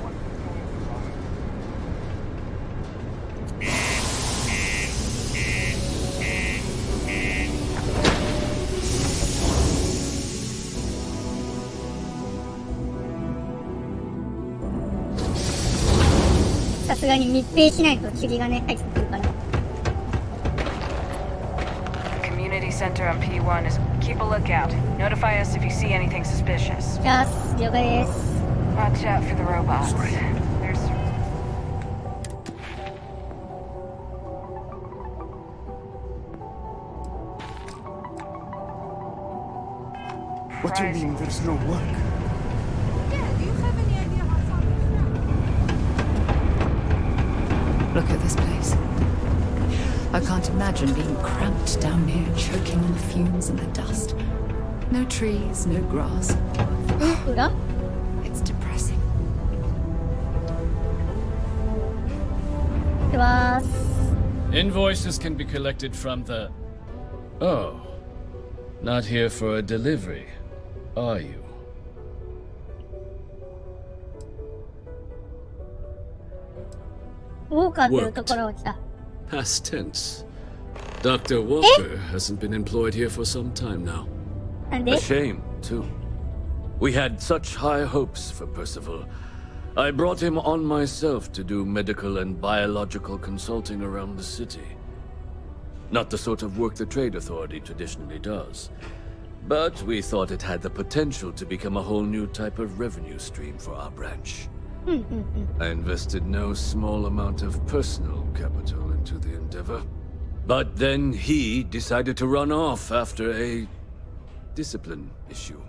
さすがに密閉しないと塵がね、入ってくるから。Community center on P1 is keep a lookout. Notify us if you see anything suspicious. じゃあ、了解です。Watch out for the robots. There's What do you mean there's no work? Look at this place. I can't imagine being cramped down here, choking on the fumes and the dust. No trees, no grass. It's depressing. Invoices can be collected from the... Oh. Not here for a delivery, are you? Worked. Past tense. Dr. Walker hasn't been employed here for some time now. A shame, too. We had such high hopes for Percival. I brought him on myself to do medical and biological consulting around the city. Not the sort of work the Trade Authority traditionally does. But we thought it had the potential to become a whole new type of revenue stream for our branch. I invested no small amount of personal capital into the endeavor. But then he decided to run off after a discipline issue.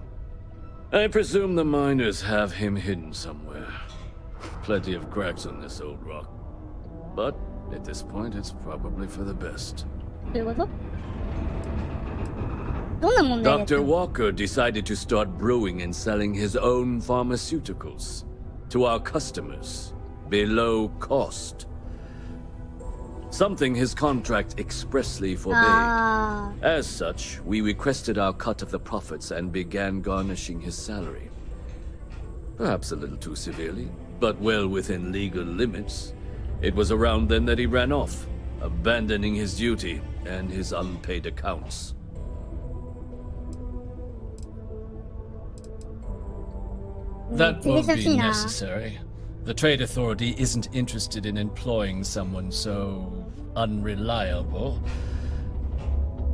I presume the miners have him hidden somewhere. Plenty of cracks on this old rock. But at this point, it's probably for the best. Dr. Walker decided to start brewing and selling his own pharmaceuticals to our customers below cost. Something his contract expressly forbade. As such, we requested our cut of the profits and began garnishing his salary. Perhaps a little too severely, but well within legal limits. It was around then that he ran off, abandoning his duty and his unpaid accounts. That won't be necessary. The Trade Authority isn't interested in employing someone so unreliable.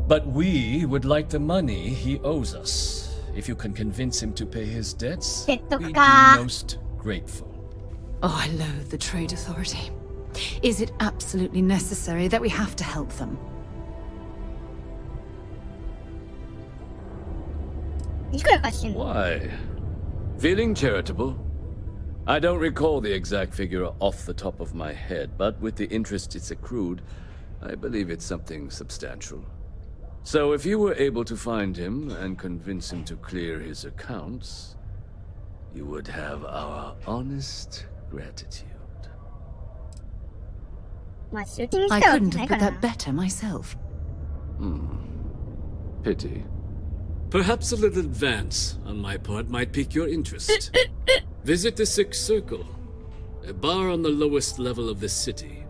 But we would like the money he owes us. If you can convince him to pay his debts, we'd be most grateful. Oh, I loathe the Trade Authority. Is it absolutely necessary that we have to help them? Why? Feeling charitable? I don't recall the exact figure off the top of my head, but with the interest it's accrued, I believe it's something substantial. So if you were able to find him and convince him to clear his accounts, you would have our honest gratitude. I couldn't have put that better myself. Pity. Perhaps a little advance on my part might pique your interest. Visit the Sixth Circle, a bar on the lowest level of the city.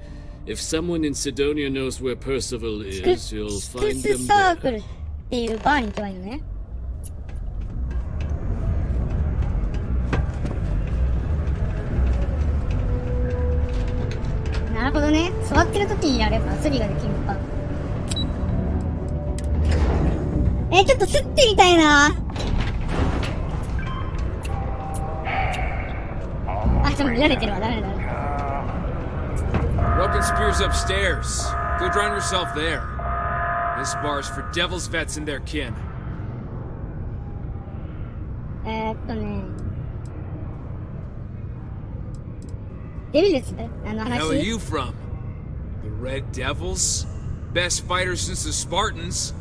If someone in Sidonia knows where Percival is, you'll find them there. っていうバーに行けばいいのね。なるほどね。座ってる時にやればスリができるのか。ちょっと吸ってみたいな。あ、ちょっと見られてるわ。ダメだ。Rope and spears upstairs. Go drown yourself there. This bar's for devil's vets and their kin. デビルス話 Where are you from? The Red Devils? Best fighters since the Spartans.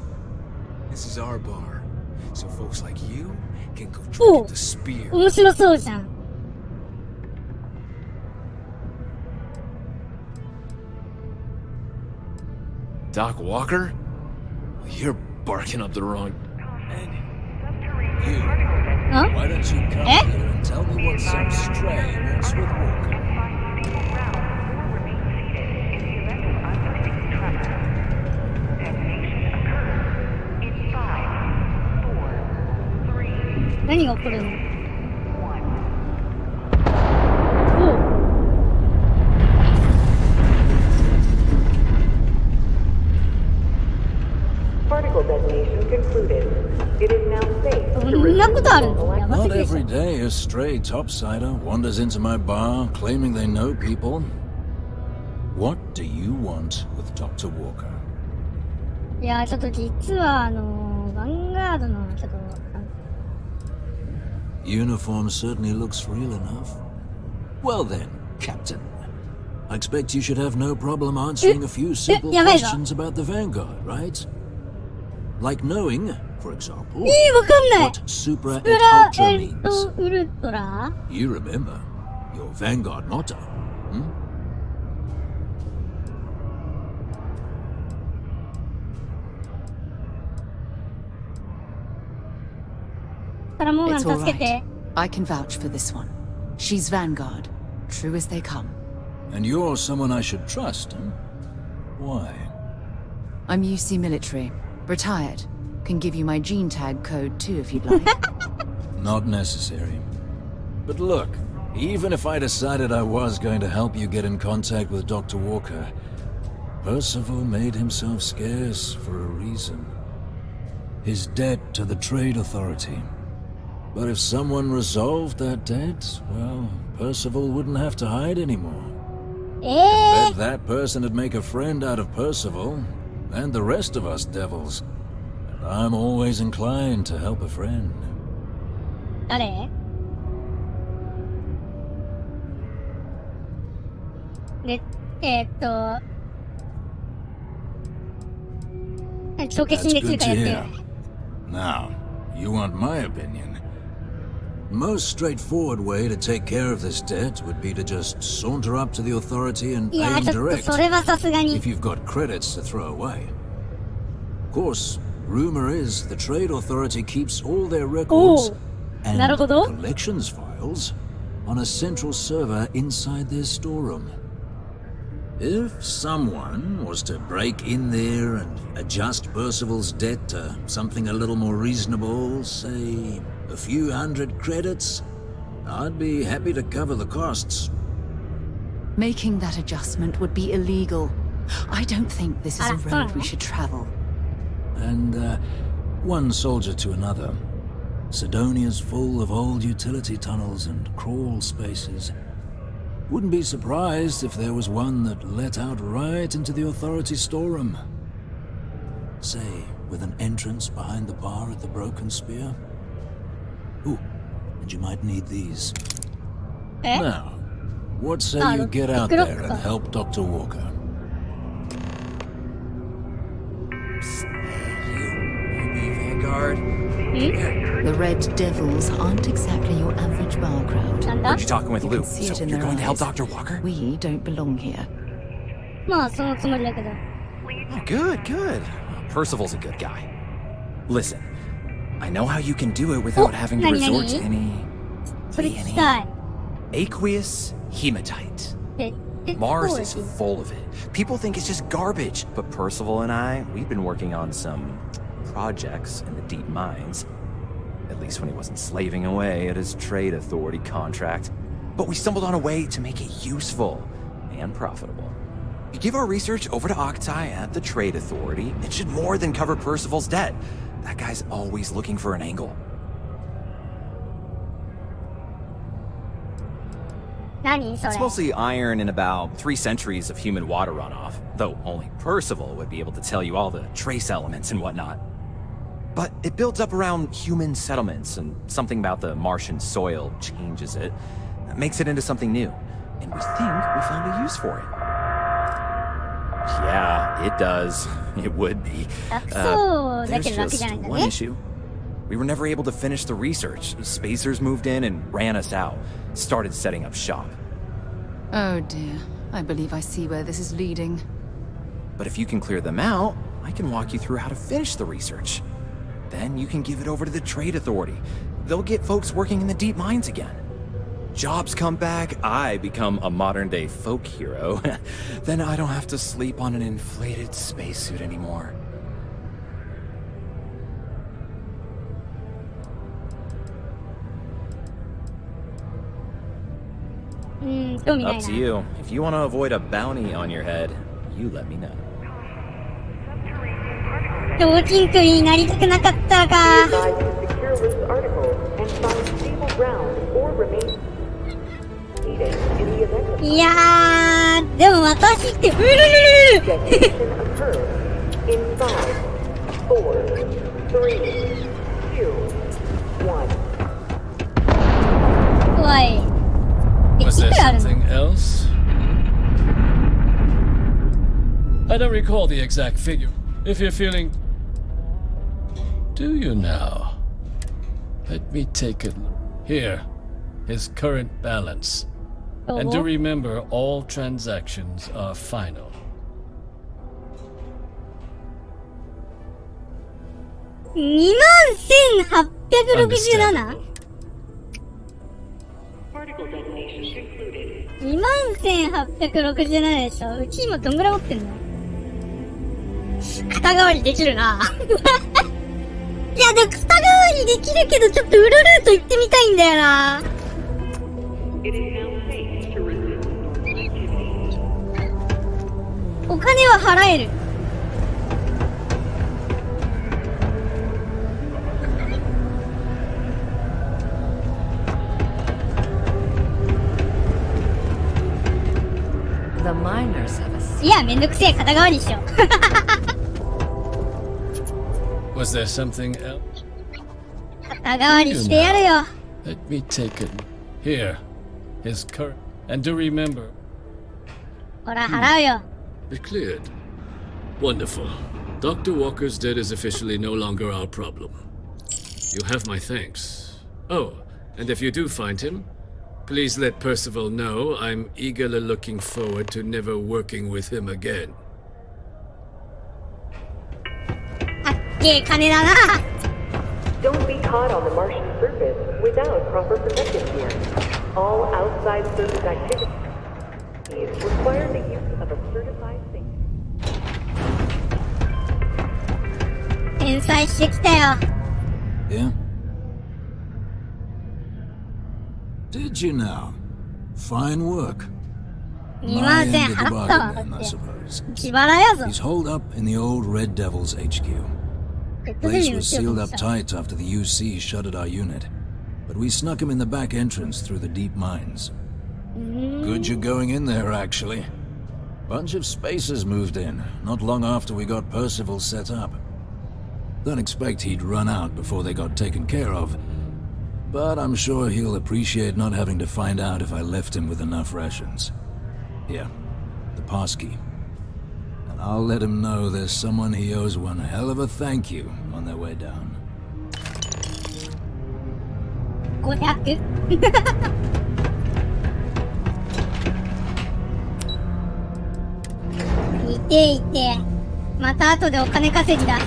This is our bar, so folks like you can go drink at the spear. 面白そうじゃん。Doc Walker? You're barking up the wrong. You. Why don't you come here and tell me what's so strange with Walker? Particle detonation concluded. It is now safe to resume. Not every day a stray topsider wanders into my bar claiming they know people. What do you want with Dr. Walker? いや、ちょっと実はヴァンガードのちょっと。Uniform certainly looks real enough. Well then, Captain. I expect you should have no problem answering a few simple questions about the Vanguard, right? Like knowing, for example, what Supra and Ultra means. You remember your Vanguard motto, hmm? からモーガン It's all 助けて。 right. I can vouch for this one. She's Vanguard, true as they come. And you're someone I should trust, huh? Why? I'm UC military, retired. Can give you my gene tag code too if you'd like. Not necessary. But look, even if I decided I was going to help you get in contact with Dr. Walker, Percival made himself scarce for a reason. his debt to the Trade Authority. But if someone resolved that debt, well, Percival wouldn't have to hide anymore. I bet that person would make a friend out of Percival, and the rest of us devils. And I'm always inclined to help a friend. 誰？で、帳消しにできるかやってる。Now, you want my opinion? The most straightforward way to take care of this debt would be to just saunter up to the authority and aim direct. If you've got credits to throw away. Of course, rumor is the Trade Authority keeps all their records and collections files on a central server inside their storeroom. If someone was to break in there and adjust Percival's debt to something a little more reasonable, say a few hundred credits, I'd be happy to cover the costs. Making that adjustment would be illegal. I don't think this is a road we should travel. And one soldier to another. Sidonia's full of old utility tunnels and crawl spaces. Wouldn't be surprised if there was one that let out right into the authority storeroom. Say, with an entrance behind the bar at the Broken Spear. Ooh, and you might need these. Now, what say you get out there and help Dr. Walker? The Red Devils aren't exactly your average bar crowd. Heard you talking with Luke, so you're going to help Dr. Walker? We don't belong here. Oh, good, good. Percival's a good guy. Listen, I know how you can do it without having to resort to any aqueous hematite. Mars is full of it. People think it's just garbage, but Percival and I, we've been working on some projects in the deep mines. At least when he wasn't slaving away at his Trade Authority contract. But we stumbled on a way to make it useful and profitable. You give our research over to Octai at the Trade Authority, it should more than cover Percival's debt. That guy's always looking for an angle. It's mostly iron and about 3 centuries of human water runoff, though only Percival would be able to tell you all the trace elements and whatnot. But it builds up around human settlements, and something about the Martian soil changes it, makes it into something new, and we think we found a use for it. Yeah, it does. It would be. There's just one issue. We were never able to finish the research. Spacers moved in and ran us out. Started setting up shop. Oh dear. I believe I see where this is leading. But if you can clear them out, I can walk you through how to finish the research. Then you can give it over to the Trade Authority. They'll get folks working in the deep mines again. Jobs come back, I become a modern-day folk hero. Then I don't have to sleep on an inflated spacesuit anymore. Up to you. If you want to avoid a bounty on your head, you let me know. 同人区になりたくなかったか。いやー、でも私ってうるるる怖い。Was there something else? I don't recall the exact figure. If you're feeling... Do you now? Let me take a look. Here, his current balance. And do remember, all transactions are final. 21,867? 21,867でしょ。うち今どんぐらい持ってんの？肩代わりできるな。いやでも肩代わりできるけどちょっとウルルート行ってみたいんだよな。お金は払える。The miners have a... いや、めんどくせえ、肩代わりしよう。Was there something else? 肩代わりしてやるよ。Let me take it. Here, his current. And do remember. ほら、払うよ。It cleared. Wonderful. Dr. Walker's dead is officially no longer our problem. You have my thanks. Oh, and if you do find him, please let Percival know I'm eagerly looking forward to never working with him again. あっけえ金だな。Don't be caught on the Martian surface without proper protective gear. All outside surface activities require the use of a certified safe. 天才してきたよ。Yeah? Did you now? Fine work. 2万円払ったわ。だって自腹やぞ。 He's holed up in the old Red Devil's HQ. The place was sealed up tight after the UC shuttered our unit, but we snuck him in the back entrance through the deep mines. Good you're going in there, actually. Bunch of spacers moved in, not long after we got Percival set up. Don't expect he'd run out before they got taken care of, but I'm sure he'll appreciate not having to find out if I left him with enough rations. Here, the passkey. And I'll let him know there's someone he owes one hell of a thank you on their way down. 500? いていて。また後でお金稼ぎだ。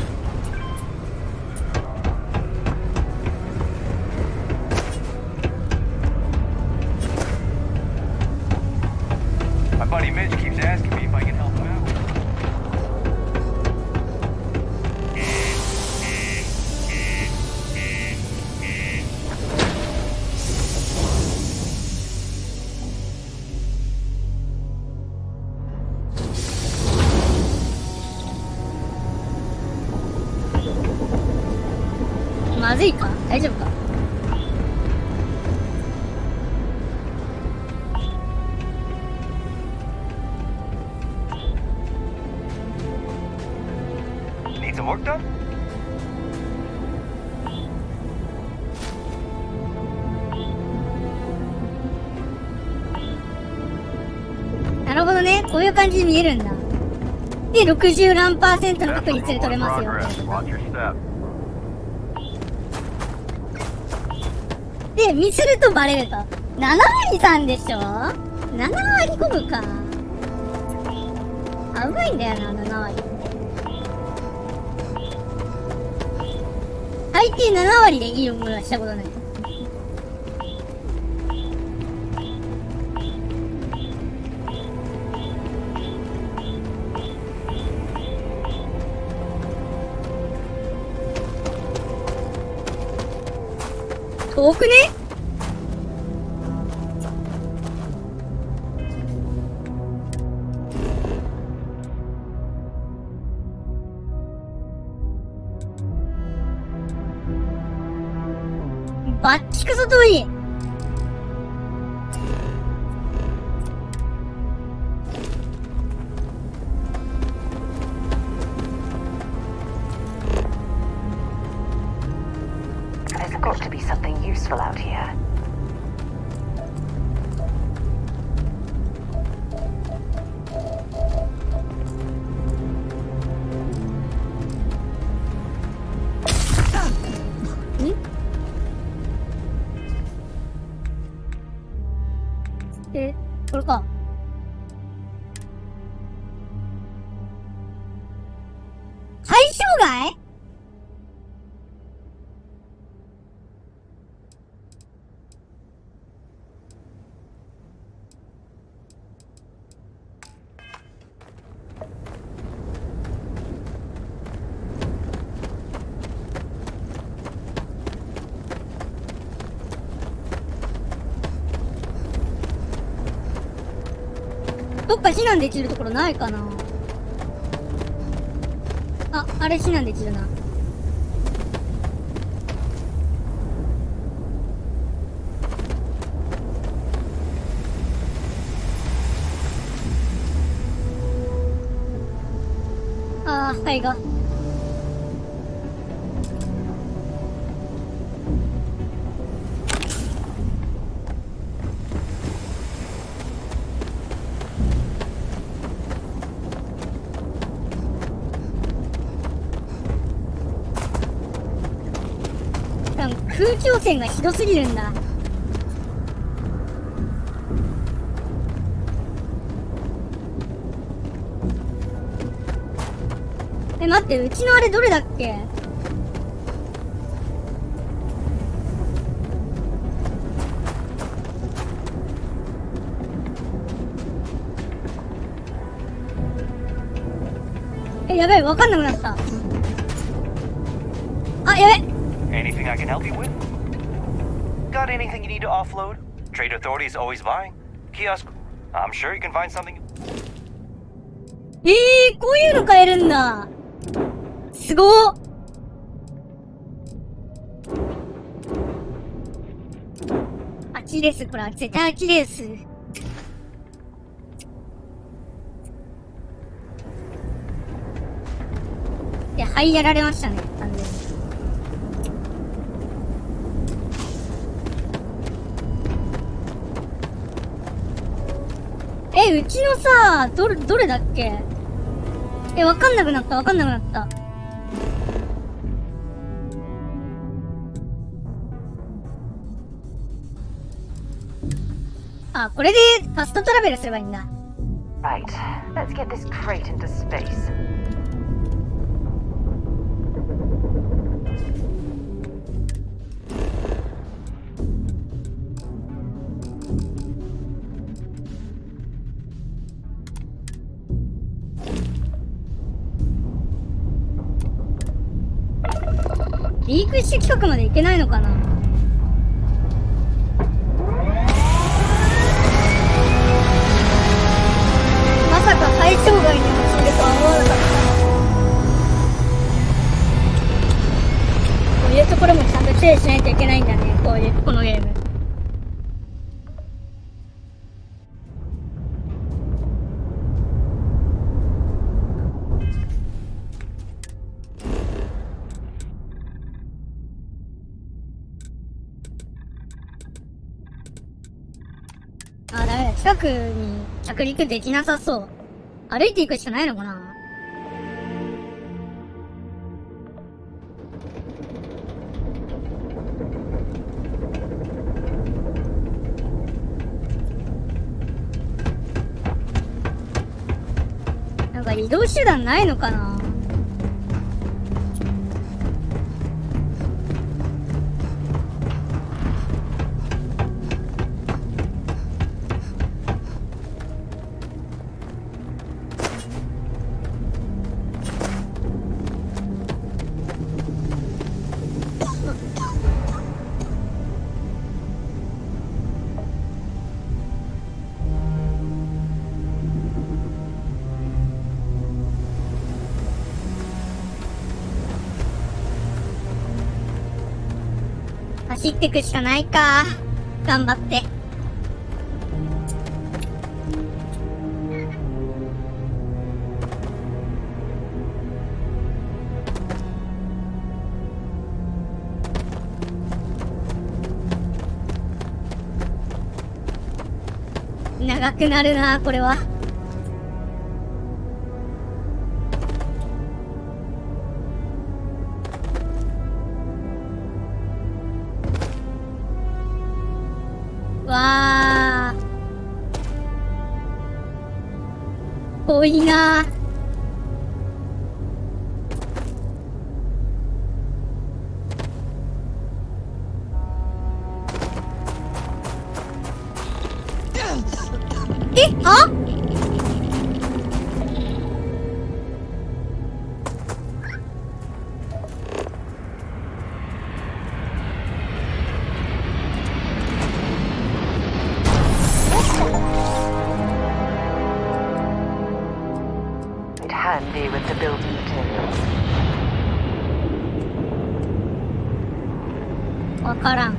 My buddy Mitch keeps asking me if I can help him out. Maybe. まずいか？大丈夫か？Need some work done? なるほどね。こういう感じに見えるんだ。で、60何%の確率で取れますよ。で、ミスるとバレると。7割さんでしょ ?7 割コブか。危ないんだよな、7割って。最低7割でいい思いはしたことない。遠くね？バッチクソ遠い。There's got to be something useful out here. Eh, これか。対象外？どっか避難できるところないかな。あ、あれ避難できるな。肺が。空気汚染がひどすぎるんだ。待って、うちのあれどれだっけ？やべえ、わかんなくなった。あ、やべえ。Anything I can help you with? Got anything you need to offload? Trade Authority is always buying. Kiosk, I'm sure you can find something. こういうの買えるんだ。すごっ。あっちです、これ。絶対あっちです。で、はい、やられましたね、完全に。うちのさ、どれだっけ？わかんなくなった、わかんなくなった。あ、これでファストトラベルすればいいんだ。Right, let's get this crate into space.リークして近くまで行けないのかな？まさか対象外に落ちるとは思わなかった。こういうところもちゃんと注意しないといけないんだね、このゲーム。あ、ダメだ。近くに着陸できなさそう。歩いていくしかないのかな？なんか移動手段ないのかな？走ってくしかないか。頑張って。長くなるな、これは。わー。遠いな。あ？Handy with the building materials. わからん。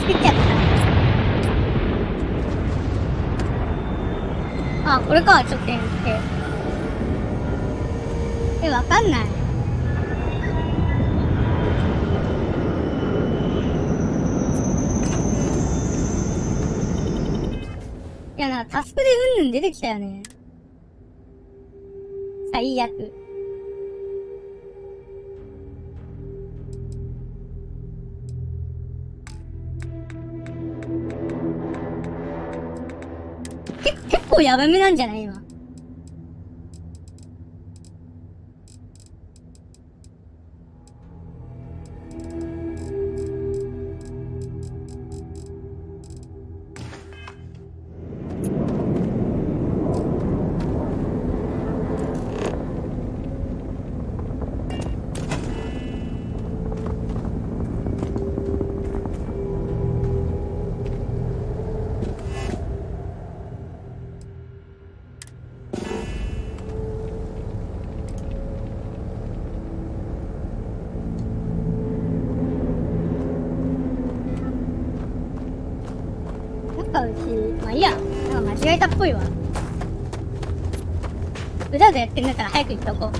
作っちゃった。あ、これか、ちょっと点って。わかんない。いやな、タスクでうんぬん出てきたよね。最悪。結構ヤバめなんじゃない今。うち、まあいいや、なんか間違えたっぽいわ。うだうだやってんだから早く行っとこ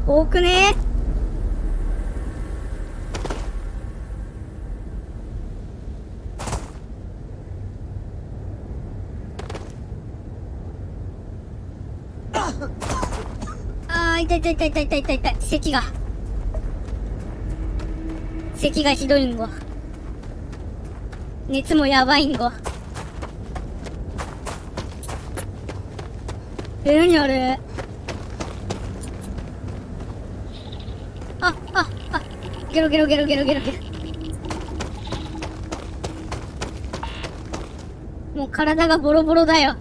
う。多くね痛い痛い痛い痛い痛い痛い痛い。咳がひどいんご。熱もやばいんご。何あれ。ゲロゲロゲロゲロゲロゲロ。もう体がボロボロだよ。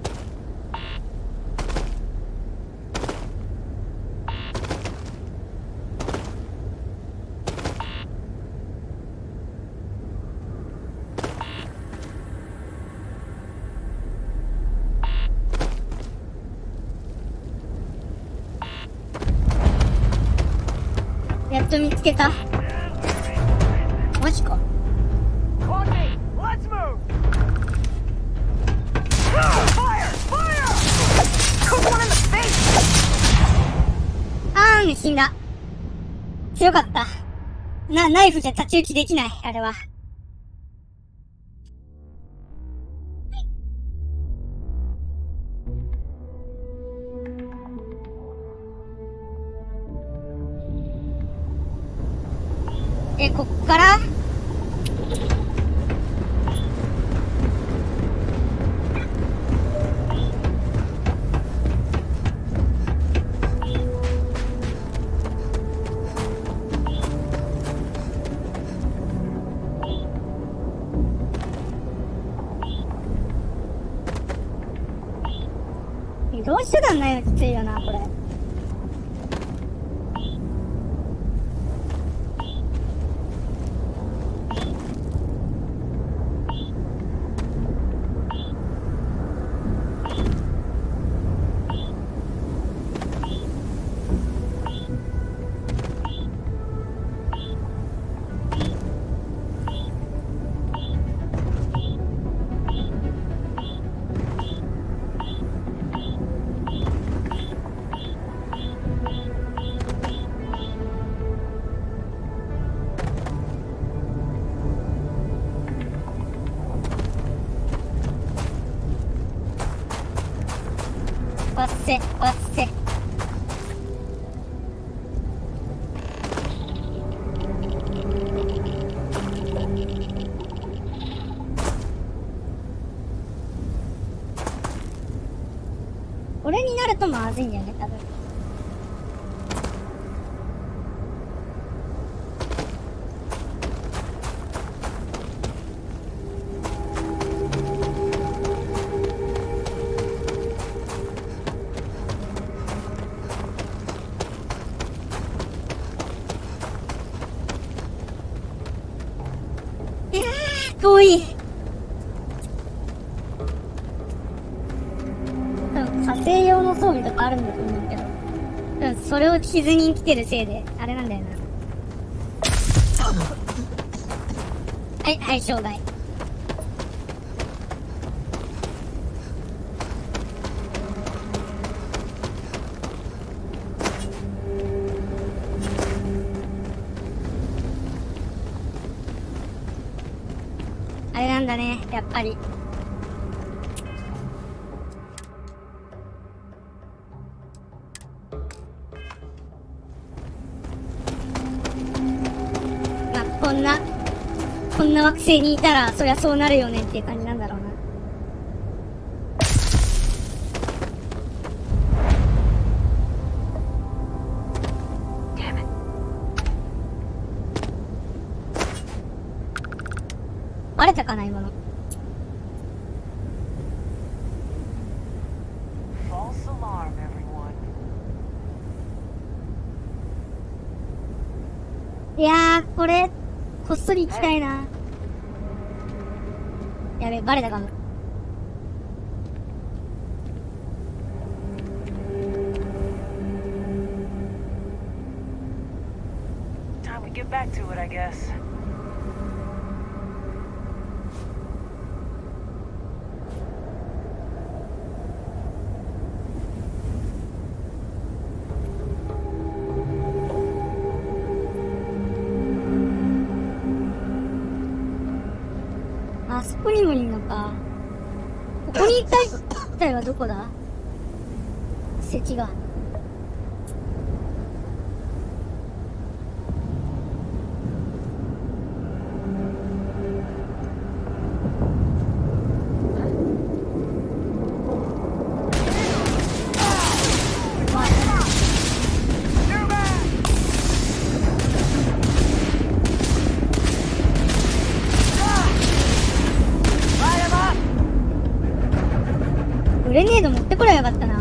やっと見つけた。マジか。死んだ。強かった。ナイフじゃ太刀打ちできない、あれは。こっから移動手段ないのきついよな、これ。わっせ。これになるとまずいんだよね、多分。遠い。家庭用の装備とかあるんだと思うけど。それを着ずに来てるせいで、あれなんだよな。はい、はい、障害。あれなんだね、やっぱり。まあ、こんな惑星にいたら、そりゃそうなるよねっていう感じなんだろうな。バレたかな今の。いやー、これこっそり行きたいな。やべ、バレたかも。Time to get back to it, I guess.あそこにもいるのか。ここに行った一体はどこだ？関が。グレネード持ってこればよかったな。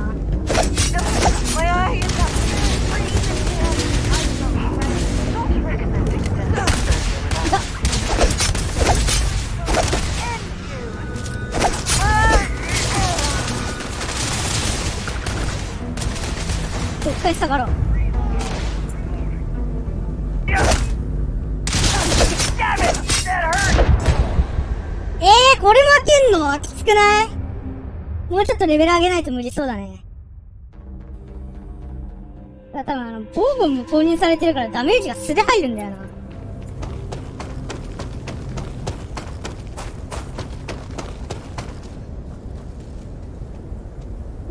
一回下がろう。これ負けんのきつくない？もうちょっとレベル上げないと無理そうだね。多分ボーゴンも購入されてるからダメージが素で入るんだよな。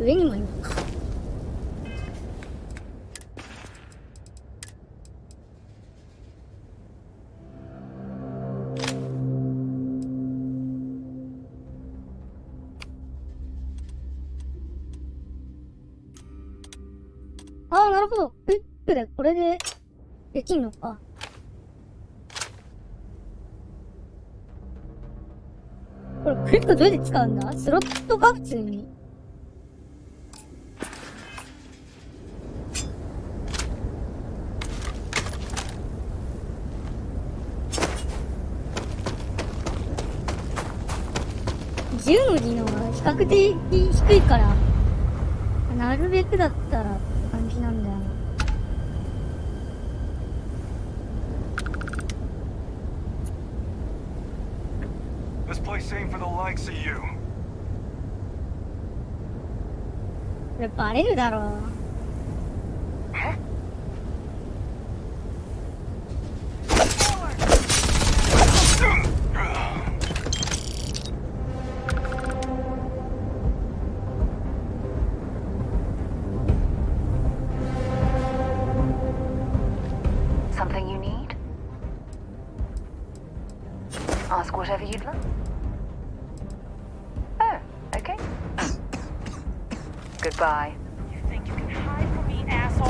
上にもいるのか。ああ、なるほど。フックでこれでできんのか。これクリックどうやって使うんだ？スロットか普通に。銃の技能が比較的低いから、なるべくだったらって感じなんだよな。This place ain't for the likes of you. これバレるだろう。Something you need? Ask whatever you'd like. Oh, okay. Goodbye. You think you can hide from me, asshole?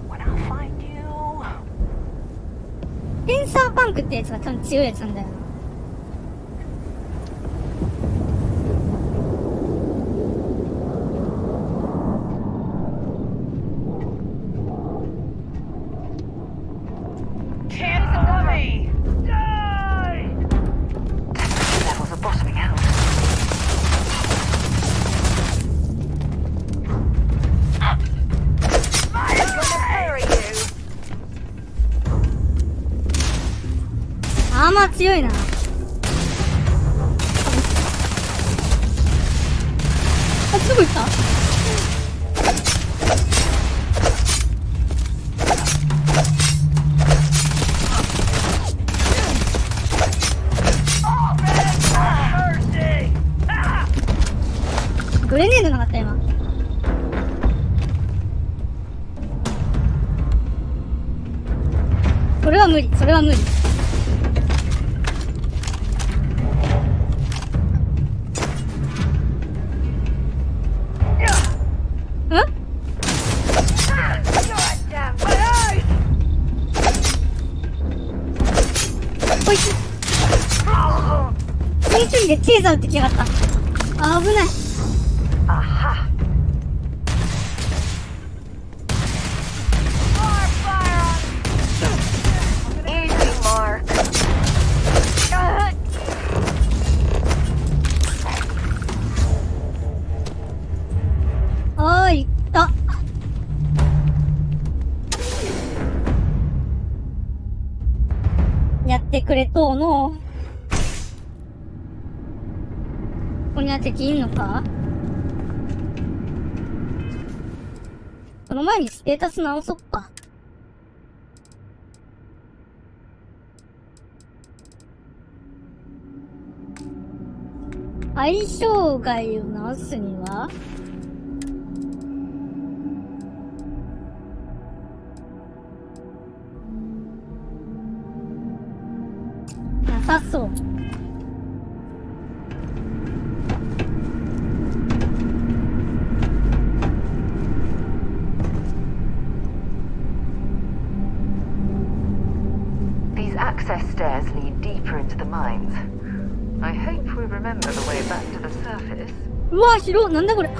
When I'll find you. テンサーパンクってやつが多分強いやつなんだよな。強いな。あ、どこ行った？グレネードなかった今。それは無理、それは無理。こいつ近距離でテーザー撃ってきやがった。あ、危ない。あー、いった。やってくれとうの。ここには敵いんのか？その前にステータス直そっか。相性外を直すにはなさそう。These access stairs lead deeper into the mines. I hope we remember the way back to the surface. うわ、広っ。なんだこれ。あ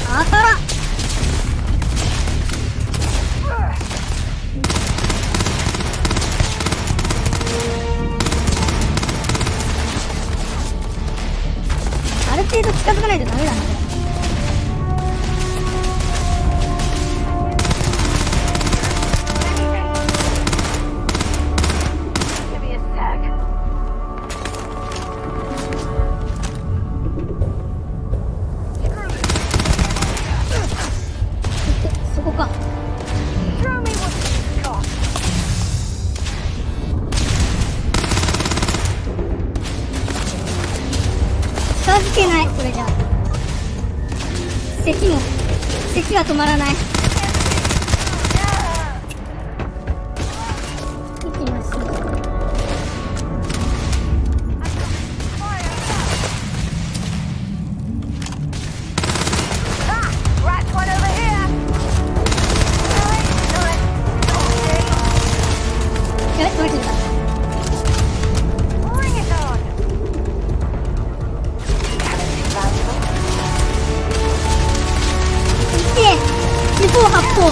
ー、あたら。ある程度近づかないとダメだな。そこか。近づけない。これじゃ咳が止まらない。行きましょう。やべ、マジだ。四方八方。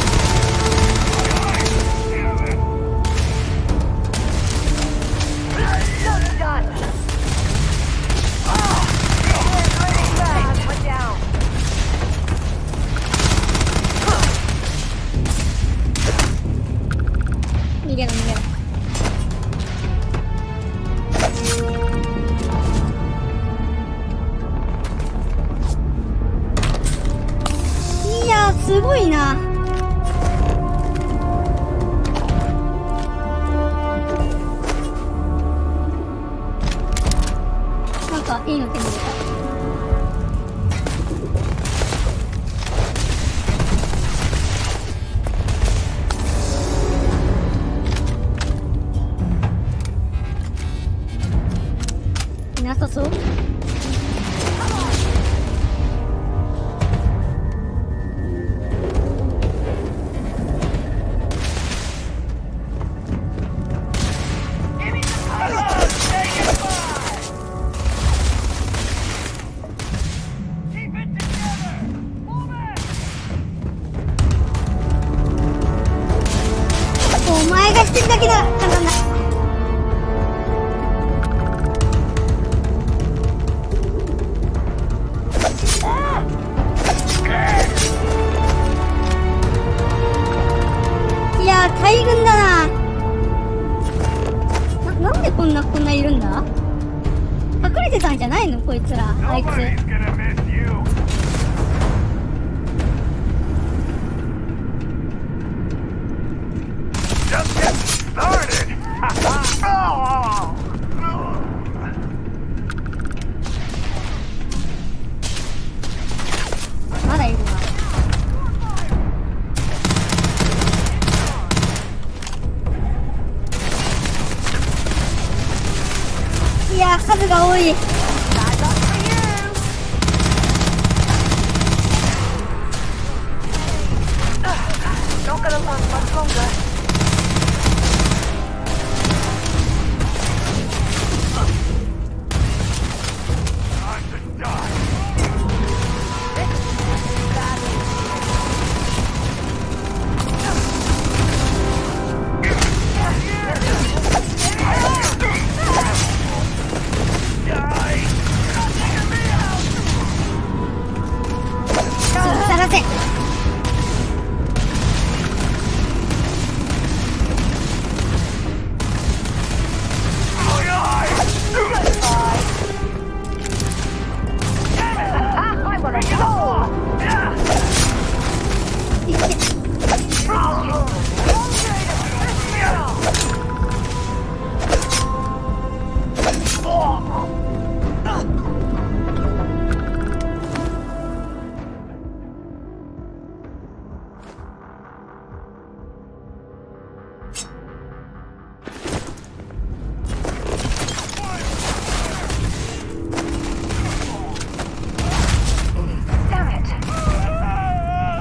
逃げろ逃げろ。いやー、すごいな。なんかいいの手に入れた。いなさそう。お前なんでこんないるんだ？隠れてたんじゃないのこいつら、あいつ。まだいるわ。いや、数が多い。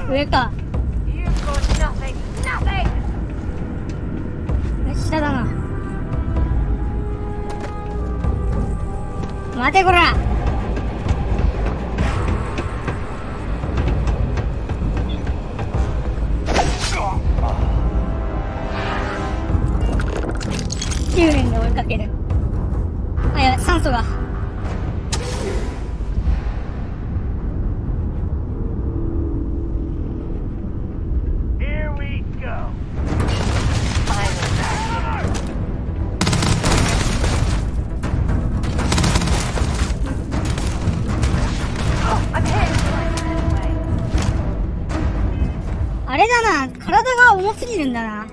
上か。下だな。待てこら。9年で追いかける。あ、やばい、酸素が。あれだな、体が重すぎるんだな。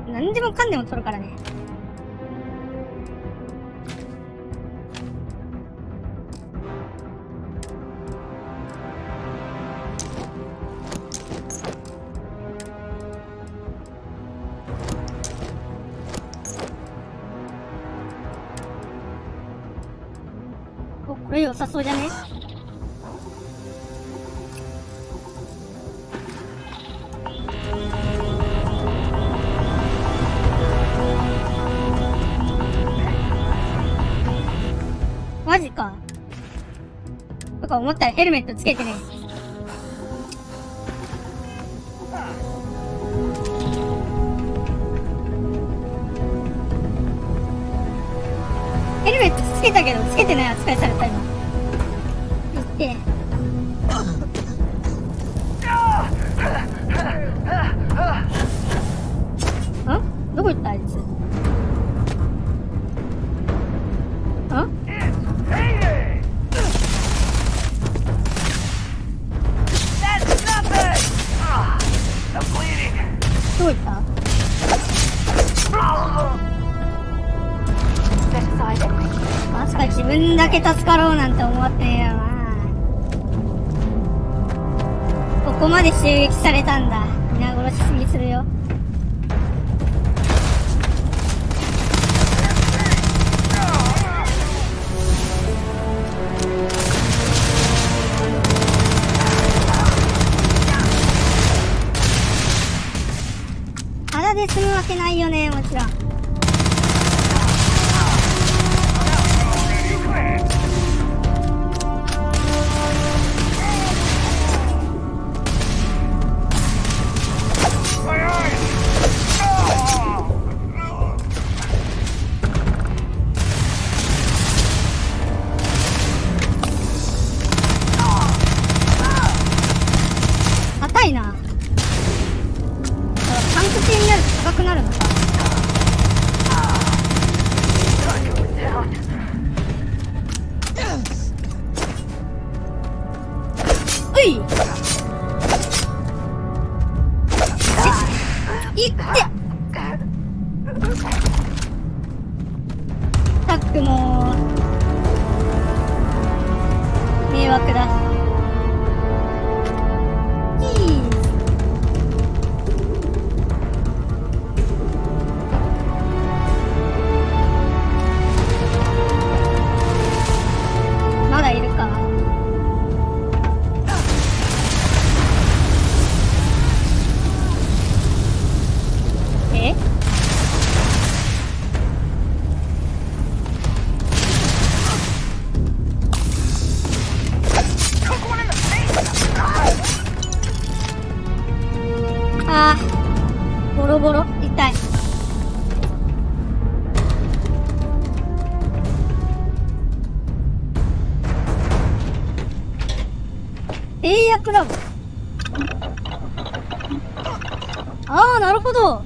何でもかんでも取るからね。お、これ良さそうじゃね？マジか。とか思ったらヘルメットつけてね。ヘルメットつけたけどつけてない扱いされた今。行って。ん？どこ行ったあいつ？どういった？まさか自分だけ助かろうなんて思ってねえよな。ここまで襲撃されたんだ。皆殺しすぎするよ。ただで済むわけないよね、もちろん。なるのか。うい。いって。タックも迷惑だ。まだいるか。え？あー、ボロボロ、痛い。英訳ラブ。あー、なるほど。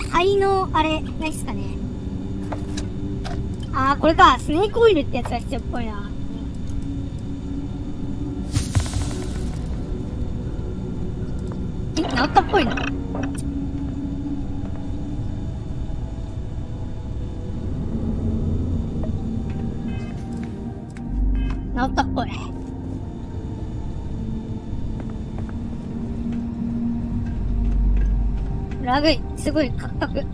肺の、あれ、ないっすかね。あー、これか。スネークオイルってやつが必要っぽいな。治ったっぽいな。治ったっぽい。ラグい。すごいカクカク。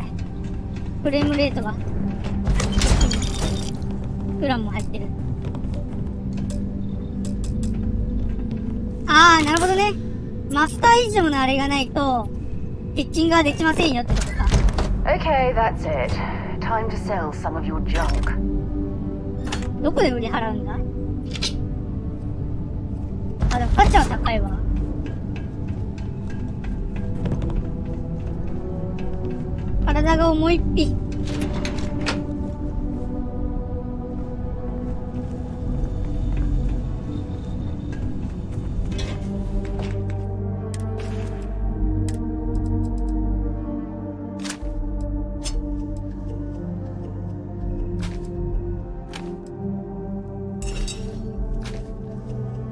フレームレートが。プランも入ってる。あー、なるほどね。マスター以上のあれがないと、ピッチングはできませんよってことか。Okay, that's it. Time to sell some of your junk. どこで売り払うんだ？あ、でも価値は高いわ。体が重いっぴ。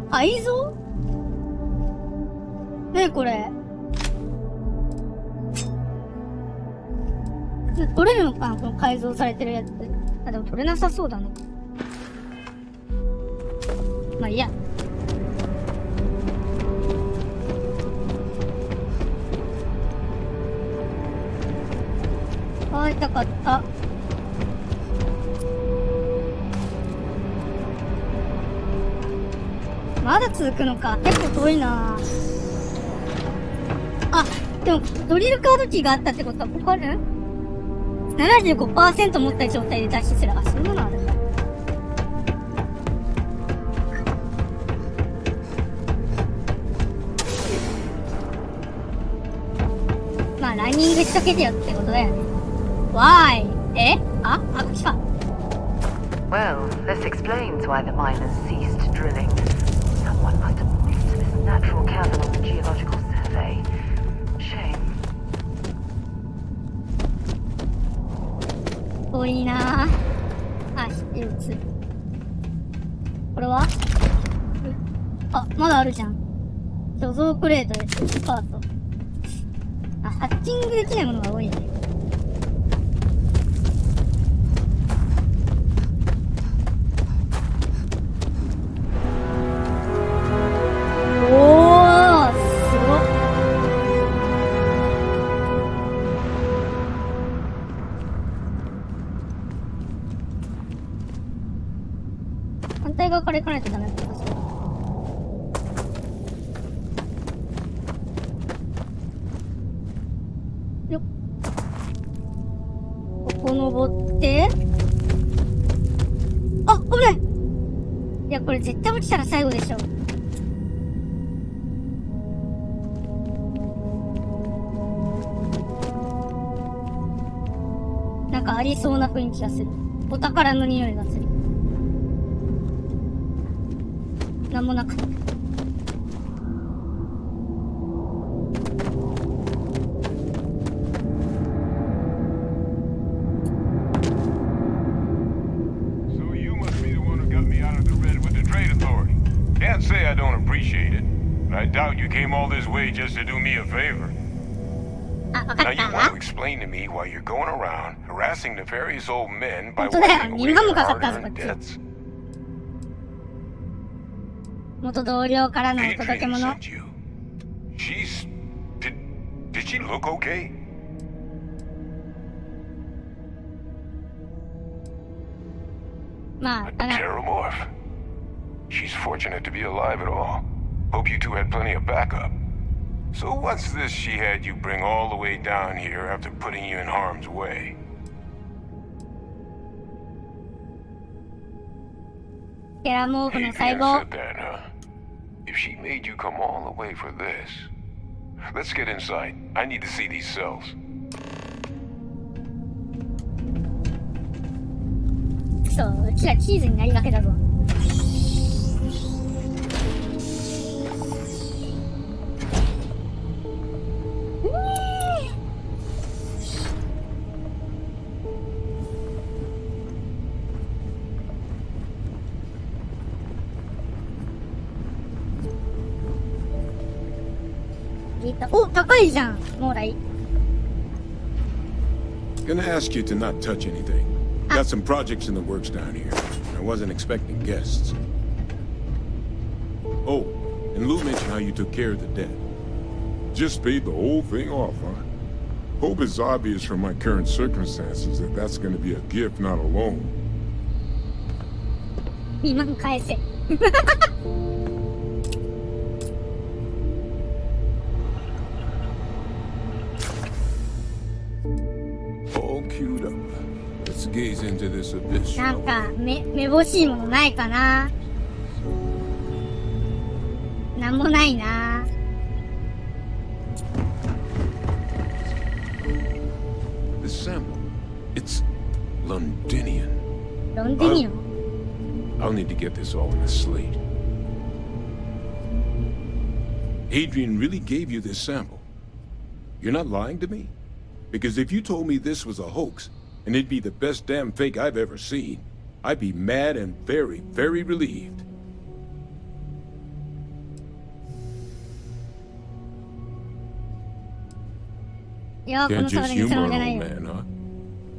改造？ねえ、これ。取れるのかな、この改造されてるやつ。あ、でも取れなさそうだな。まあいいや。会いたかった。まだ続くのか。結構遠いな。あ、でもドリルカードキーがあったってことはここある？ 75% 持った状態で脱出する。あ、そんなのあるんだ。まあランニングしとけてよってことだよね。Why? え？あ、こっちか。Well, this explains why the miners ceased drilling. Someone must have missed this natural cavern on the geological survey. Shame. 遠いなぁ。あ、知ってるつ。これは？あ、まだあるじゃん。貯蔵クレートです。カート。あ、ハッキングできないものが多いね。反対側から行かないとダメってことですか？よっ。ここ登って。あ、危ない！いや、これ絶対落ちたら最後でしょ。なんかありそうな雰囲気がする。お宝の匂いがする。なんもなく。Can't say I don't appreciate it, but I doubt you came all this way just to do me a favor. Now you want to explain to me why you're going around harassing nefarious old men by wiping away their hard-earned debts. 元同僚からのお届け物。 She's... Did she look okay? まあ、だな。 Terramorph. She's fortunate to be alive at all. Hope you two had plenty of backup. So what's this she had you bring all the way down here after putting you in harm's way? テラモーフの You 細 can't 胞。 said that, huh? If she made you come all the way for this... Let's get inside. I need to see these cells. そう、うちらチーズになりがけだぞ。お、高いじゃん、モーライ。 Gonna ask you to not touch anything. Got some projects in the works down here. I wasn't expecting guests. Oh, and Lou mentioned how you took care of the debt. Just paid the whole thing off, huh? Hope it's obvious from my current circumstances that that's gonna be a gift, not a loan. 2万返せ。All queued up. Let's gaze into this abyss. なんか、めぼしいものないかな。なんもないな。This sample, it's Londinian. ロンデニオン。 I'll need to get this all in a slate. Adrian really gave you this sample. You're not lying to me? Because if you told me this was a hoax, and it'd be the best damn fake I've ever seen, I'd be mad and very, very relieved. Can't just humor an old man, huh?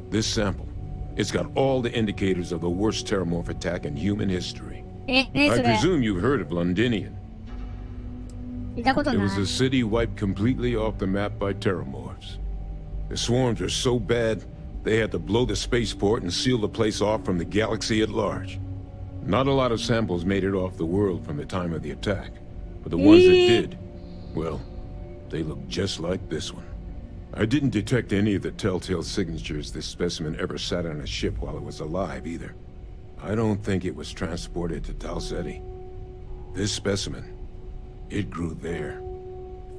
This sample, it's got all the indicators of the worst terramorph attack in human history. I presume you've heard of Londinian. It was a city wiped completely off the map by terramorphs. The swarms are so bad, they had to blow the spaceport and seal the place off from the galaxy at large. Not a lot of samples made it off the world from the time of the attack, but the ones that did, well, they look just like this one. I didn't detect any of the telltale signatures this specimen ever sat on a ship while it was alive, either. I don't think it was transported to Tau Ceti. This specimen, it grew there,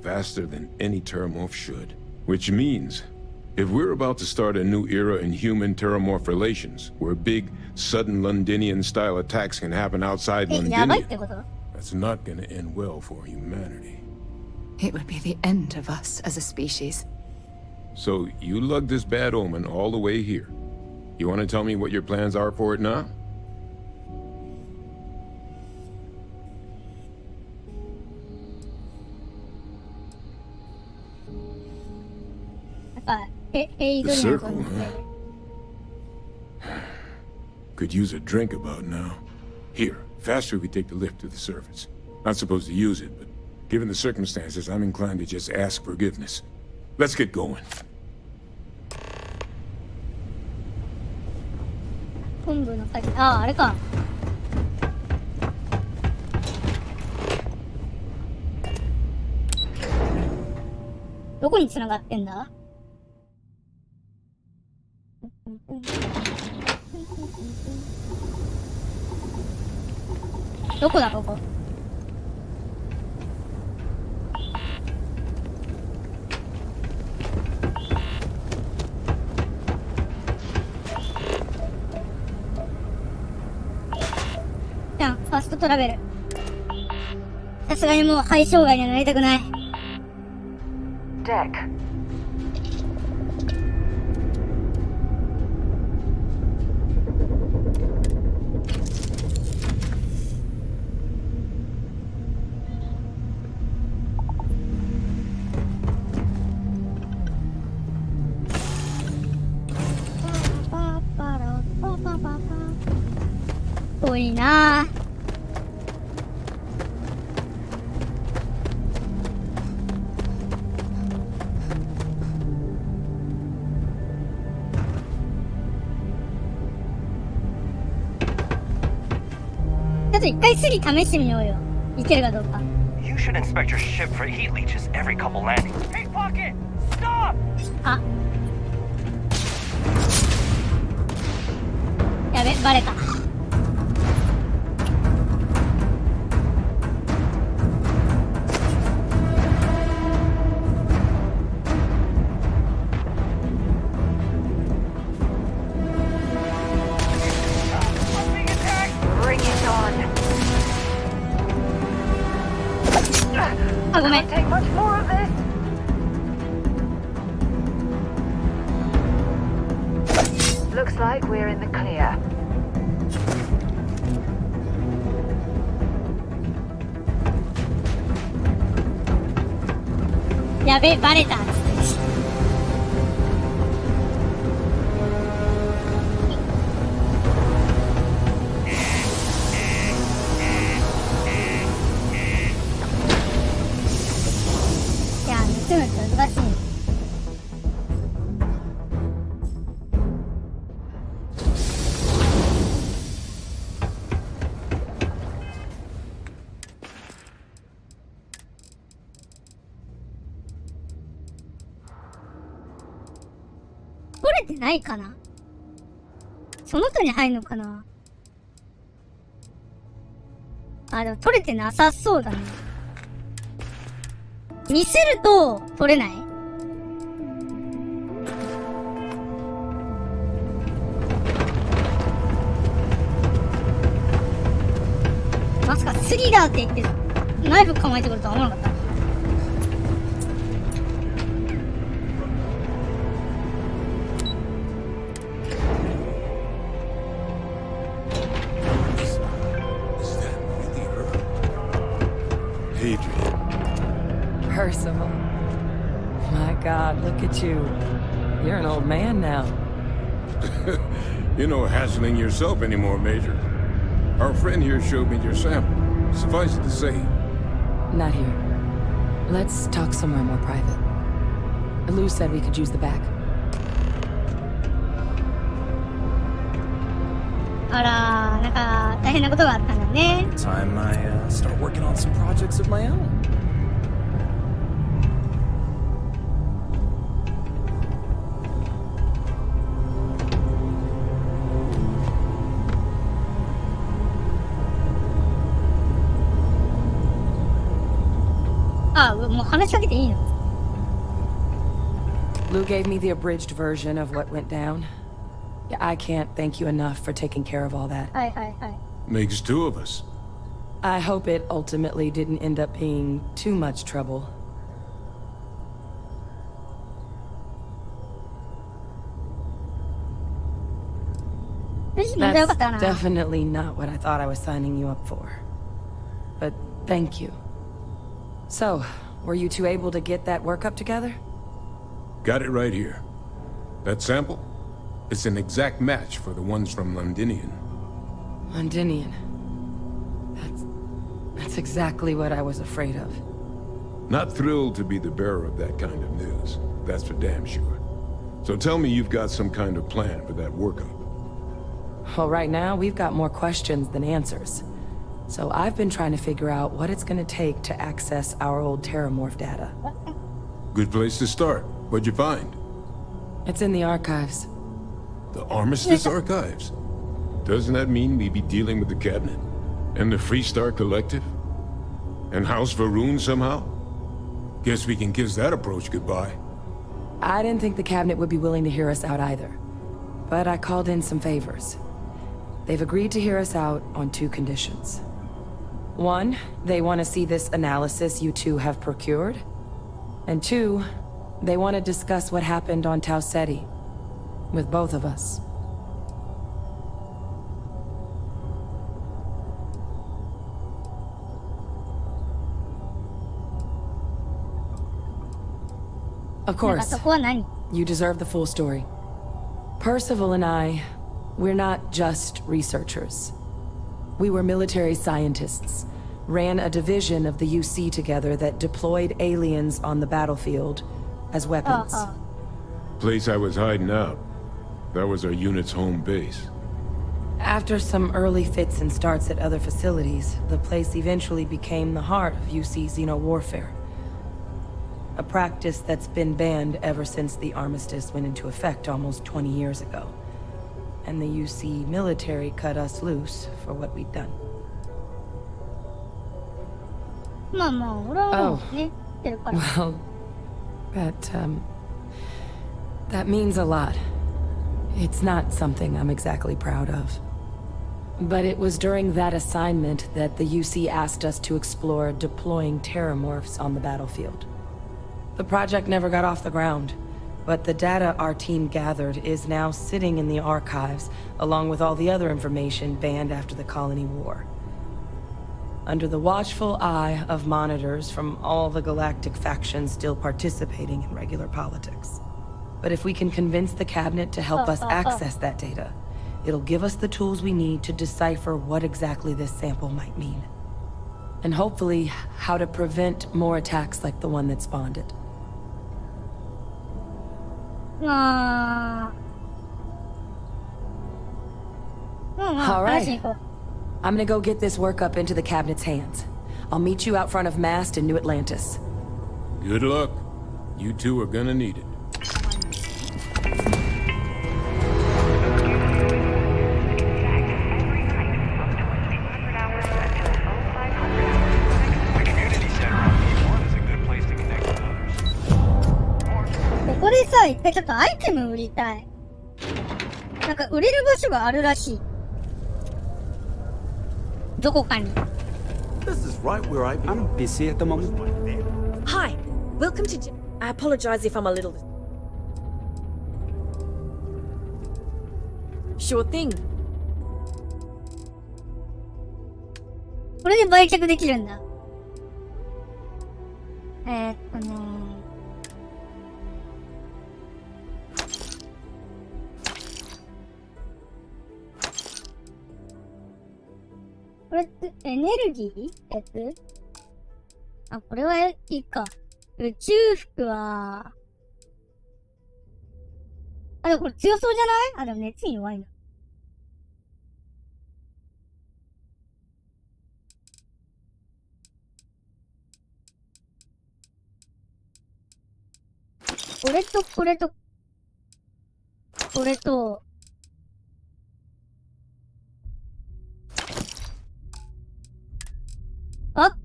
faster than any terramorph should. Which means, if we're about to start a new era in human-terramorph relations, where big, sudden Londinian-style attacks can happen outside Londinian, that's not gonna end well for humanity. It would be the end of us as a species. So, you lugged this bad omen all the way here. You want to tell me what your plans are for it now? The circle, huh? Could use a drink about now. Here, faster we take the lift to the surface. Not supposed to use it, but given the circumstances, I'm inclined to just ask forgiveness. Let's get going. 本部の鍵、ああ、あれか。どこに繋がってんだ？どこだ、ここ。ストトラベル。さすがにもう肺障害にはなりたくない。Deck. 遠いなぁ。ちょっと一回スリ試してみようよ。いけるかどうか。You should inspect your ship for heat leeches every couple landings. Pickpocket! Stop! あ。やべ、バレた。あ、ごめん。Looks like we're in the clear. やべ、バレた。難しい。取れてないかな？その他に入るのかな？あ、でも取れてなさそうだね。見せると取れない？まさかスリラーって言ってナイフ構えてくるとは思わなかった。Percival. My God, look at you. You're an old man now. You're no hassling yourself anymore, Major. Our friend here showed me your sample. Suffice it to say. Not here. Let's talk somewhere more private. Lou said we could use the back. あら、なんか大変なことがあったんだね。Time I start working on some projects of my own. Lou gave me the abridged version of what went down. I can't thank you enough for taking care of all that. Makes two of us. I hope it ultimately didn't end up being too much trouble. That's definitely not what I thought I was signing you up for. But thank you. So, were you two able to get that workup together? Got it right here. That sample? It's an exact match for the ones from Londinian. Londinian. That's exactly what I was afraid of. Not thrilled to be the bearer of that kind of news. That's for damn sure. So tell me you've got some kind of plan for that workup. Well, right now, we've got more questions than answers. So I've been trying to figure out what it's gonna take to access our old Terramorph data. Good place to start. What'd you find? It's in the archives. The Armistice Archives? Doesn't that mean we'd be dealing with the Cabinet? And the Freestar Collective? And House Varun somehow? Guess we can kiss that approach goodbye. I didn't think the Cabinet would be willing to hear us out either. But I called in some favors. They've agreed to hear us out on two conditions. One, they want to see this analysis you two have procured. And two, they want to discuss what happened on Tau Ceti. With both of us. Of course, you deserve the full story. Percival and I, we're not just researchers. We were military scientists, ran a division of the UC together that deployed aliens on the battlefield as weapons. Place I was hiding out. That was our unit's home base. After some early fits and starts at other facilities, the place eventually became the heart of UC xeno-warfare. A practice that's been banned ever since the armistice went into effect almost 20 years ago. And the UC military cut us loose for what we'd done. Oh, well, that means a lot. It's not something I'm exactly proud of. But it was during that assignment that the UC asked us to explore deploying terramorphs on the battlefield. The project never got off the ground, but the data our team gathered is now sitting in the archives, along with all the other information banned after the Colony War. Under the watchful eye of monitors from all the galactic factions still participating in regular politics. But if we can convince the cabinet to help us access that data, it'll give us the tools we need to decipher what exactly this sample might mean. And hopefully, how to prevent more attacks like the one that spawned it. All right. I'm gonna go get this work up into the cabinet's hands. I'll meet you out front of Mast in New Atlantis. Good luck. You two are gonna need it.ここでさ、一回ちょっとアイテム売りたい。なんか売れる場所があるらしい。どこかに。This is right where I'm busy at the moment. Hi, welcome to. I apologize if I'm a little. Sure thing. これで売却できるんだ。これってエネルギーやつ？あ、これはいいか。宇宙服は、あ、でもこれ強そうじゃない？あ、でも熱に弱いな。これとこれと、これと、バック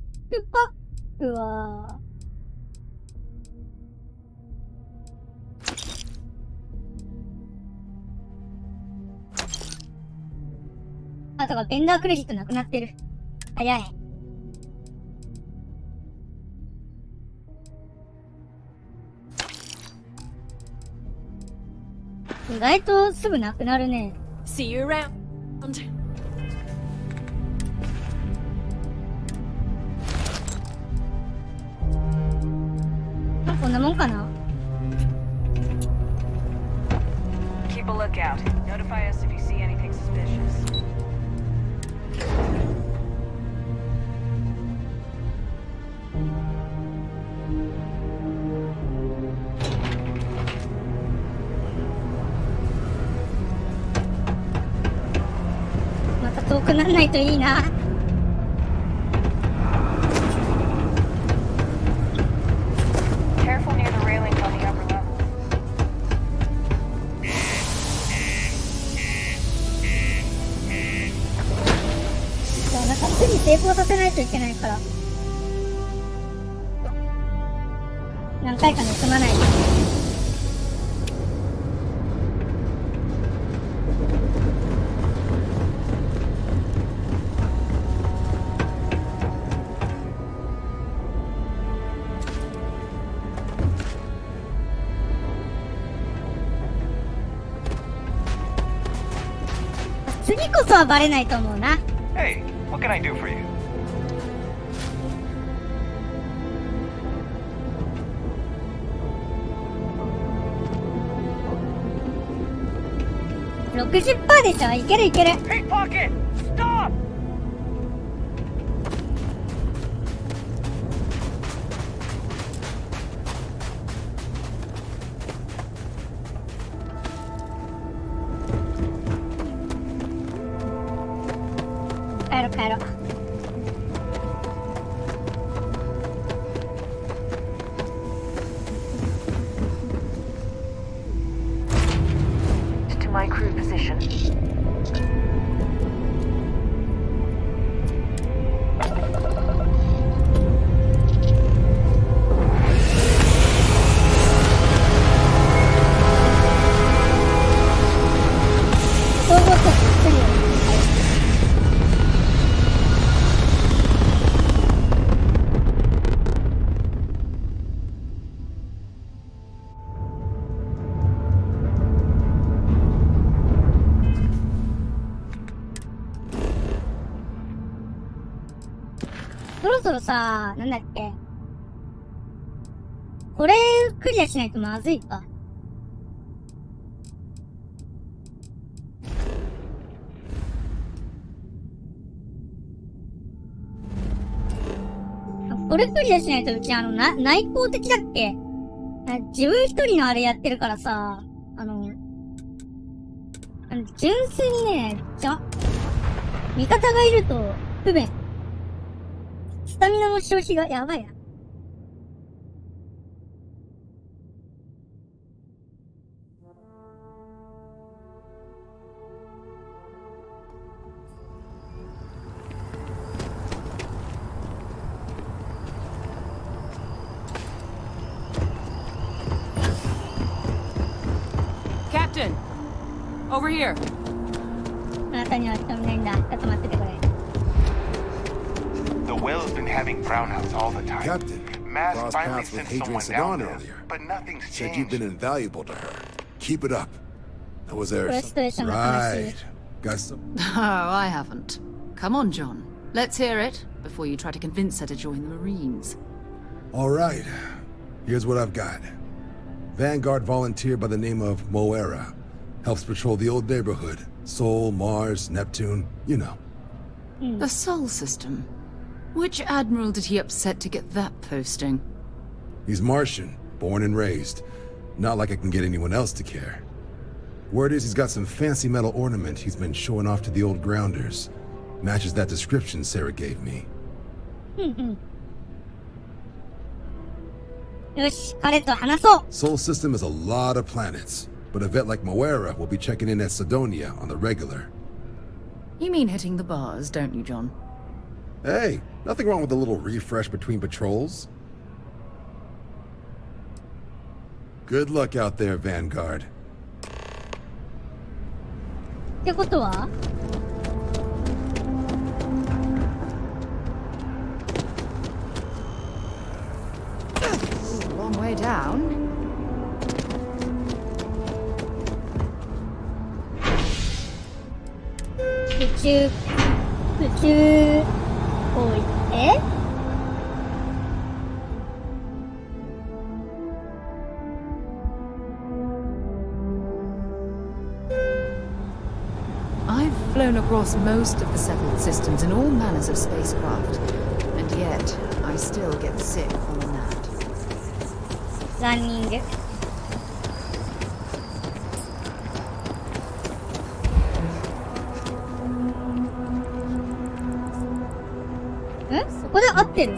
パックは、あ、だからベンダークレジットなくなってる。早い。意外とすぐなくなるね。See you around. こんなもんかな。Keep a lookout. Notify us if you see anything suspicious.また遠くならないといいな。Careful near the railings on the upper level. なんか次成功させないといけないから。何回か盗まないと。次こそはバレないと思うな。Hey, what can I do for you? 60% でしょ。いけるいける。Pickpocket! Stop! 帰ろう帰ろう。To my crew position.そろそろさ、なんだっけ。これクリアしないとまずいか。これクリアしないとうち内向的だっけ？自分一人のあれやってるからさ、純粋にね、味方がいると不便。スタミナの消費がやばいな。Captain, over here. あなたには興味ないんだ。ちょっと待っててくれ。The well's been having brownouts all the time. Captain, Mass crossed finally paths with sent Hadrian someone down Sedan there, earlier. but nothing's Said changed. you've been invaluable to her. Keep it up. Now, was there Restoration of right? Got some. Oh, I haven't. Come on, John. Let's hear it before you try to convince her to join the Marines. All right. Here's what I've got. Vanguard volunteer by the name of Moera. Helps patrol the old neighborhood. Sol, Mars, Neptune, you know. The Sol system. Which admiral did he upset to get that posting? He's Martian, born and raised. Not like I can get anyone else to care. Word is he's got some fancy metal ornament he's been showing off to the old grounders. Matches that description Sarah gave me. よし、彼と話そう。 Sol system is a lot of planets, but a vet like Moera will be checking in at Sidonia on the regular. You mean hitting the bars, don't you, John? Hey, nothing wrong with a little refresh between patrols. Good luck out there, Vanguard. ってことはLong way down.宇宙こう行ってI've flown across most of the settled systems in all manners of spacecraft, and yet I still get sick on that. ランニング。そこで合ってる？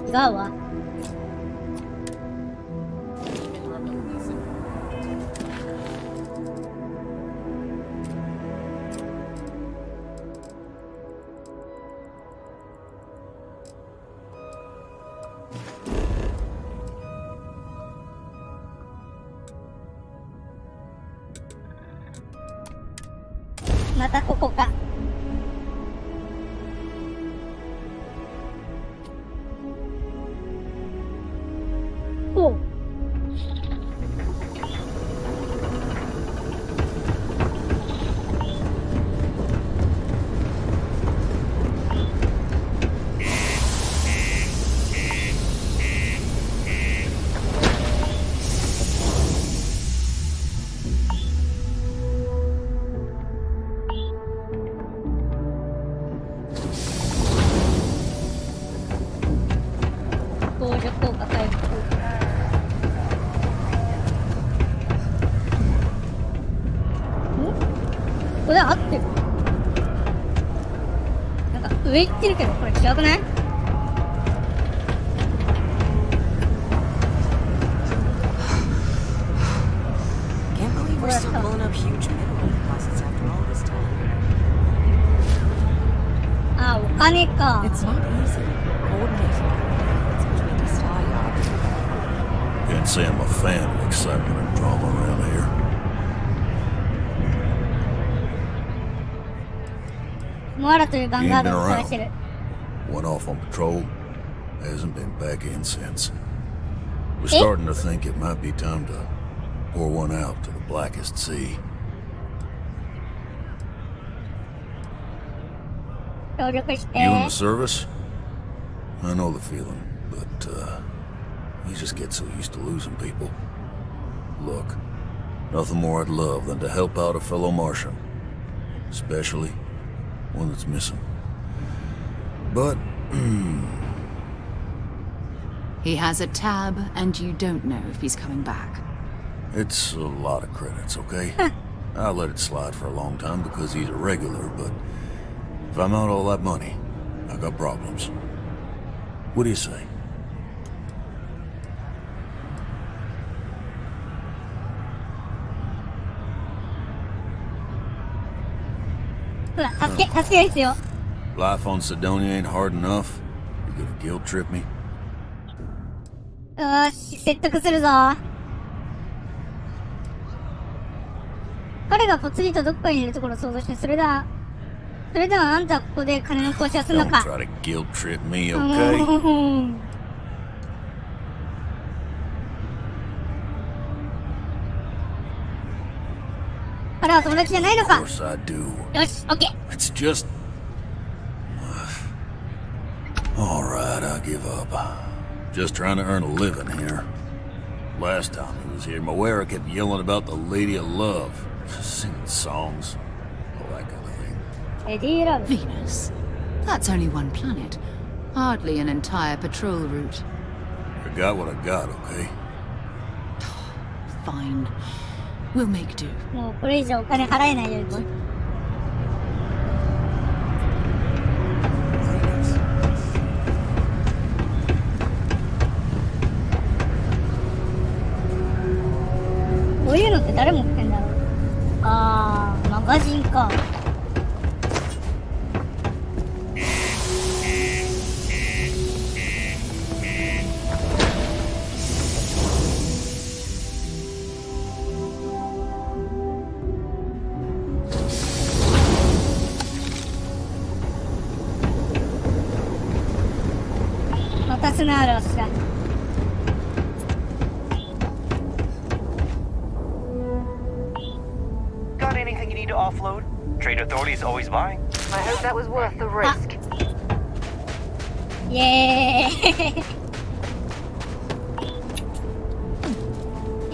違うわ。またここか。ほう。防除効果回復。これ合ってる？なんか上行ってるけどこれ違くない？あ、お金か。Can't say I'm a fan of excitement and drama around here. He ain't been around. Went off on patrol. Hasn't been back in since. We're starting to think it might be time to pour one out to the blackest sea. You in the service? I know the feeling, but you just get so used to losing people. Look, nothing more I'd love than to help out a fellow Martian, especially one that's missing. But he has a tab, and you don't know if he's coming back. It's a lot of credits, okay? I'll let it slide for a long time because he's a regular, but if I'm out all that money, I got problems. What do you say? Life on Sidonia ain't hard enough. You gonna guilt trip me? よーし、説得するぞ。彼がぽつりとどこかにいるところを想像して、それではあんたはここで金の交渉をするのか。Don't try to guilt trip me, okay? 彼は友達じゃないのか。 Of course I do. よし、オッケー。 It's just... Alright, I give up. Just trying to earn a living here. Last time he was here, Moera kept yelling about the Lady of Love. Singing songs. All that kind of thing. Lady of Love. Venus. That's only one planet. Hardly an entire patrol route. I got what I got, okay? Fine. We'll make do. もうこれ以上お金払えないように。こういうのって誰持ってんだろう。あー、マガジンか。また砂あるわしだ。Got anything you need to offload? Trade authorities always buying. I hope that was worth the risk. イエー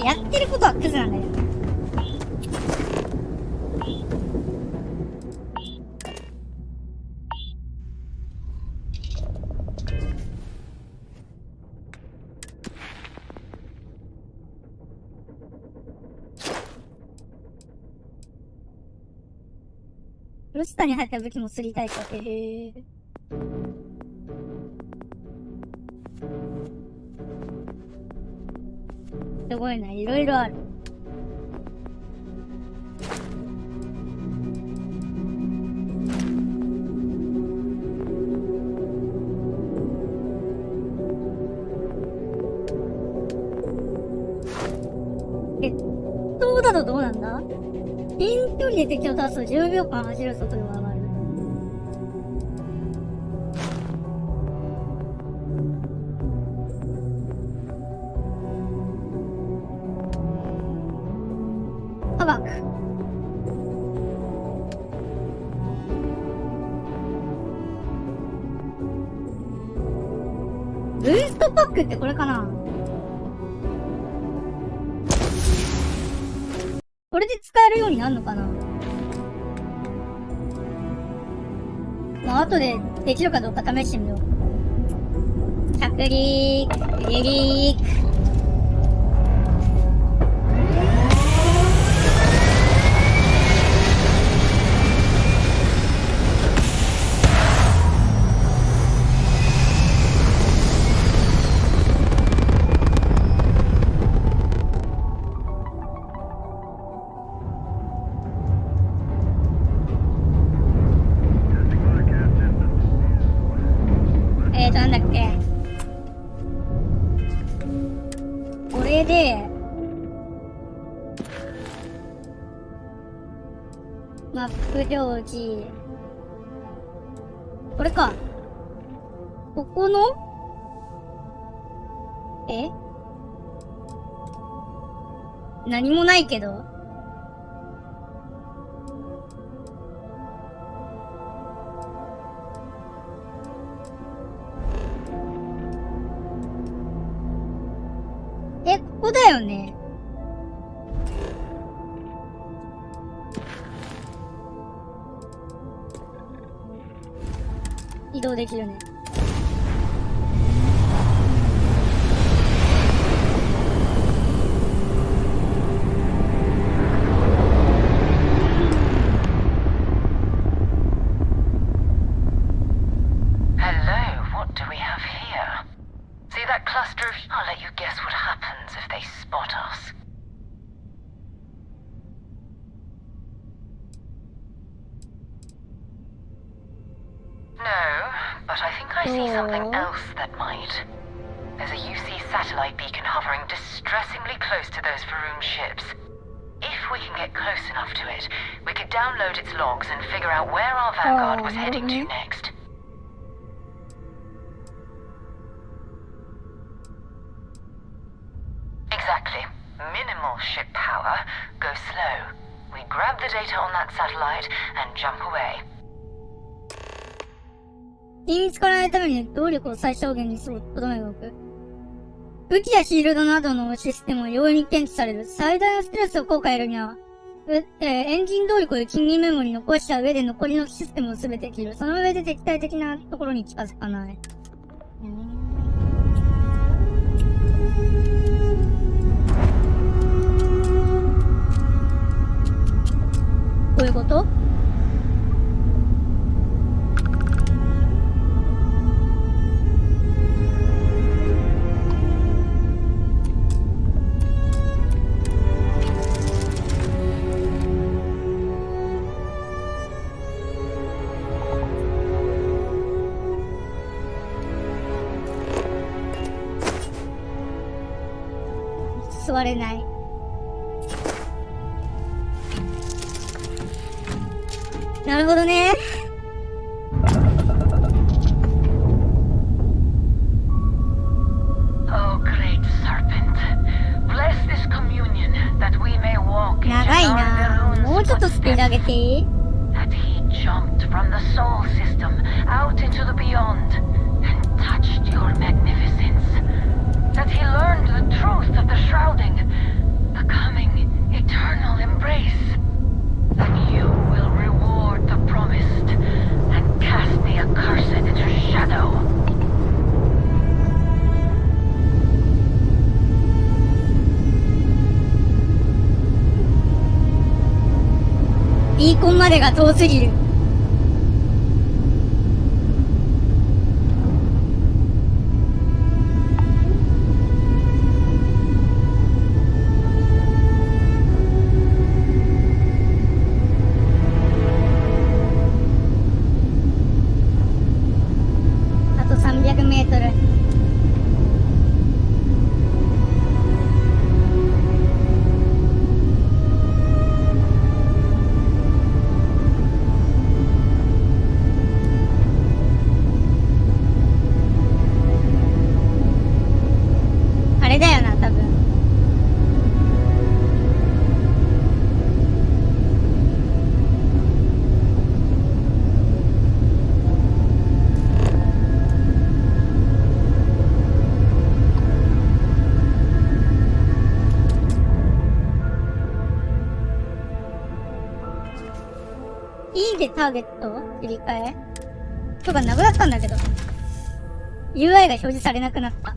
イ。やってることはクズなんだけど。ロスタに入った武器もすりたいか。へえ。すごいな、いろいろある。だとどうなんだ？近距離で敵を倒すと10秒間走る速度が上がる。ブーストパックってこれかな？これで使えるようになるのかな？まあ、後でできるかどうか試してみよう。着陸、離陸。なんだっけ。これで、マップ表示。これか。ここの何もないけど。ここだよね。移動できるね。Something else that might. There's a UC satellite beacon hovering distressingly close to those Faroon ships. If we can get close enough to it, we could download its logs and figure out where our Vanguard was heading to next. Exactly. Minimal ship power. Go slow. We grab the data on that satellite and jump away. 敵に使わないために動力を最小限にするとどめが置く。武器やシールドなどのシステムを容易に検知される。最大のストレスを効果得るには、エンジン動力を近隣メモに残した上で残りのシステムをすべて切る。その上で敵対的なところに近づかない。どういうこと？座れない。なるほどね。長いな。もうちょっとスピード上げていい？ That he jumped from the soul system out into the beyond and touched your magnificence. That he learned the truth of the shrouding, the coming eternal embrace. That you will reward the promised and cast the accursed into shadow. ビーコンまでが遠すぎる。あと300メートル。あれだよな、多分。でターゲット切り替えとかなくなったんだけど。UI が表示されなくなった。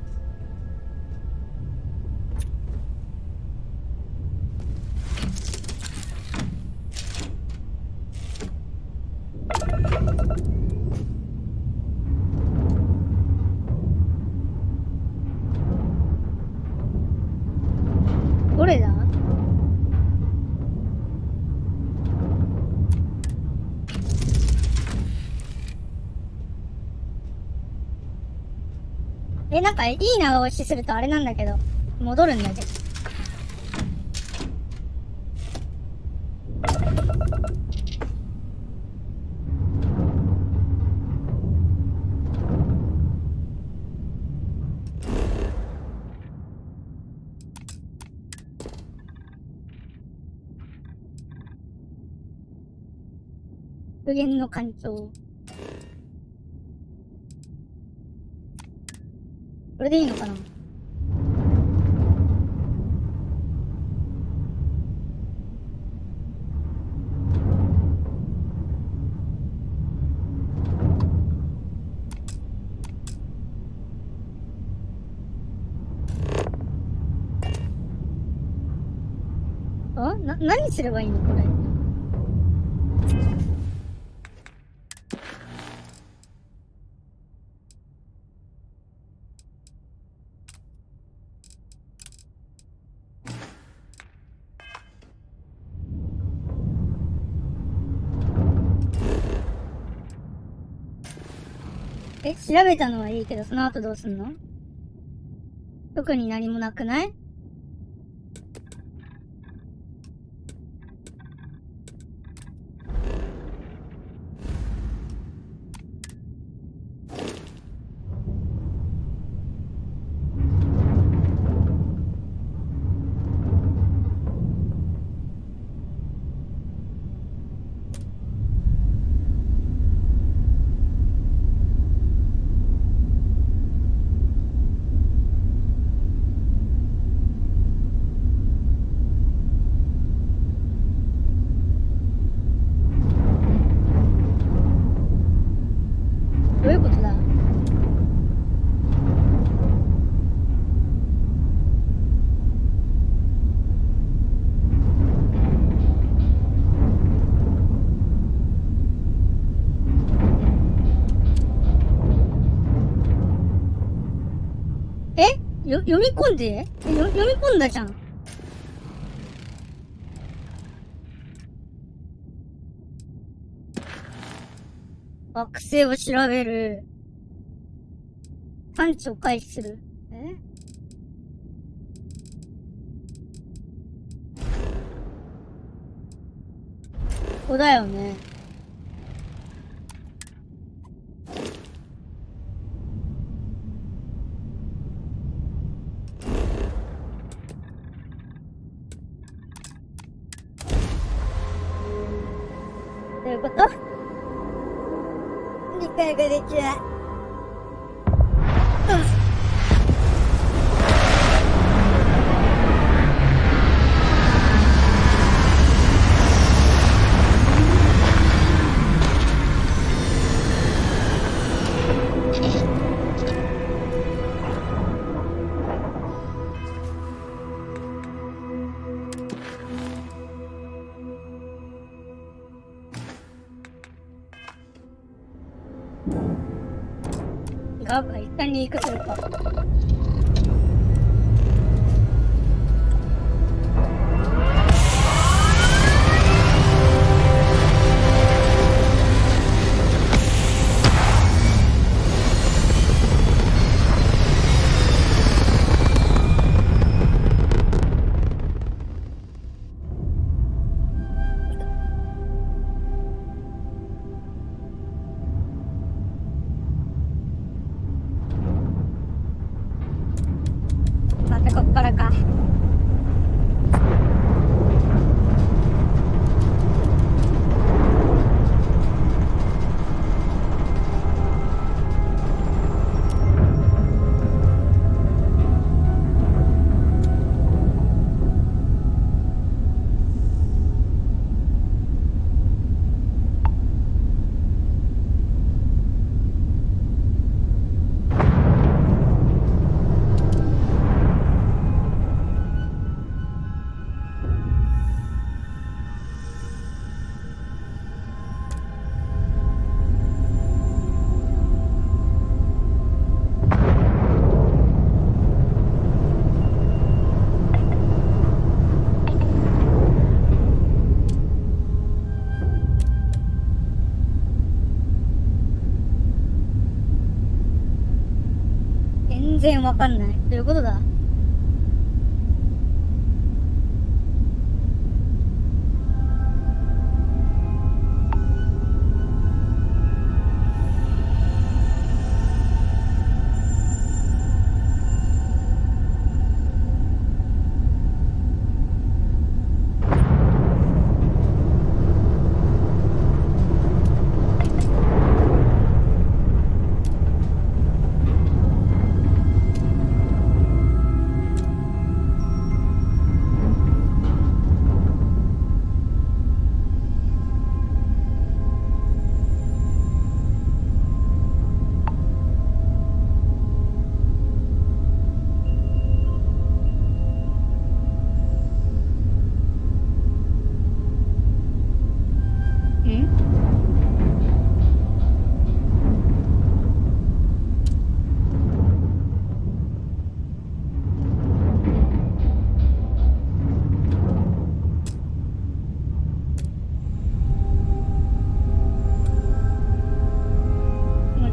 どれだ？なんかいい長押しするとあれなんだけど、戻るんだけど。無限の干潮。これでいいのかな？何すればいいのこれ。調べたのはいいけど、その後どうすんの？特に何もなくない？どういうことだ？読み込んで？読み込んだじゃん。惑星を調べる。探知を開始する。ここだよね。どういうこと？理解ができない。ガブが一旦に行くするか。然わかんない。どういうことだ？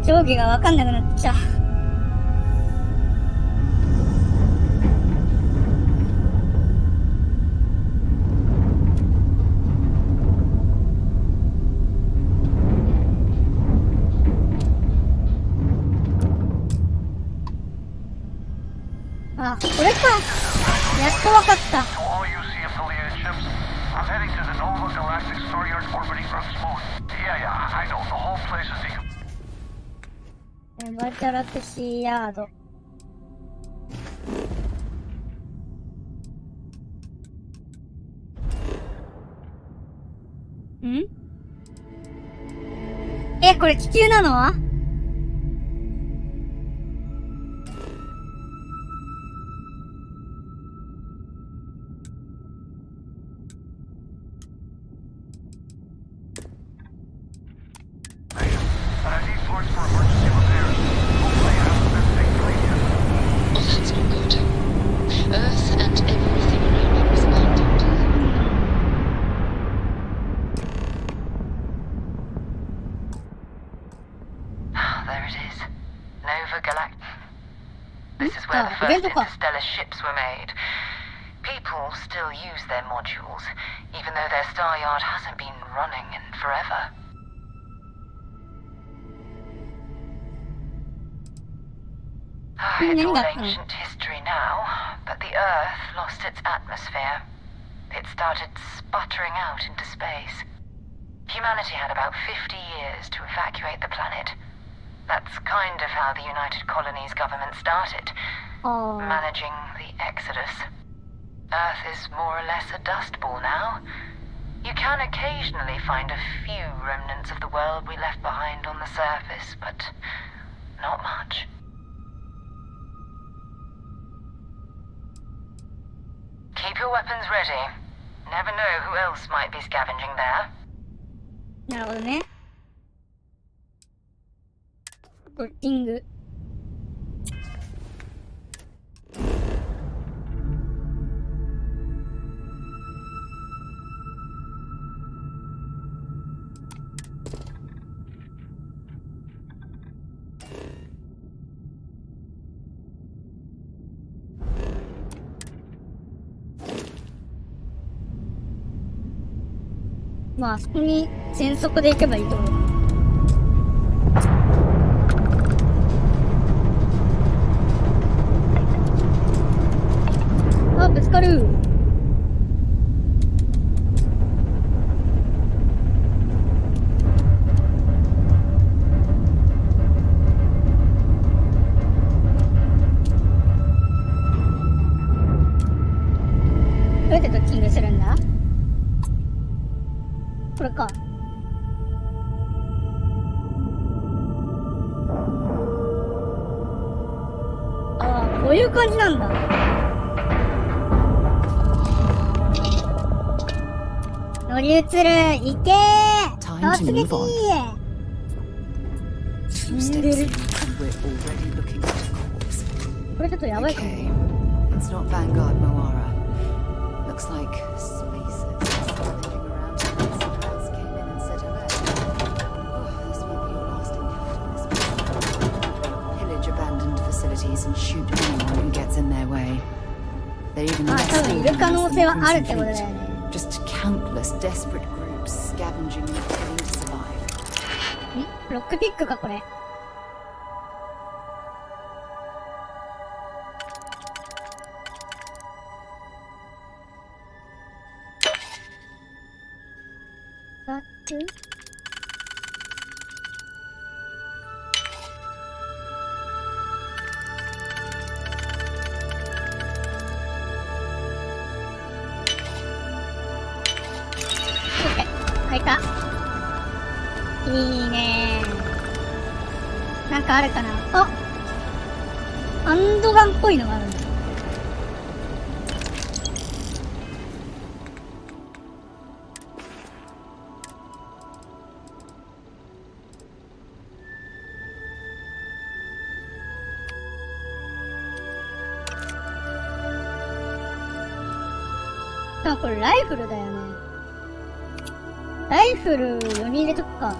上下がわかんなくなってきた。あ、これか。やっとわかった。バーチャルタクシーヤード。ん？これ地球なの？Interstellar ships were made. People still use their modules, even though their star yard hasn't been running in forever. It's all ancient history now, but the Earth lost its atmosphere. It started sputtering out into space. Humanity had about 50 years to evacuate the planet. That's kind of how the United Colonies government started. Managing the exodus. Earth is more or less a dust ball now. You can occasionally find a few remnants of the world we left behind on the surface, but not much. Keep your weapons ready. Never know who else might be scavenging there. なるほどね。ブッキング。まあ、あそこに全速で行けばいいと思う。あ、ぶつかる。どうやってドッキングするんだ？これか。ああ、こういう感じなんだ。乗り移る、行けー。突撃死んでる。これちょっとやばいかも。It's not Vanguard, Moara. Looks like spacers scavenging around. Someone else came in and said hello. Oh, this won't be your last encounter, this one. Pillage abandoned facilities. facilities and shoot anyone who gets in their way. They're even less just countless desperate groups scavenging and killing to survive. ロックピックかこれ。開いた。いいねー。なんかあるかな。あ、ハンドガンっぽいのがあるんだ。あ、これライフルだよね。ライフル読み入れとくか。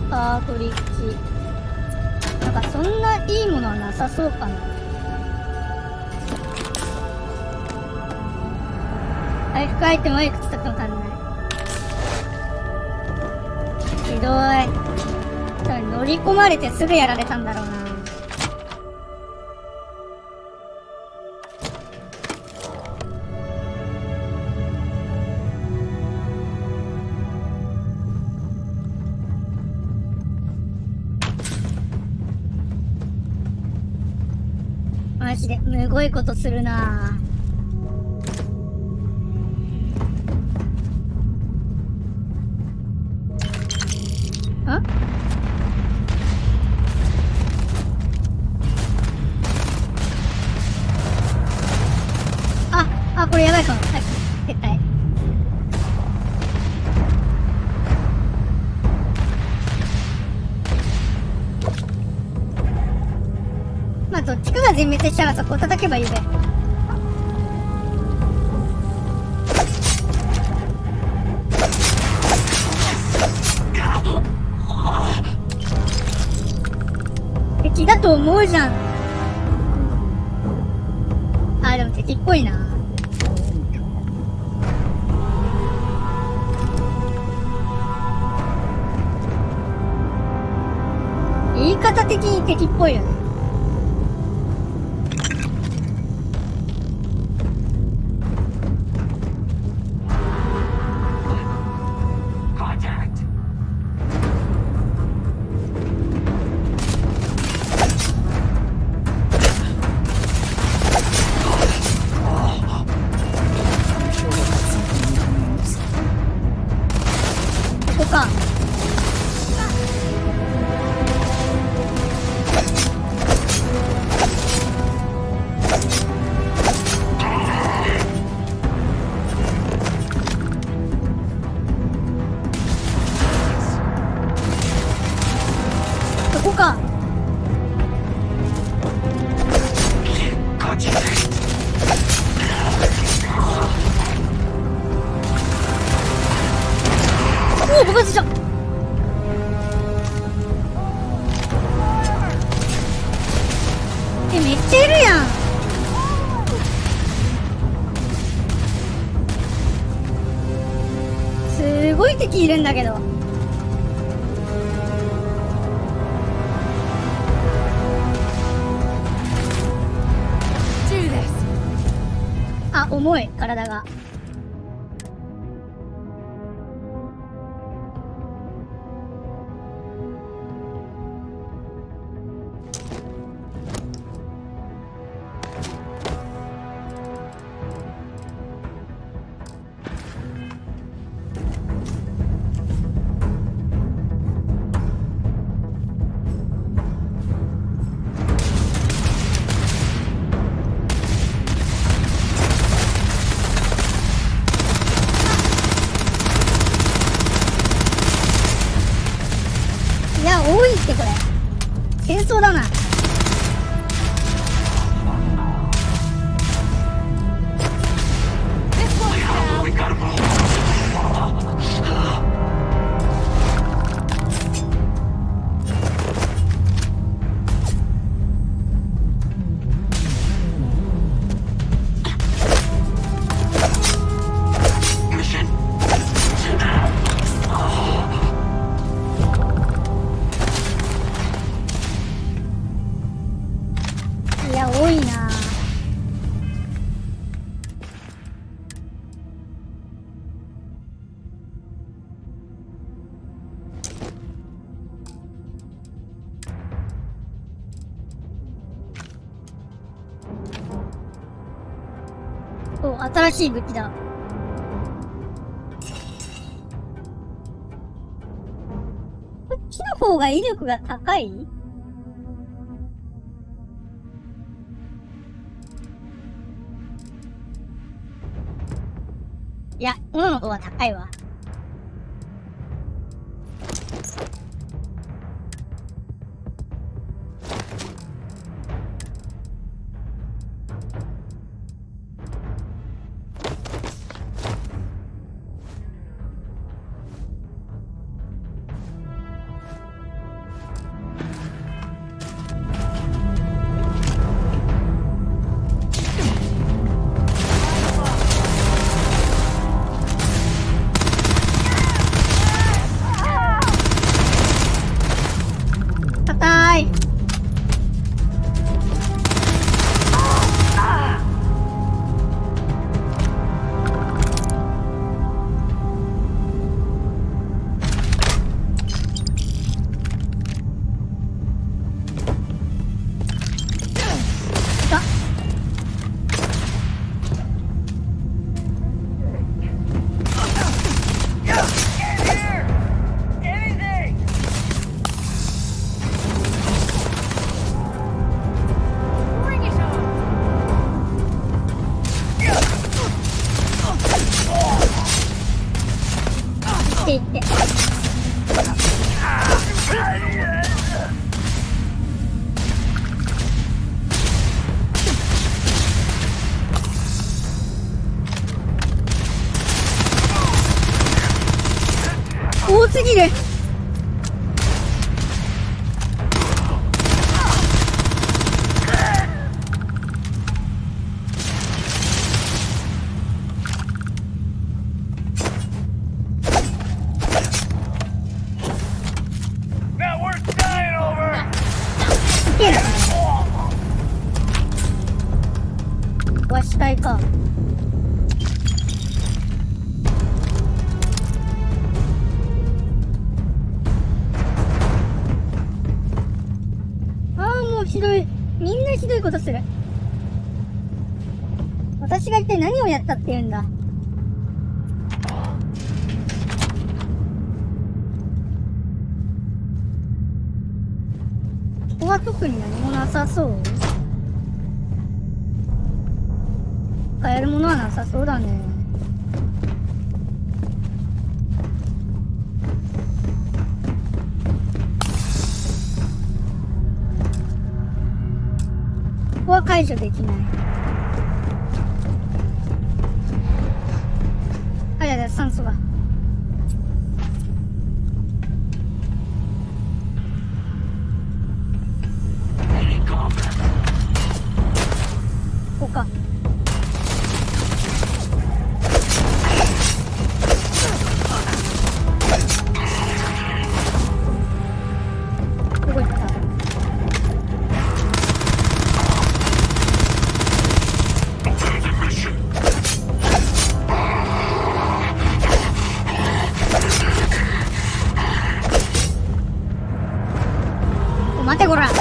カートリッジ。なんかそんないいものはなさそうかな。回復アイテムはいくつだかわかんない。ひどい。乗り込まれてすぐやられたんだろうな。マジでむごいことするな。あ？あ、これやばいかも。はい、絶対。まあ、どっちかが全滅したらそこを叩けばいいべ。敵だと思うじゃん。あ、でも敵っぽいな。言い方的に敵っぽいよね。ここか。ここか。おお、爆発した。めっちゃいるやん。すごい敵いるんだけど。あ、重い、体が。いや、多いってこれ。戦争だな。新しい武器だ。こっちの方が威力が高い？いや、斧の方が高いわ。多すぎる。わし体か。ひどい。みんなひどいことする。私が一体何をやったって言うんだ。ここは特に何もなさそう。買えるものはなさそうだね。ここは解除できない。あ、やだ、酸素が。ここか。どこ行った？待てこら。逃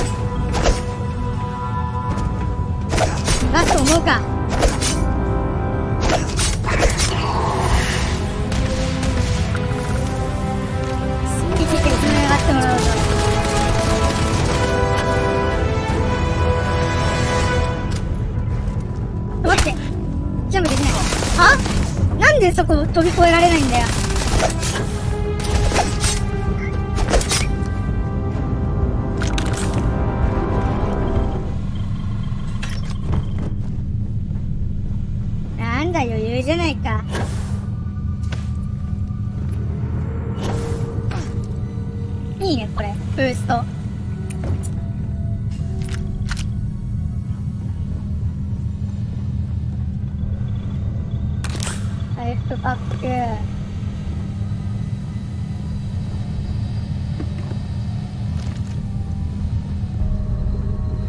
がすと思うか。いちいち詰め上がってもらうぞ。待って、ジャンプできない。は？なんでそこ飛び越えられないんだよ。なんだ余裕じゃないか。いいねこれ、ブースト。回復パック。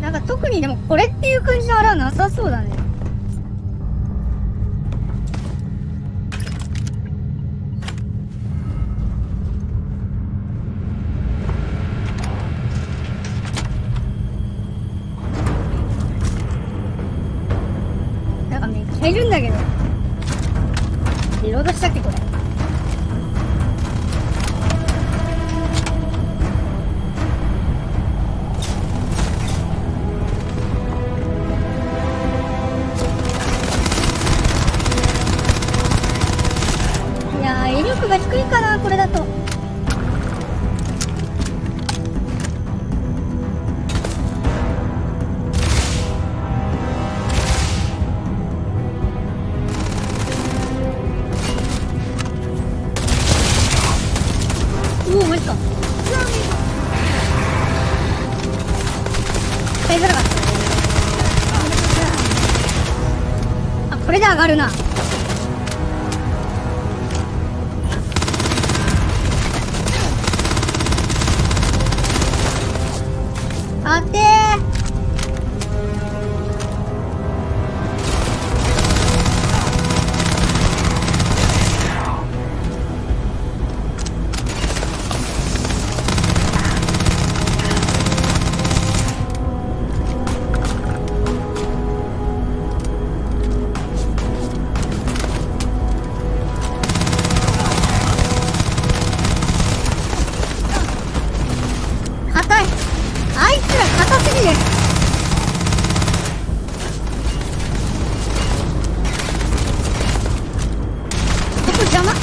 なんか特にでもこれっていう感じのあれはなさそうだね。なんかめっちゃいるんだけど。リロードしたっけこれ。いやー、威力が低いかな、これだと。おお、マジか。使いづらかった。あ、これで上がるな。当てー。硬い。あいつら硬すぎる。ここ邪魔。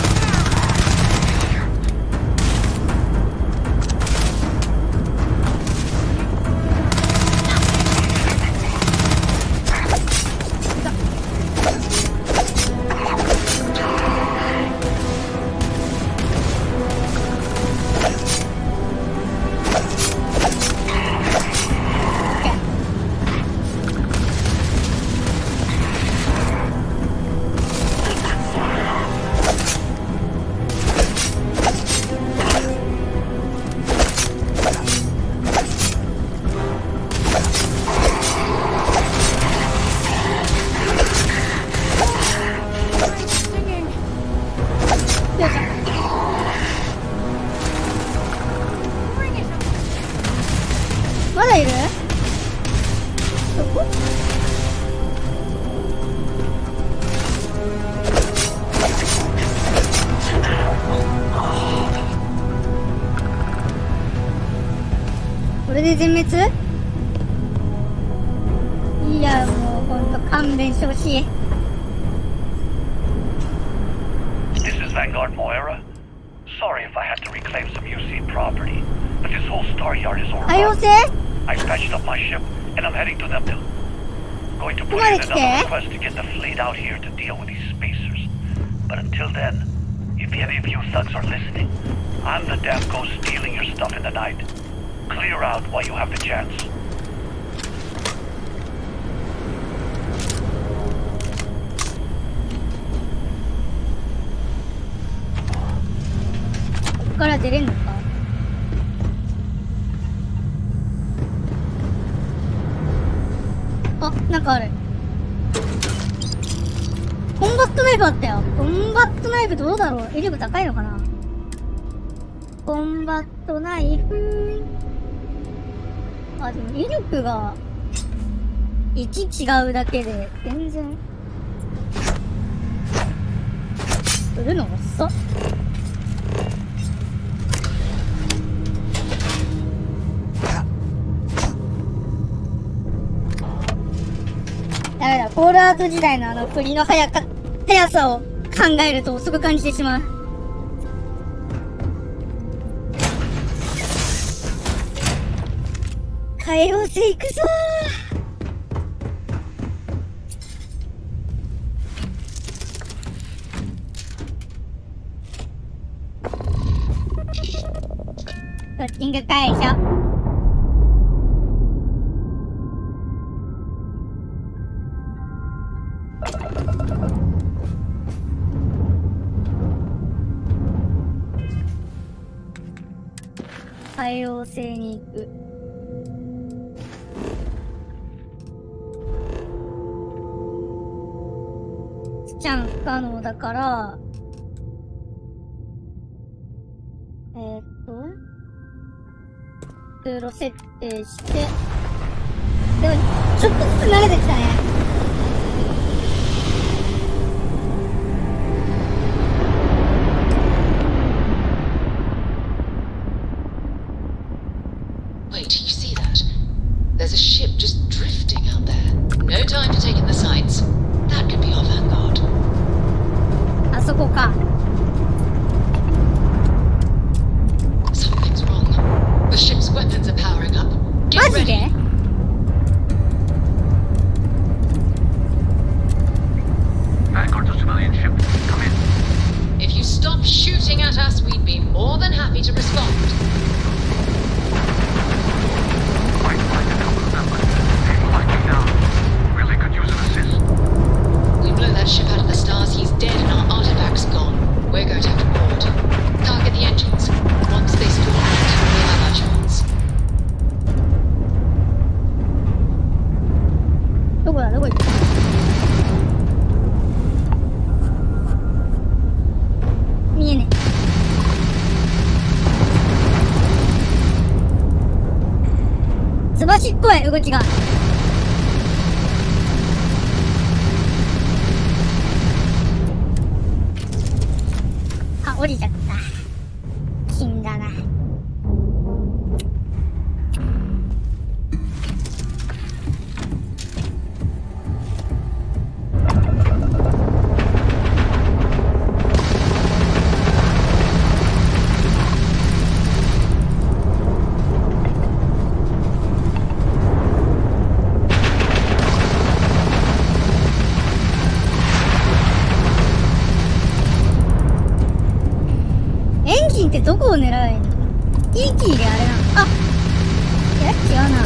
まだいる？どこ？これで全滅？いや、もうほんと勘弁してほしい。This is Vanguard Moira. Sorry if I had to reclaim some UC property, but this whole star yard is overrun. I patched up my ship, and I'm heading to them now. Going to put in another request to get the fleet out here to deal with these spacers. But until then, if any of you thugs are listening, I'm the damn ghost stealing your stuff in the night. Clear out while you have the chance. ここから出れんのか？あ、なんかある。コンバットナイフあったよ。コンバットナイフどうだろう？威力高いのかな？コンバットナイフ。あ、でも威力が1違うだけで全然売るの遅っ。ダメだ、コールアウト時代のあの振りの速さを考えると遅く感じてしまう。海王星行くぞー。ドッキング解除。海王星に行く。スキャン不可能だから、通路設定して、でも、ちょっとずつ慣れてきたね。そこか。マジでVanguard to civilian ship. Come in. If you stop shooting at us, we'd be more than happy to respond. Might find a couple of them, but people like me now really could use an assist. We blow that ship out of the stars, he's dead and our artifacts gone. We're going to have to board. Target the engines. Once they stall out, we'll have our chance. どこだどこ行った見えねえ。すばしっこい動きが。あ、降りちゃった。死んだな。エンジンってどこを狙えばいいの？いいキーであれなの？あ、いや違うな。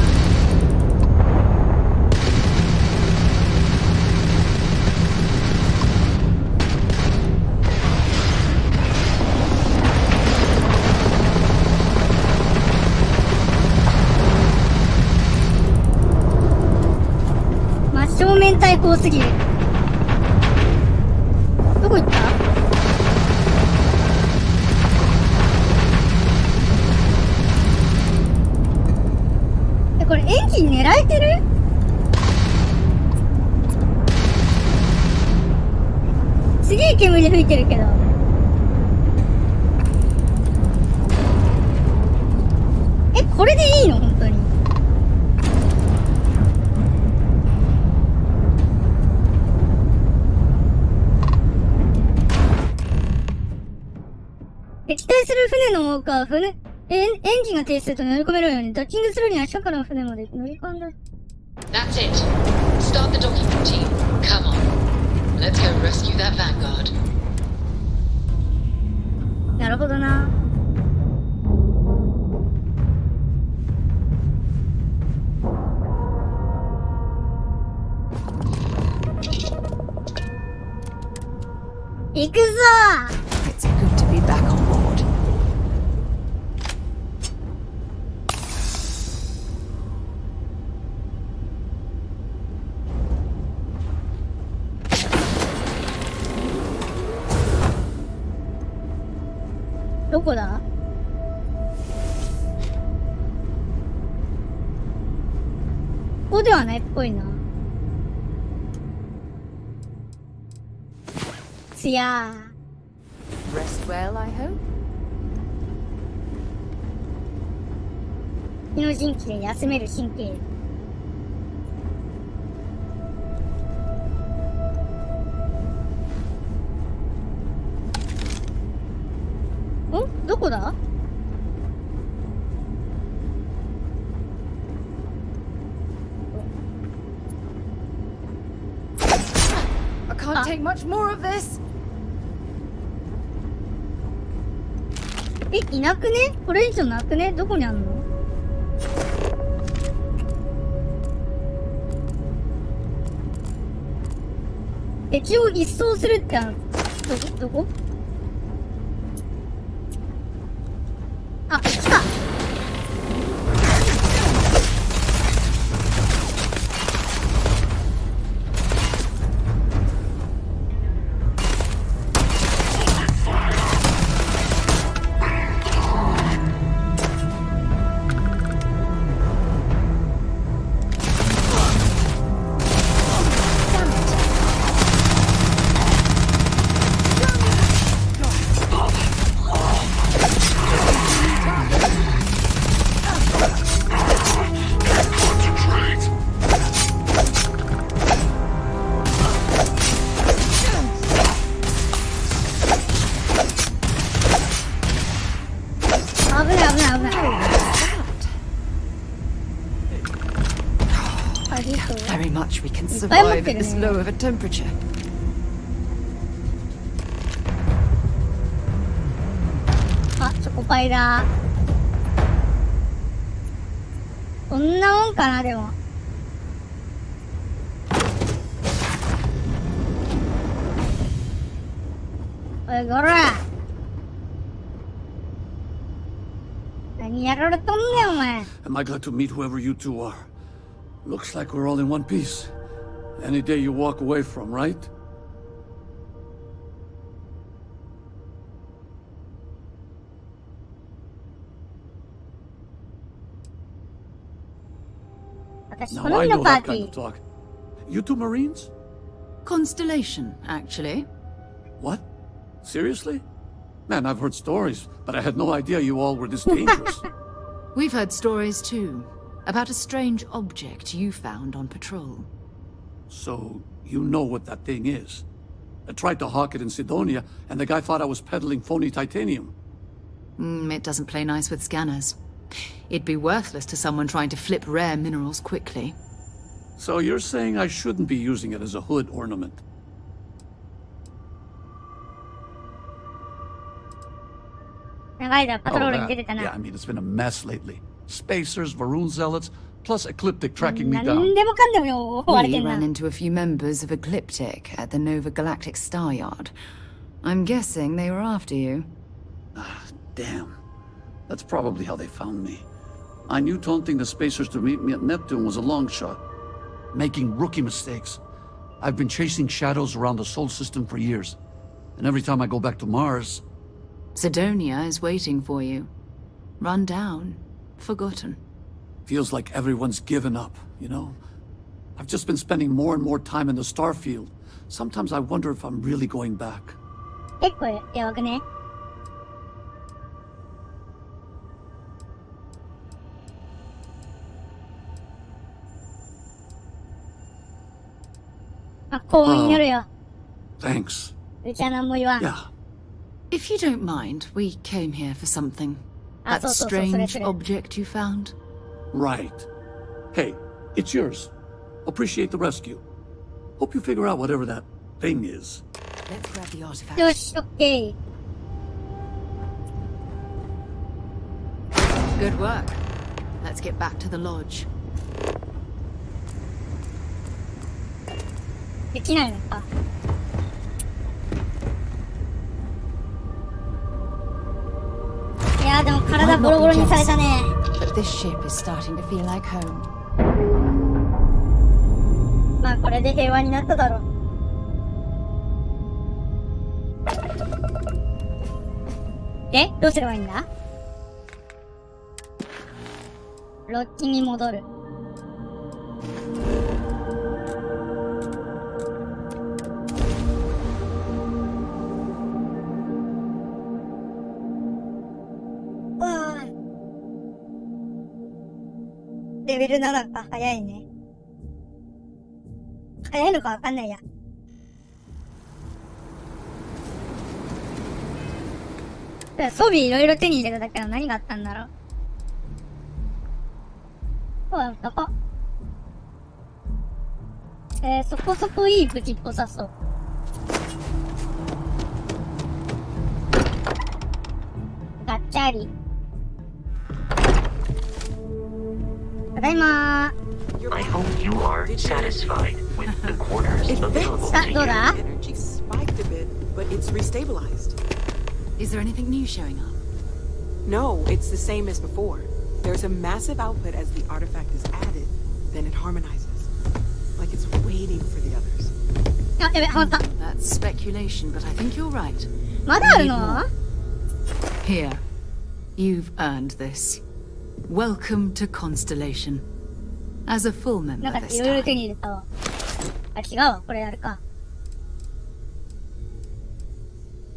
真正面対抗すぎる。どこ行った？これエンジン狙えてる？すげえ煙吹いてるけど。これでいいの本当に？敵対する船の多くはエンジンが停止すると乗り込めるようにドッキングするには下からの船まで乗り込んだ。That's it. Start the docking routine. Come on. Let's go rescue that Vanguard. なるほどな。行くぞー。 It's good to be back on board. どこだ？ここではないっぽいな。つやー。Rest well, I hope. 日の陣地で休める神経。どこだ？ I can't take much more of this. いなくね？これ以上なくね？どこにあんの？敵を一掃するってどこ？あ、こっちか。survive at this low of a temperature. Ah, チョコパイだ。こんなもんかな、でも。おい、こら。何やられとんねん、お前。Am I glad to meet whoever you two are? Looks like we're all in one piece. Any day you walk away from, right? 私、この日のパーティー。You two Marines? Constellation, actually. What? Seriously? Man, I've heard stories, but I had no idea you all were this dangerous. We've heard stories too, about a strange object you found on patrol. So, you know what that thing is? I tried to hawk it in Sidonia, and the guy thought I was peddling phony titanium. It doesn't play nice with scanners. It'd be worthless to someone trying to flip rare minerals quickly. So you're saying I shouldn't be using it as a hood ornament? Yeah, I mean, it's been a mess lately. Spacers, Varun zealots, plus Ecliptic tracking me down. We ran into a few members of Ecliptic at the Nova Galactic Star Yard. I'm guessing they were after you. Ah, damn. That's probably how they found me. I knew taunting the Spacers to meet me at Neptune was a long shot. Making rookie mistakes. I've been chasing shadows around the Sol system for years. And every time I go back to Mars... Sidonia is waiting for you. Run down. Forgotten. Feels like everyone's given up, you know? I've just been spending more and more time in the Starfield. Sometimes I wonder if I'm really going back. 結構やばくね。あ、幸運になるよ。Thanks. うちは何も言わん。Yeah. If you don't mind, we came here for something. That strange object you found? Right. Hey, it's yours. Appreciate the rescue. Hope you figure out whatever that thing is. Let's grab the artifact. よし、オッケー。Good work. Let's get back to the lodge. できないのか。いやーでも体ボロボロにされたね。But this ship is starting to feel like home. まあこれで平和になっただろう。で、どうすればいいんだ？ロッキに戻る。レベル7か、早いね。早いのかわかんないや。装備いろいろ手に入れただけど何があったんだろう。どこ？そこそこいい武器っぽさそう。ガッチャリ。ただいまー。I hope you are satisfied with the quarters available to you. どうだ？ Energy spiked a bit, but it's restabilized. Is there anything new showing up? No, it's the same as before. There's a massive output as the artifact is added, then it harmonizes. Like it's waiting for the others. あ、やべ、はまった。That's speculation, but I think you're right. まだあるの？ Here. You've earned this. Welcome to Constellation. As a full member なんか this いろいろ手 time. に入れたわ。あ、違うわ。これあれか。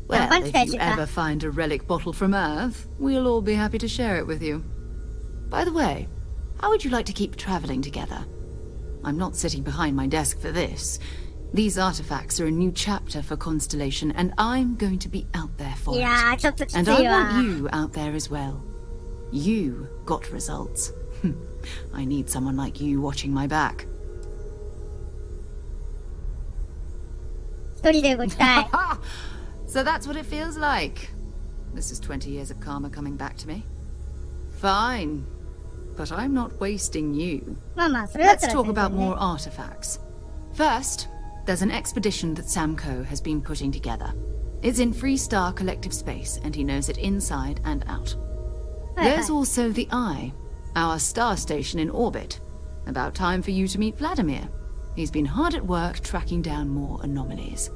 Well, if you ever find a relic bottle from Earth, we'll all be happy to share it with you. By the way, how would you like to keep traveling together? I'm not sitting behind my desk for this. These artifacts are a new chapter for Constellation, and I'm going to be out there for it. And I want you out there as well. You got results. I need someone like you watching my back. 一人で動きたい。So that's what it feels like. This is 20 years of karma coming back to me. Fine. But I'm not wasting you. Let's talk about more artifacts. First, there's an expedition that Samco has been putting together. It's in Freestar Collective Space, and he knows it inside and out. There's also the Eye, our star station in orbit. About time for you to meet Vladimir. He's been hard at work tracking down more anomalies.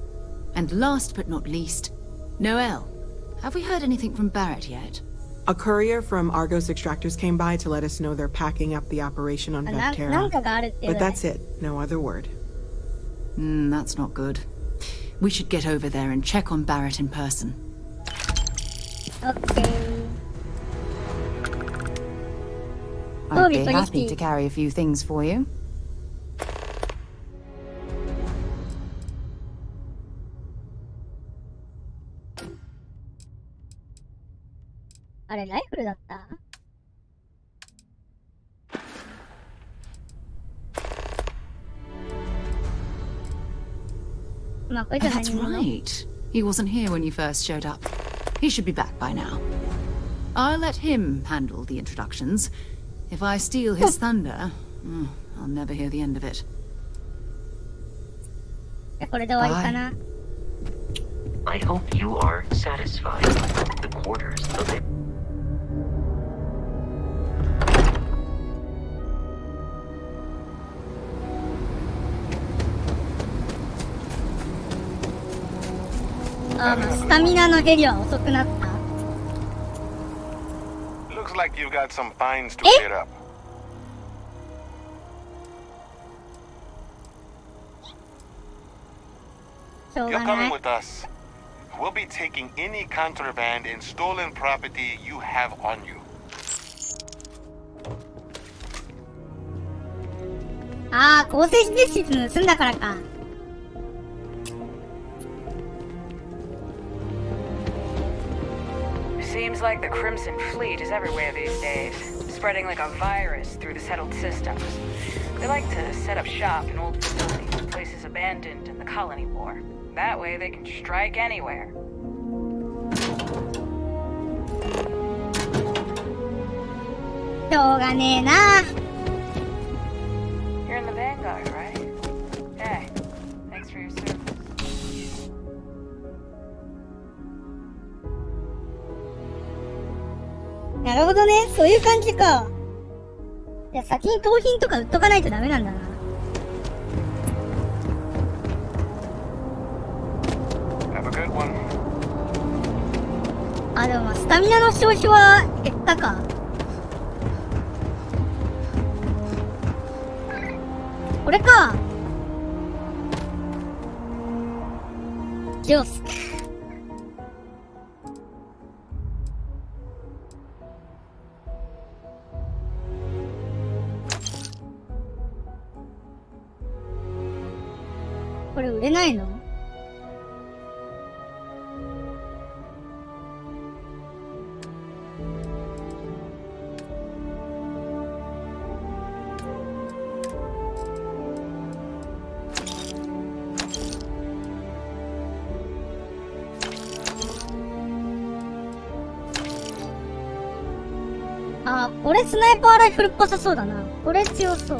And last but not least, Noel. Have we heard anything from Barrett yet? A courier from Argos Extractors came by to let us know they're packing up the operation on Vectera. But that's it. No other word. That's not good. We should get over there and check on Barrett in person. Okay. I'd be happy to carry a few things for you. That's right. He wasn't here when you first showed up. He should be back by now. I'll let him handle the introductions. If I steal his thunder, I'll never hear the end of it. Bye. I hope you are satisfied with the quarters of it. Looks like you've got some fines to clear up. You're coming with us. We'll be taking any contraband and stolen property you have on you. Seems like the Crimson Fleet is everywhere these days, spreading like a virus through the settled systems. They like to set up shop in old facilities, places abandoned in the colony war. That way they can strike anywhere. You're in the Vanguard, right? Hey, thanks for your service. なるほどね。そういう感じか。じゃあ先に盗品とか売っとかないとダメなんだな。あ、でもスタミナの消費は減ったか。これか。ジョース。これ売れないの？あ、これスナイパーライフルっぽさそうだな。これ強そう。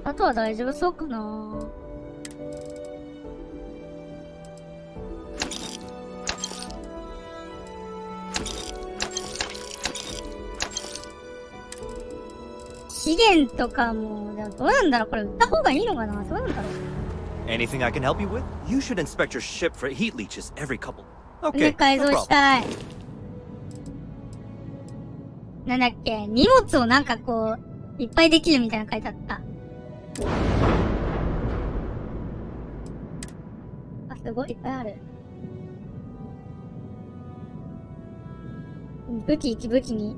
あとは大丈夫そうかな。資源とかも、でもどうなんだろう、これ売った方がいいのかな、どうなんだろう。Anything I can help you with? You should inspect your ship for heat leeches every couple. Okay. 改造したい。なんだっけ、荷物をなんかこういっぱいできるみたいなの書いてあった。あ、すごいいっぱいある。武器1武器に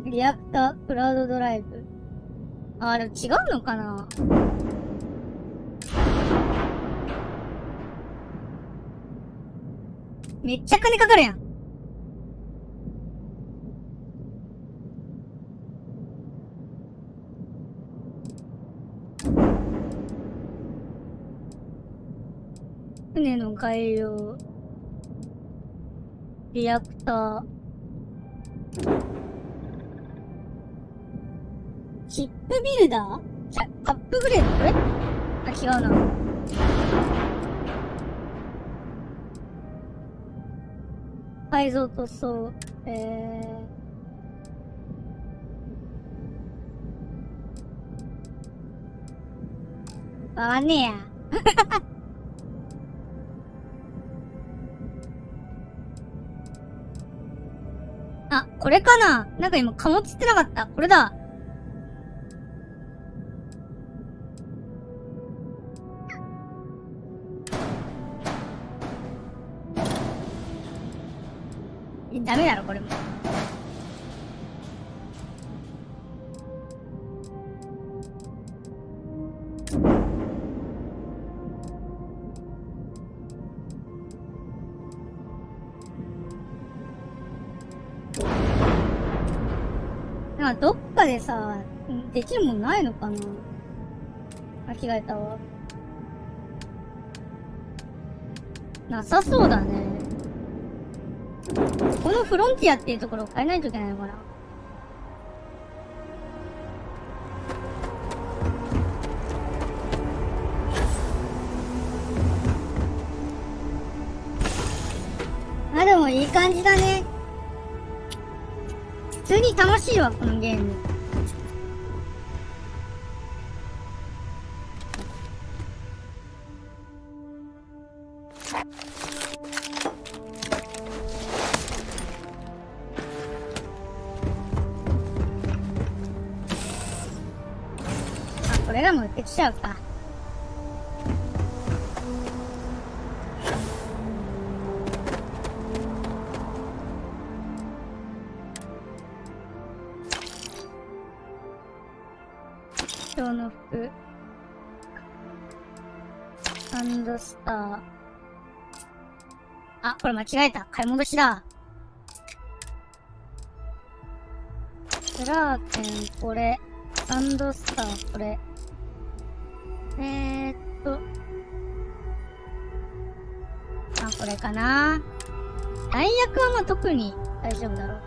リアクター、クラウドドライブ。あ、でも違うのかな。めっちゃ金かかるやん。船の改良。リアクター。チップビルダー？アップグレード？これ？あ、違うな。改造塗装。わかんねえや。あ、これかな？なんか今貨物ってなかった。これだ。ダメだろ、これも。なんかどっかでさ、できるもんないのかな？間違えたわ。なさそうだね。このフロンティアっていうところを変えないといけないのかな。あ、でもいい感じだね。普通に楽しいわ、このゲーム。これらも売ってきちゃうか。今日の服。サンドスター。あ、これ間違えた。買い戻しだ。クラーケン、これ。サンドスター、これ。あ、これかな。弾薬はまあ特に大丈夫だろう。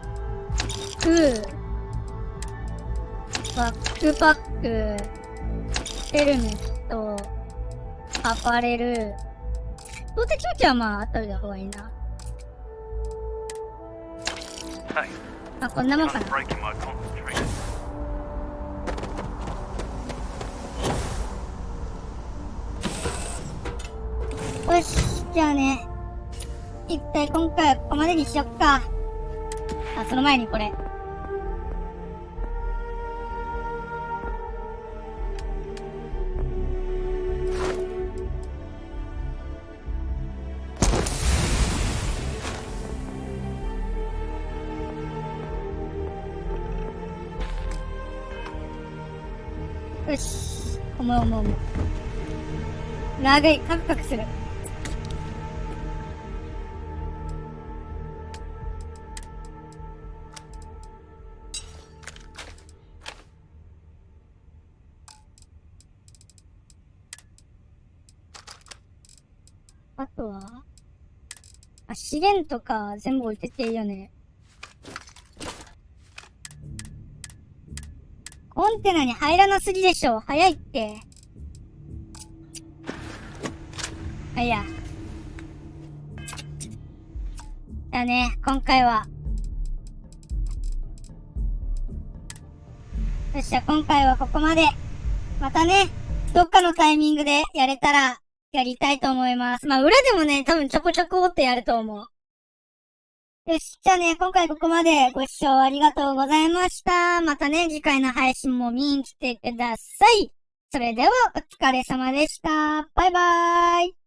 バックパック、ヘルメット、アパレル。投擲装置はまああった方がいいな。あ、こんなもんかな。よし、じゃあね。一体今回はここまでにしよっか。あ、その前にこれ。よし、思う。長い、カクカクする。あとは資源とか全部置いてていいよね。コンテナに入らなすぎでしょ。早いって。あ、いや。だね、今回は。よっしゃ、今回はここまで。またね、どっかのタイミングでやれたら、やりたいと思います。まあ、裏でもね、多分ちょこちょこってやると思う。よし、じゃあね、今回ここまでご視聴ありがとうございました。またね、次回の配信も見に来てください。それでは、お疲れ様でした。バイバーイ。